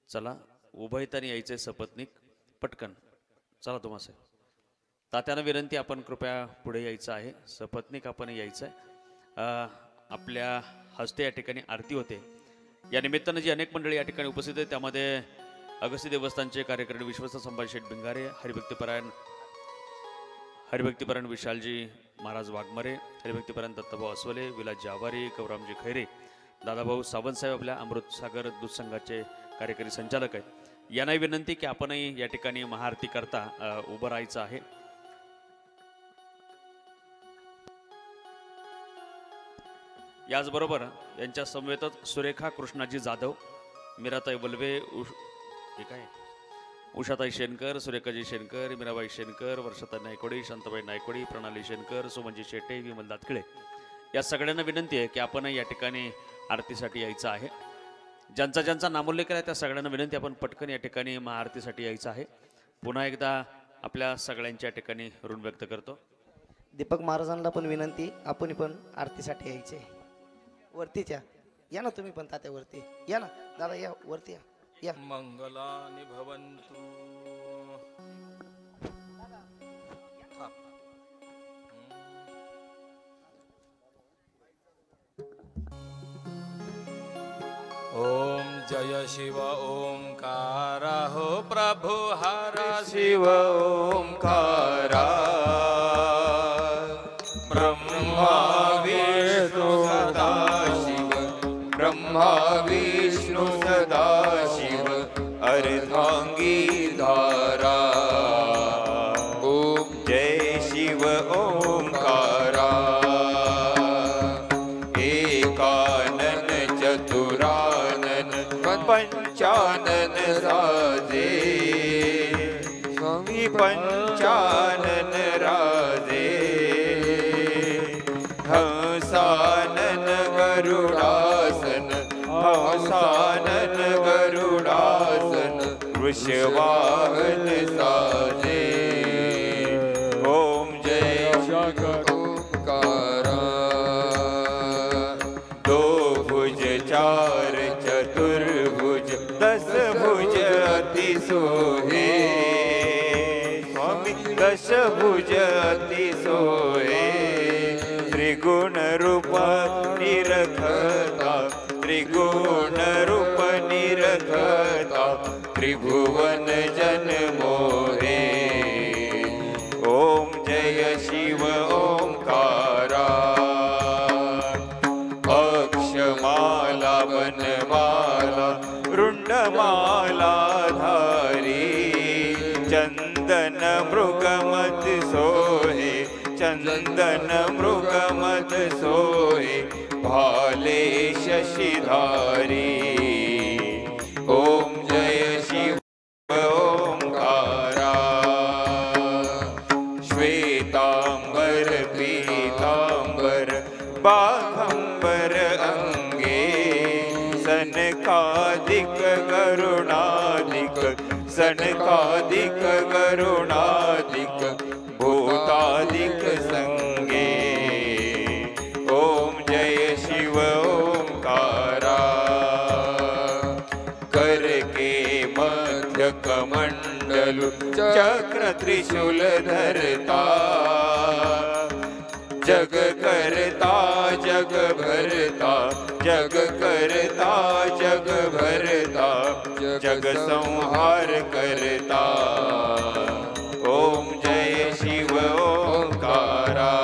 चला उभयताने यायचं आहे सपत्नीक पटकन. चला तुम्हाला तात्यानं विनंती आपण कृपया पुढे यायचं आहे. सपत्नीक आपण यायचं आहे. आपल्या हस्ते या ठिकाणी आरती होते. या निमित्तानं जी अनेक मंडळी या ठिकाणी उपस्थित आहेत त्यामध्ये अगस्ती देवस्थानचे कार्यकारी विश्वस्त संभाजी शेठ भिंगारे, हरिभक्तीपरायण विशालजी महाराज वाघमारे, हरिभक्तीपरायण दत्तभाऊ अस्वले, विलासजी आवारी, गौरामजी खैरे, दादाभाऊ सावंतसाहेब आपल्या अमृतसागर दूध संघाचे कार्यकारी संचालक आहेत. यांनाही विनंती की आपणही या ठिकाणी महाआरती करता उभं राहायचं आहे. याचबरोबर यांच्या समवेतच Surekha Krishnaji Jadhav, Meeratai valve, Ushatai Schenker, सुरेखाजी Schenker, Mirabai Schenker, वर्षाताई नायकोडी, शांताबाई नायकोडी, प्रणाली शेनकर, सुमनजी शेटे, विमल दातखिळे या सगळ्यांना विनंती आहे की आपण या ठिकाणी आरतीसाठी यायचं आहे. ज्यांचा ज्यांचा नामोल्लेख आहे त्या सगळ्यांना विनंती आपण पटकन या ठिकाणी महाआरतीसाठी यायचं आहे. पुन्हा एकदा आपल्या सगळ्यांच्या ठिकाणी ऋण व्यक्त करतो. दीपक महाराजांना पण विनंती, आपण पण आरतीसाठी यायचे. वरतीच या ना तुम्ही पण, तात्या वरती या ना, दादा या वरती या. मंगलानि भवन्तु. ओम जय शिव ओंकारा हो प्रभु हरा शिव ओंकारा ब्रह्मा विष्णु सदाशिव, ब्रह्मा विष्णु सदाशिव अर्धांगी धारा. ओम जय शिव ओंकारा एकानन चतुरानन पंचानन राजे, स्वामी पंचानन राजे. हंसानन गरुडासन, हंसानन गरुडासन वृषवाहन साजे. ओम जय ओंकारा. दो भुज चार चतुर्भुज दस भुज अति सोहे, स्वामी दश भुज अति सोहे. त्रिगुण रूप निरखता, त्रिगुण रूप निरखता त्रिभुवन जन मोहे. ओम जय शिव ओंकारा. अक्षमाला वनमाला रुंडमाला धारी, चंदन मृगमत सोहे, चंदन मृगमत सोहे भाले शशिधारी. ओम जय शिव ओंकारा. श्वेतांबर पीतांबर बाघंबर अंगे, सनकादिक गरुणादिक, सनकादिक गरुणादिक भूतादिक संगे. ओम जय शिव ओंकारा. कर के मध्य कमंडलु चक्र त्रिशूल धरता, जग करता जग भरता, जग करता जग भरता, जग संहार करता. ओम जय शिव ओंकारा.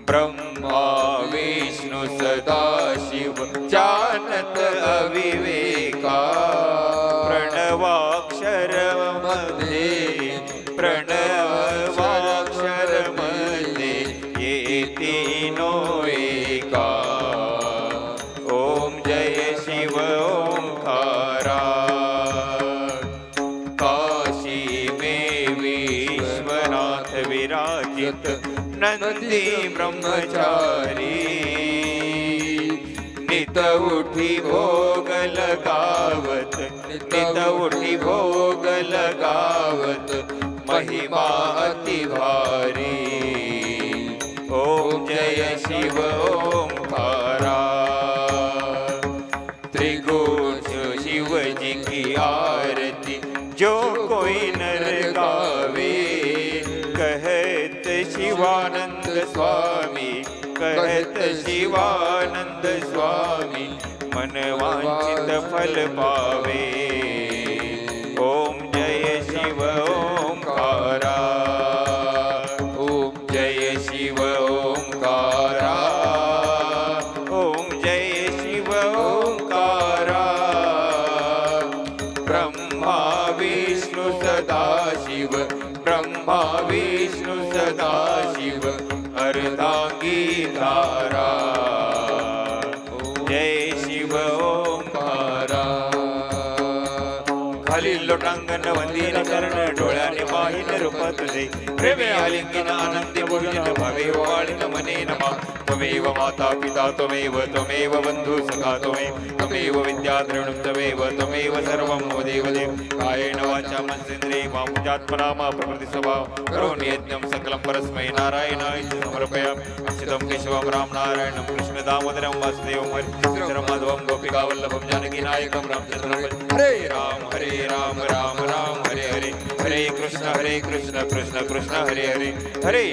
ब्रह्मा विष्णु सदाशिव जानत अविवेका, प्रणवाक्षर मध्ये, प्रणवाक्षर मध्ये ये तीनों एका. ओम जय शिव ओंकारा. काशी में विश्वनाथ विराजित नंदी ब्रह्मचारी, नित उठी भोग लगावत, नित उठी भोग लगावत महिमा अति भारी. ओम जय शिव ओंकारा. त्रिगुण शिव जी की आरती जो कोई नर गावे, कहत शिवानंद स्वामी, कहत शिवानंद स्वामी मन वांछित फल पावे ओम जय शिव ओंकारा ओम जय शिव ओंकारा ओम जय शिव ओंकारा ब्रह्मा विष्णु सदा शिव ब्रह्मा विष्णु सदा शिव अर्धांगी धारा जय शिव ओंकारा खालील लोटांगण वंदीन कर्ण डोळ्याने पाहिन रूप तुझे प्रेमे आलिंगन आनंदी भोजन भवे वाळिन मने नमा त्वमेव माता पिता त्वमेव त्वमेव बंधु सखा त्वमेव विद्या द्रविणं त्वमेव सर्वं मम देवदेव कायेन वाचा मनसेन्द्रिये वाक्यात्मना मा प्रकृति स्वभाव करोमि यज्ञं सकलं परस्मै नारायणाय समर्पयामि अच्युतं केशवं राम नारायणं कृष्ण दामोदरं वासुदेवं हरिं माधवं गोपिका वल्लभं जानकी नायकं रामचन्द्रं हरे राम राम राम हरे हरे हरे कृष्ण कृष्ण कृष्ण हरे हरे हरे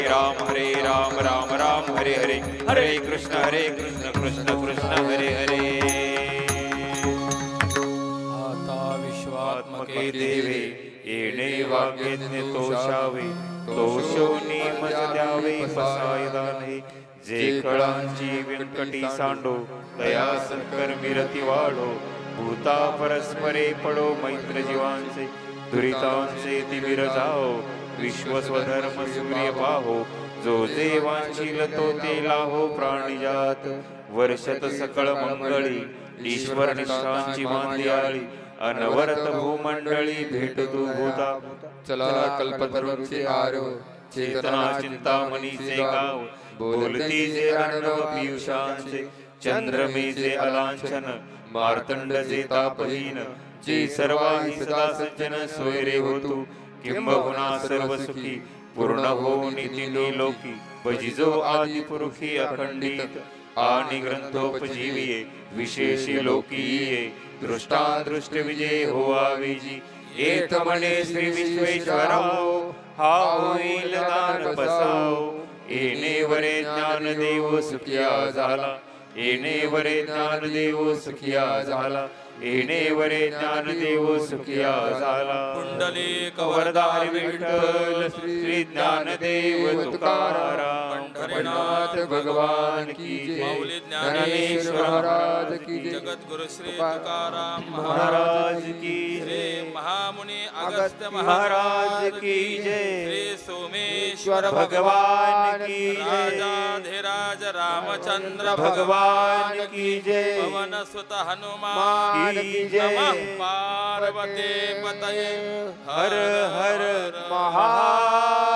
राम राम राम हरे हरे हरे कृष्ण कृष्ण कृष्ण हरे हरे आता विश्वात्मके देवे येणे वाग्यज्ञ तोषावे तोषोनी मज द्यावे फसायदाने जे कळांची व्यंकटी सांडो दया सत्कर्मी रती वाढो भूता परस्परे पडो मैत्र जीवांचे दुरितांचे तिमिर जाओ विश्व स्वधर्म सूर्य पाहो जो देवांची तो ते लाहो प्राणिजात वर्षत सकळ मंगळी ईश्वर निष्ठांची मांदियाळी अनवरत भूमंडळी भेट तू भूता चला कल्पतरूचे आरव चेतना चिंतामणीचे गाव बोलती जे अर्णव पियुषांचे चंद्रमे जे अलांछन मार्तंड जे तापहीन जे सर्वाही सदा सज्जन सोयरे होतु किंबहुना सर्व सुखी पूर्ण हो नितीनी लोकी बजिजो आदि पुरुषी अखंडित आणि ग्रंथोपजीविये विशेषी लोकीये दृष्टा दृष्ट विजय हो आवेजी येत म्हणे श्री विश्वेश्वराव हा होईल दान बसाव येणे वरे ज्ञानदेव सुखिया झाला येणे वरे ज्ञानदेव सुखिया झाला येणे वरे ज्ञानदेव सुखिया झाला कुंडलिक वरदारी विठ्ठल श्री ज्ञानदेव तुकाराम पंढरीनाथ भगवान की जय ज्ञानेश्वर महाराज की जय जगद्गुरु श्री तुकाराम महाराज की श्री जय महामुनि अगस्त्य महाराज की जय श्री सोमेश्वर भगवान की जय राजाधिराज रामचंद्र भगवान की जय पवन सुत हनुमान की जय नमः पार्वती पतये हर हर महादेव